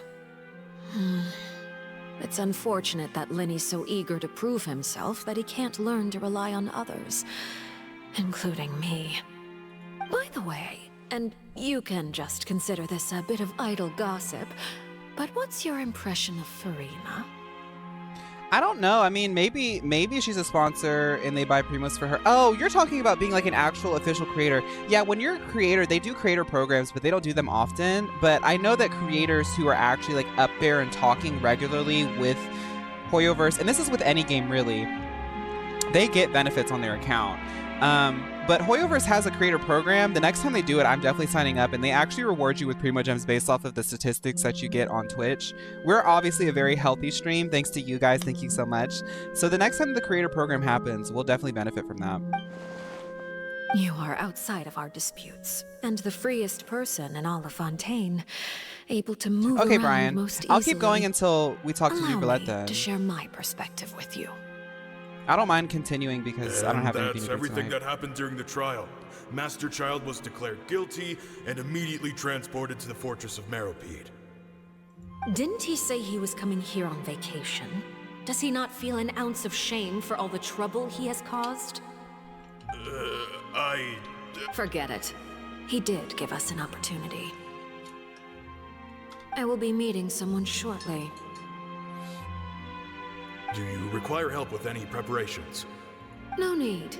It's unfortunate that Linny's so eager to prove himself that he can't learn to rely on others, including me. By the way, and you can just consider this a bit of idle gossip, but what's your impression of Furina? I don't know. I mean, maybe she's a sponsor and they buy primos for her. Oh, you're talking about being like an actual official creator. Yeah, when you're a creator, they do creator programs, but they don't do them often. But I know that creators who are actually like up there and talking regularly with Hoyoverse, and this is with any game really, they get benefits on their account. But Hoyoverse has a creator program. The next time they do it, I'm definitely signing up, and they actually reward you with Primo Gems based off of the statistics that you get on Twitch. We're obviously a very healthy stream, thanks to you guys. Thank you so much. So the next time the creator program happens, we'll definitely benefit from that. You are outside of our disputes, and the freest person in all of Fontaine, able to move Okay, around Brian. most easily. I'll keep going until we talk to Allow Jubilette me then. to share my perspective with you. I don't mind continuing because I don't have anything to That's do everything tonight. that happened during the trial. Master Child was declared guilty and immediately transported to the Fortress of Meripede. Didn't he say he was coming here on vacation? Does he not feel an ounce of shame for all the trouble he has caused? Forget it. He did give us an opportunity. I will be meeting someone shortly. Do you require help with any preparations? No need.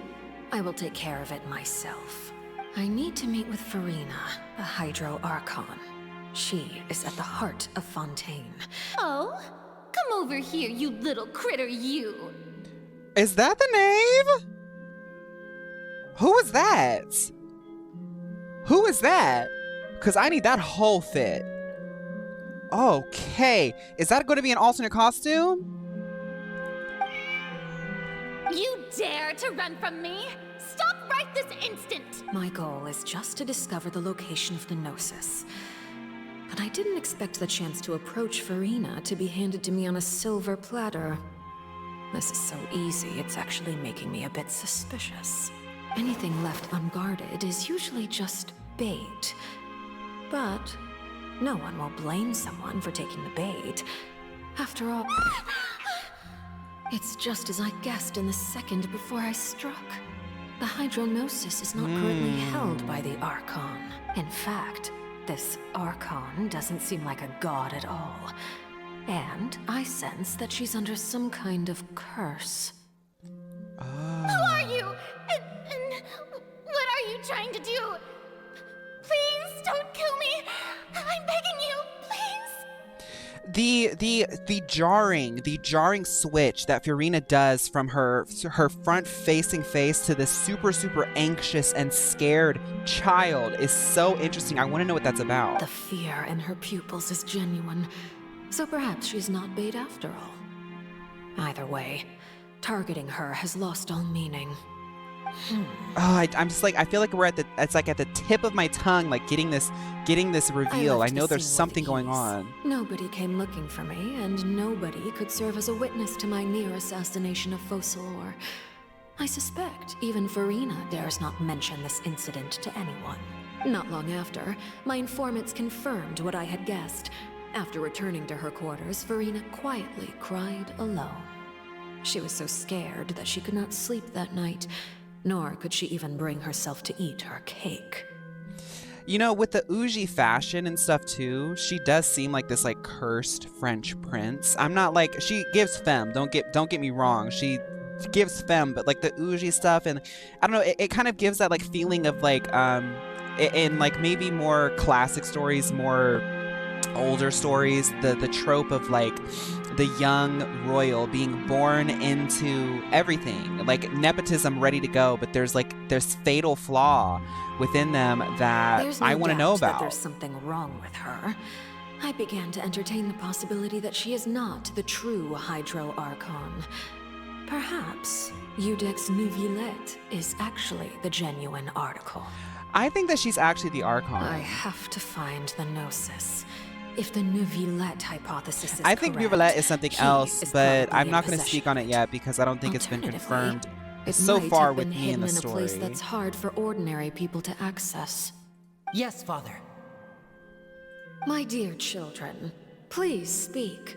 I will take care of it myself. I need to meet with Furina, the Hydro Archon. She is at the heart of Fontaine. Oh, come over here, you little critter, you. Is that the name? Who is that? Who is that? Because I need that whole fit. Okay. Is that going to be an alternate costume? You dare to run from me? Stop right this instant! My goal is just to discover the location of the Gnosis. But I didn't expect the chance to approach Furina to be handed to me on a silver platter. This is so easy, it's actually making me a bit suspicious. Anything left unguarded is usually just bait. But no one will blame someone for taking the bait. After all, it's just as I guessed in the second before I struck. The Hydrognosis is not currently held by the Archon. In fact, this Archon doesn't seem like a god at all. And I sense that she's under some kind of curse. Who are you? And what are you trying to do? Please don't kill me. I'm begging you, please. The jarring switch that Furina does from her front facing face to this super anxious and scared child is so interesting. I want to know what that's about. The fear in her pupils is genuine, so perhaps she's not bait after all. Either way, targeting her has lost all meaning. I'm just like, I feel like it's like at the tip of my tongue, like getting this reveal. I know there's something going on. Nobody came looking for me, and nobody could serve as a witness to my near assassination of Focalor. I suspect even Furina dares not mention this incident to anyone. Not long after, my informants confirmed what I had guessed. After returning to her quarters, Furina quietly cried alone. She was so scared that she could not sleep that night, nor could she even bring herself to eat her cake. You know, with the Uji fashion and stuff too, she does seem like this like cursed French prince. I'm not like, she gives femme, don't get me wrong. She gives femme, but like the Uji stuff, and I don't know, it kind of gives that like feeling of like in like maybe more classic stories, more older stories, the trope of like the young royal being born into everything, like nepotism ready to go, but there's fatal flaw within them that I want to know about. There's something wrong with her. I began to entertain the possibility that she is not the true Hydro Archon. Perhaps Iudex Neuvillette is actually the genuine article. I think that she's actually the Archon. I have to find the Gnosis. If the Neuvillette hypothesis is I think correct, Neuvillette is something else, but I'm not going to possession speak on it yet because I don't think it's been confirmed It so might far have with been me in the hidden in a place story. that's hard for ordinary people to access. Yes, Father. My dear children, please speak.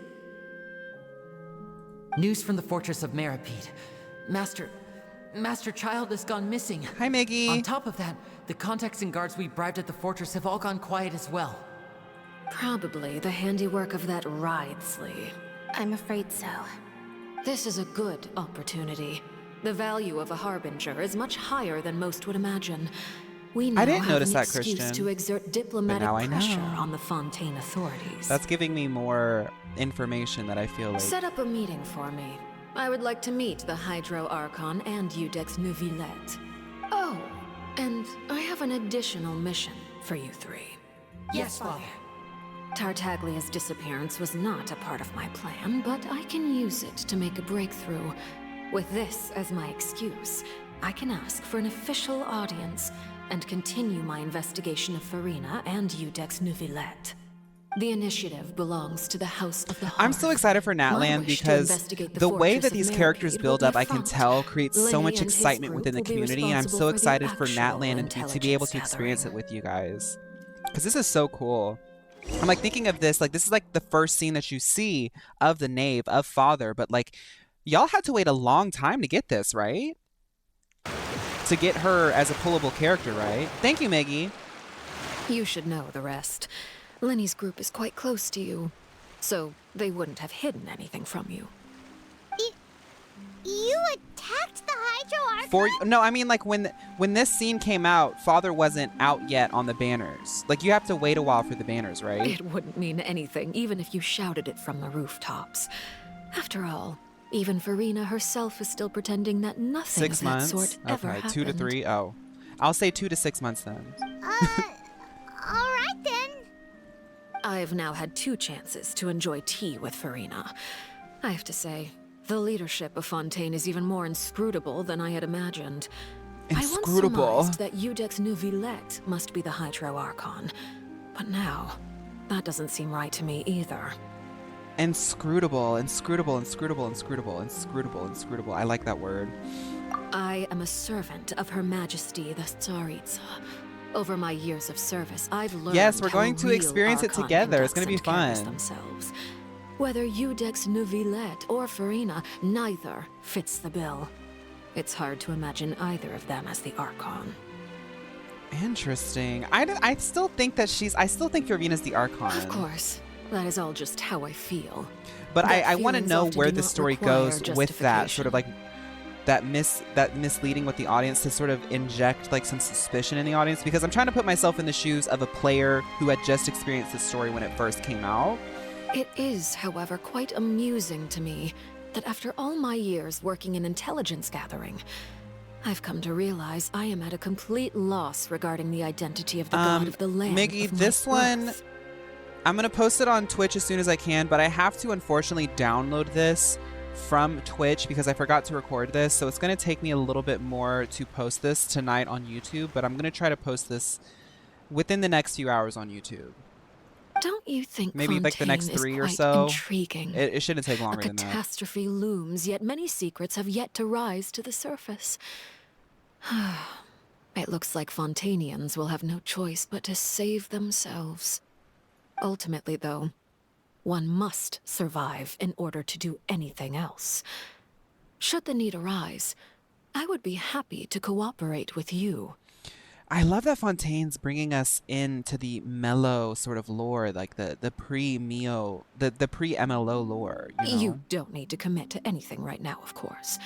News from the fortress of Meripede. Master Child has gone missing. Hi, Miggy. On top of that, the contacts and guards we bribed at the fortress have all gone quiet as well. Probably the handiwork of that Ridesley. I'm afraid so. This is a good opportunity. The value of a Harbinger is much higher than most would imagine. We now I didn't have notice an that, excuse Christian. to exert But diplomatic now I pressure know. on the Fontaine authorities. That's giving me more information that I feel like. Set up a meeting for me. I would like to meet the Hydro Archon and Iudex Neuvillette. Oh, and I have an additional mission for you three. Yes, Father. Tartaglia's disappearance was not a part of my plan, but I can use it to make a breakthrough. With this as my excuse, I can ask for an official audience and continue my investigation of Furina and Iudex Neuvillette. The initiative belongs to the House of the Hearth. I'm so excited for My Natlan wish to because investigate the way fortress that of these Meripede characters will build be up, I can front. tell, creates so Lenny much and his excitement group within the will be community, and I'm so responsible for the excited for actual Natlan and to be able to experience it with you guys. Because this is so cool. I'm like thinking of this, like this is like the first scene that you see of the Knave, of Father, but like y'all had to wait a long time to get this, right? To get her as a pullable character, right? Thank you, Maggie. You should know the rest. Lenny's group is quite close to you, so they wouldn't have hidden anything from you. You attacked the Hydro Archon? No, I mean like when this scene came out, Father wasn't out yet on the banners. Like you have to wait a while for the banners, right? It wouldn't mean anything, even if you shouted it from the rooftops. After all, even Furina herself is still pretending that nothing 6 of that months. sort ever Okay, happened. 2 to 3. Oh, I'll say 2 to 6 months then. Alright then. I've now had 2 chances to enjoy tea with Furina. I have to say, the leadership of Fontaine is even more inscrutable than I had imagined. Inscrutable? I once surmised that Iudex Neuvillette must be the Hydro Archon, but now, that doesn't seem right to me either. Inscrutable, inscrutable, inscrutable, inscrutable, inscrutable, inscrutable. I like that word. I am a servant of Her Majesty the Tsaritsa. Over my years of service, I've learned Yes, we're how going to real experience it Archon together. It's going to be conducts fun. themselves. Whether Iudex Neuvillette or Furina, neither fits the bill. It's hard to imagine either of them as the Archon. Interesting. I still think that I still think Furina's the Archon. Of course. That is all just how I feel. But That I want to feelings know often where do the not story require goes with that sort of like that misleading with the audience to sort of inject like some suspicion in the audience, because I'm trying to put myself in the shoes of a player who had just experienced this story when it first came out. It is, however, quite amusing to me that after all my years working in intelligence gathering, I've come to realize I am at a complete loss regarding the identity of the god of the land. Miggy, of my this one, birth. I'm going to post it on Twitch as soon as I can, but I have to unfortunately download this from Twitch because I forgot to record this. So it's going to take me a little bit more to post this tonight on YouTube, but I'm going to try to post this within the next few hours on YouTube. Don't you think Maybe Fontaine like the next 3 or is quite so. intriguing? It shouldn't take longer A than that. catastrophe looms, yet many secrets have yet to rise to the surface. It looks like Fontainians will have no choice but to save themselves. Ultimately, though, one must survive in order to do anything else. Should the need arise, I would be happy to cooperate with you. I love that Fontaine's bringing us into the mellow sort of lore, like the pre-Mio, the pre-MLO lore, you know? You don't need to commit to anything right now, of course.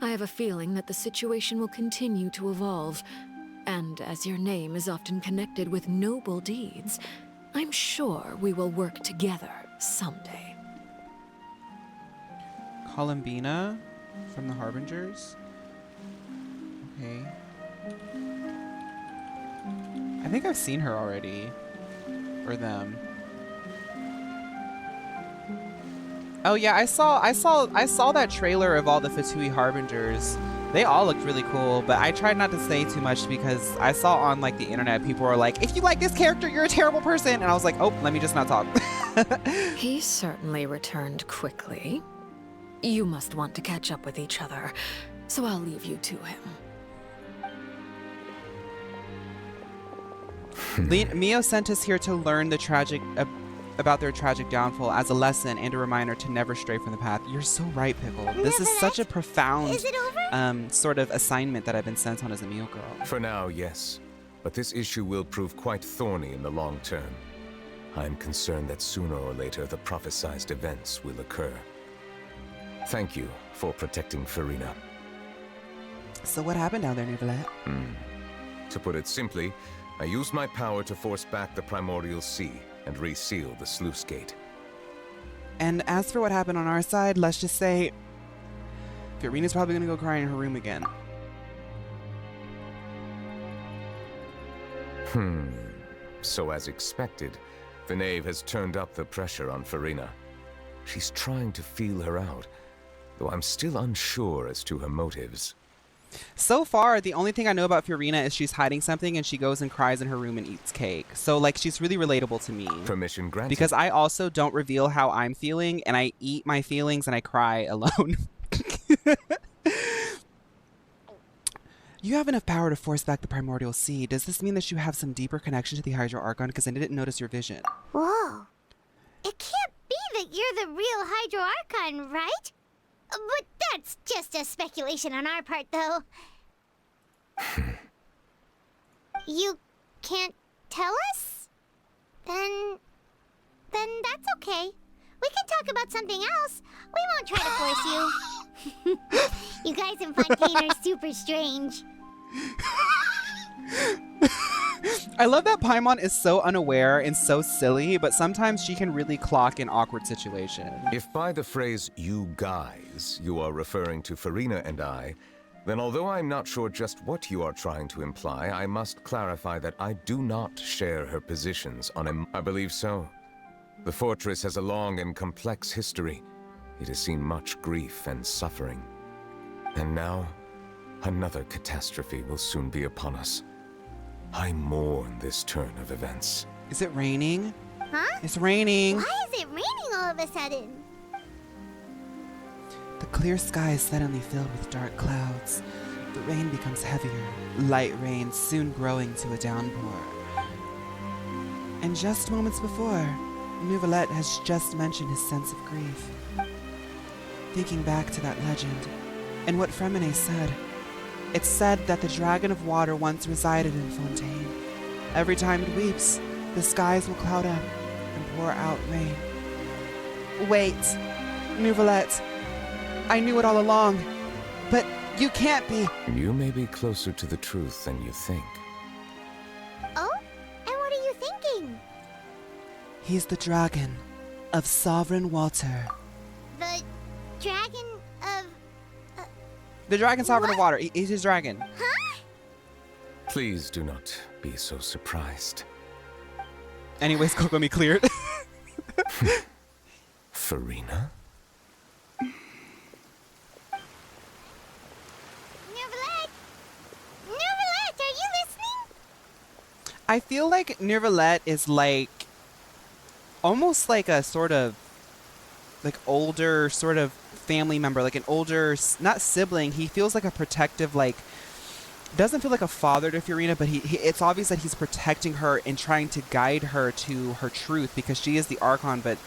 I have a feeling that the situation will continue to evolve, and as your name is often connected with noble deeds, I'm sure we will work together someday. Columbina from the Harbingers? Okay. I think I've seen her already. Or them. Oh yeah, I saw that trailer of all the Fatui Harbingers. They all looked really cool, but I tried not to say too much because I saw on like the internet people were like, if you like this character, you're a terrible person. And I was like, oh, let me just not talk. He certainly returned quickly. You must want to catch up with each other, so I'll leave you to him. Mio sent us here to learn the about their tragic downfall as a lesson and a reminder to never stray from the path. You're so right, Pickle. This is such a profound sort of assignment that I've been sent on as a Mio girl. For now, yes. But this issue will prove quite thorny in the long term. I'm concerned that sooner or later the prophesized events will occur. Thank you for protecting Farina. So what happened down there, Neuvillette? To put it simply, I used my power to force back the Primordial Sea and reseal the sluice gate. And as for what happened on our side, let's just say Farina's probably gonna go cry in her room again. So as expected, the Knave has turned up the pressure on Farina. She's trying to feel her out, though I'm still unsure as to her motives. So far, the only thing I know about Farina is she's hiding something and she goes and cries in her room and eats cake. So, like, she's really relatable to me. Permission granted. Because I also don't reveal how I'm feeling, and I eat my feelings and I cry alone. You have enough power to force back the Primordial Sea. Does this mean that you have some deeper connection to the Hydro Archon? Because I didn't notice your vision. Whoa. It can't be that you're the real Hydro Archon, right? But that's just a speculation on our part, though. You can't tell us? Then that's okay. We can talk about something else. We won't try to force you. You guys in Fontaine are super strange. I love that Paimon is so unaware and so silly, but sometimes she can really clock in awkward situations. If by the phrase, you guys, you are referring to Farina and I, then although I'm not sure just what you are trying to imply, I must clarify that I do not share her positions on him. I believe so. The fortress has a long and complex history. It has seen much grief and suffering. And now, another catastrophe will soon be upon us. I mourn this turn of events. Is it raining? Huh? It's raining. Why is it raining all of a sudden? The clear sky is suddenly filled with dark clouds. The rain becomes heavier, light rain soon growing to a downpour. And just moments before, Neuvillette has just mentioned his sense of grief. Thinking back to that legend, and what Fremine said, it's said that the Dragon of Water once resided in Fontaine. Every time it weeps, the skies will cloud up and pour out rain. Wait, Neuvillette, I knew it all along, but you can't be. You may be closer to the truth than you think. Oh? And what are you thinking? He's the dragon of sovereign water. The dragon of... The dragon sovereign of water. He's his dragon. Huh? Please do not be so surprised. Anyways, Kokomi cleared. Farina? Nervalette, are you listening? I feel like Nervalette is like almost like a sort of like older sort of family member, like an older, not sibling. He feels like a protective, like doesn't feel like a father to Furina, but he it's obvious that he's protecting her and trying to guide her to her truth because she is the Archon, but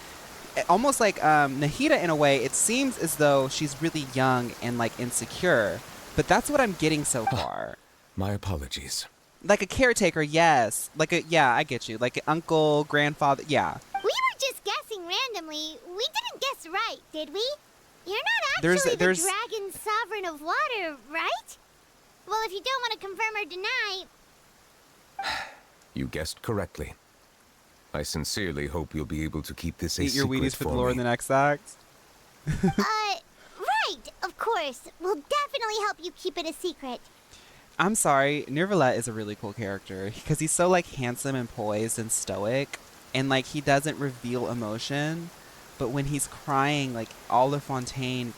almost like Nahida in a way, it seems as though she's really young and like insecure. But that's what I'm getting so far. My apologies. Like a caretaker, yes. Like a, yeah, I get you. Like an uncle, grandfather, yeah. We were just guessing randomly. We didn't guess right, did we? You're not actually the dragon sovereign of water, right? Well, if you don't want to confirm or deny... You guessed correctly. I sincerely hope you'll be able to keep this a Eat your secret Wheaties for the me. lore in the next act. Right, of course. We'll definitely help you keep it a secret. I'm sorry, Nervalette is a really cool character because he's so like handsome and poised and stoic, and like he doesn't reveal emotion, but when he's crying, like all of Fontaine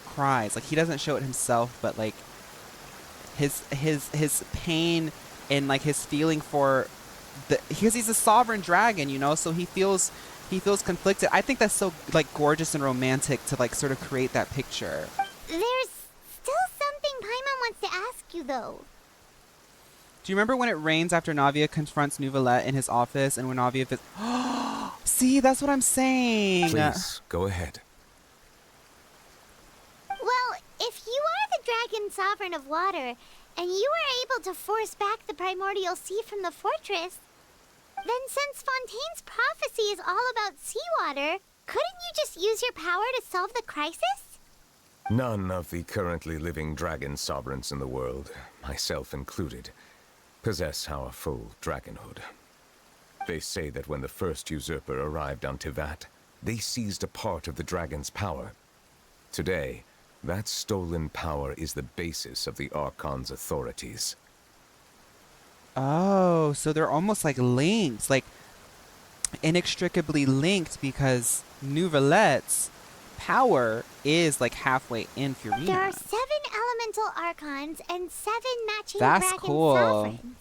cries. Like he doesn't show it himself, but like his pain and like his feeling for the, because he's a sovereign dragon, you know, so he feels conflicted. I think that's so like gorgeous and romantic to like sort of create that picture. There's still something Paimon wants to ask you, though. Do you remember when it rains after Navia confronts Nervalette in his office and when Navia See, that's what I'm saying. Please, go ahead. Well, if you are the dragon sovereign of water, and you were able to force back the primordial sea from the fortress, then since Fontaine's prophecy is all about seawater, couldn't you just use your power to solve the crisis? None of the currently living dragon sovereigns in the world, myself included, possess our full dragonhood. They say that when the first usurper arrived on Tivat, they seized a part of the dragon's power. Today, that stolen power is the basis of the Archon's authorities. Oh, so they're almost like linked, like inextricably linked because Nervalette's power is like halfway in Furina. There are 7 elemental archons and 7 matching That's dragon cool. sovereigns.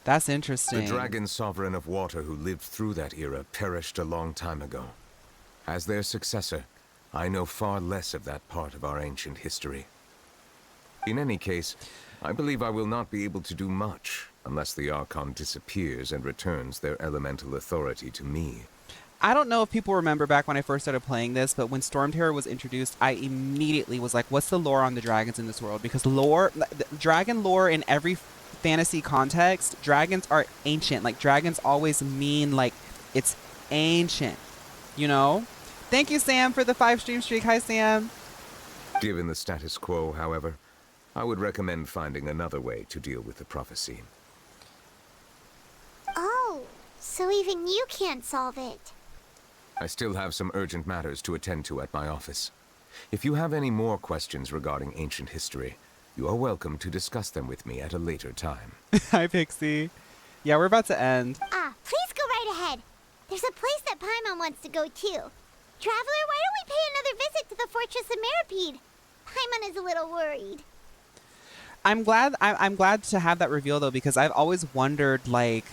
That's interesting. The dragon sovereign of water who lived through that era perished a long time ago. As their successor, I know far less of that part of our ancient history. In any case, I believe I will not be able to do much unless the Archon disappears and returns their elemental authority to me. I don't know if people remember back when I first started playing this, but when Storm Terror was introduced, I immediately was like, what's the lore on the dragons in this world? Because lore, dragon lore in every fantasy context, dragons are ancient. Like, dragons always mean, like, it's ancient, you know? Thank you, Sam, for the 5 stream streak. Hi, Sam. Given the status quo, however, I would recommend finding another way to deal with the prophecy. Oh, so even you can't solve it. I still have some urgent matters to attend to at my office. If you have any more questions regarding ancient history, you are welcome to discuss them with me at a later time. Hi, Pixie. Yeah, we're about to end. Please go right ahead. There's a place that Paimon wants to go too. Traveler, why don't we pay another visit to the Fortress of Meripede? Paimon is a little worried. I'm glad to have that reveal though, because I've always wondered, like,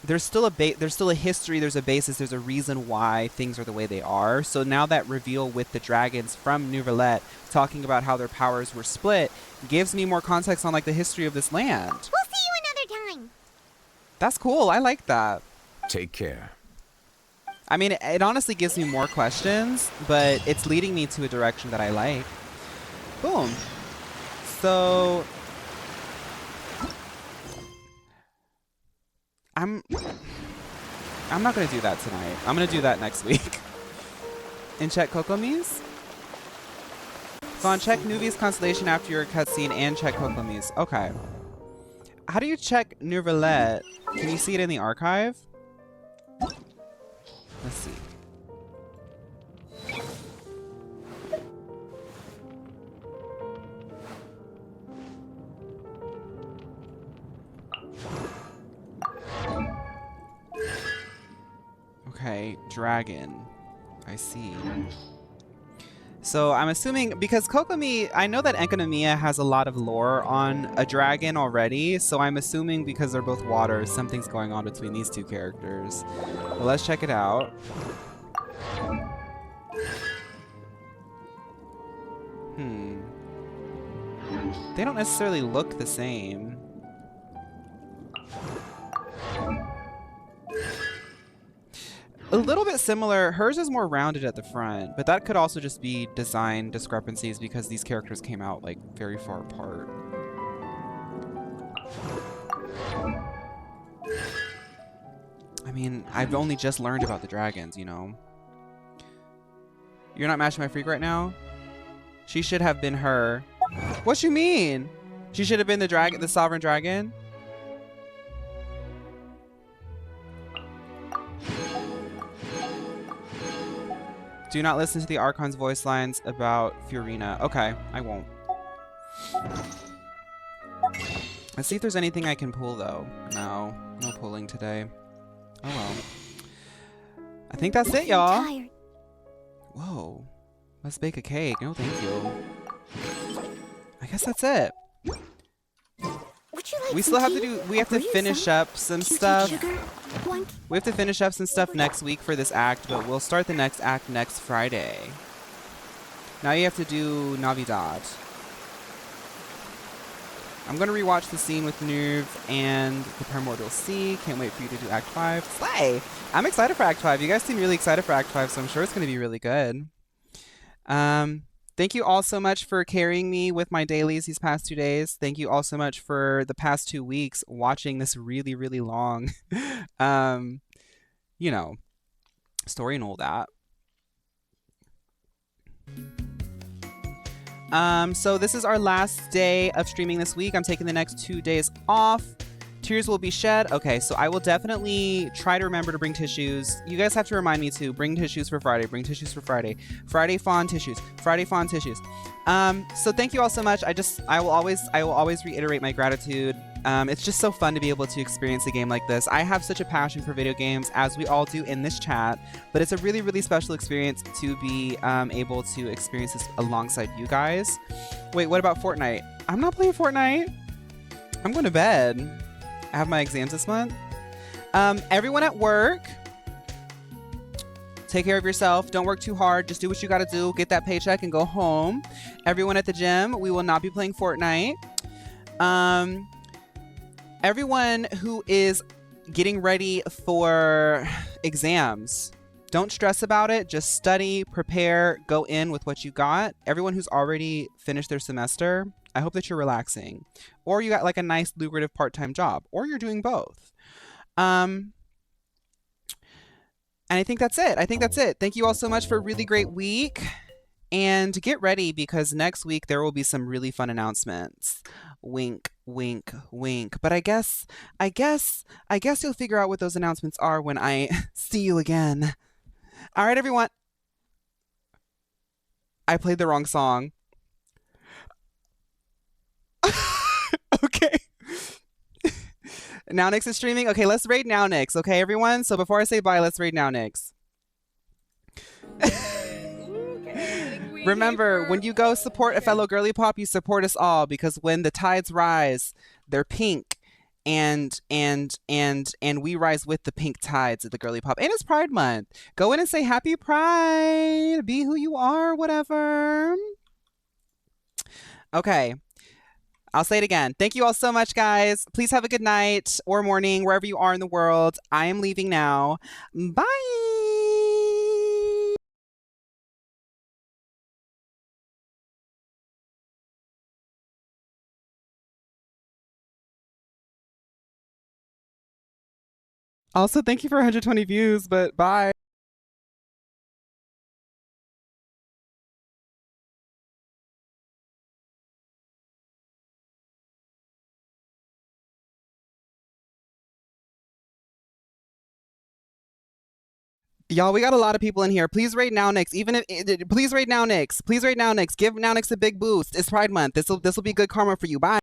there's still a history, there's a basis, there's a reason why things are the way they are. So now that reveal with the dragons from Nervalette talking about how their powers were split gives me more context on like the history of this land. We'll see you another time. That's cool. I like that. Take care. I mean, it honestly gives me more questions, but it's leading me to a direction that I like. Boom. So I'm not gonna do that tonight. I'm gonna do that next week. And check Kokomi's. Fawn, check Nuvi's constellation after your cutscene and check Kokomi's. Okay. How do you check Nervalette? Can you see it in the archive? Let's see. Okay, dragon. I see. So I'm assuming, because Kokomi, I know that Enkanomiya has a lot of lore on a dragon already, so I'm assuming because they're both water, something's going on between these two characters. But let's check it out. They don't necessarily look the same. A little bit similar. Hers is more rounded at the front, but that could also just be design discrepancies because these characters came out like very far apart. I mean, I've only just learned about the dragons, you know. You're not matching my freak right now? She should have been her. What you mean? She should have been the dragon, the sovereign dragon? Do not listen to the Archon's voice lines about Furina. Okay, I won't. Let's see if there's anything I can pull, though. No, no pulling today. Oh well. I think that's it, y'all. Whoa. Let's bake a cake. No, thank you. I guess that's it. We still have to do, we have to finish up some stuff. We have to finish up some stuff next week for this act, but we'll start the next act next Friday. Now you have to do Navidad. I'm going to rewatch the scene with Nerve and the Primordial Sea. Can't wait for you to do Act 5. Slay! I'm excited for Act 5. You guys seem really excited for Act 5, so I'm sure it's going to be really good. Thank you all so much for carrying me with my dailies these past 2 days. Thank you all so much for the past 2 weeks watching this really, really long, you know, story and all that. So this is our last day of streaming this week. I'm taking the next 2 days off. Tears will be shed. Okay, so I will definitely try to remember to bring tissues. You guys have to remind me to bring tissues for Friday. Bring tissues for Friday. Friday fawn tissues. Friday fawn tissues. So thank you all so much. I will always reiterate my gratitude. It's just so fun to be able to experience a game like this. I have such a passion for video games, as we all do in this chat, but it's a really, really special experience to be able to experience this alongside you guys. Wait, what about Fortnite? I'm not playing Fortnite. I'm going to bed. I have my exams this month. Everyone at work, take care of yourself. Don't work too hard. Just do what you got to do. Get that paycheck and go home. Everyone at the gym, we will not be playing Fortnite. Everyone who is getting ready for exams, don't stress about it. Just study, prepare, go in with what you got. Everyone who's already finished their semester, I hope that you're relaxing, or you got like a nice lucrative part-time job, or you're doing both. And I think that's it. Thank you all so much for a really great week, and get ready because next week there will be some really fun announcements. Wink, wink, wink. But I guess you'll figure out what those announcements are when I see you again. All right, everyone. I played the wrong song. Okay. Now Nyx is streaming. Okay, let's raid Now Nyx. Okay, everyone. So before I say bye, let's raid Now Nyx. Remember, when you go support a fellow girly pop, you support us all, because when the tides rise, they're pink, and we rise with the pink tides of the girly pop. And it's Pride Month. Go in and say Happy Pride. Be who you are, whatever. Okay. I'll say it again. Thank you all so much, guys. Please have a good night or morning, wherever you are in the world. I am leaving now. Bye. Also, thank you for 120 views, but bye. Y'all, we got a lot of people in here. Please rate Now Nyx. Please rate Now Nyx. Please rate Now Nyx. Give Now Nyx a big boost. It's Pride Month. This will be good karma for you. Bye.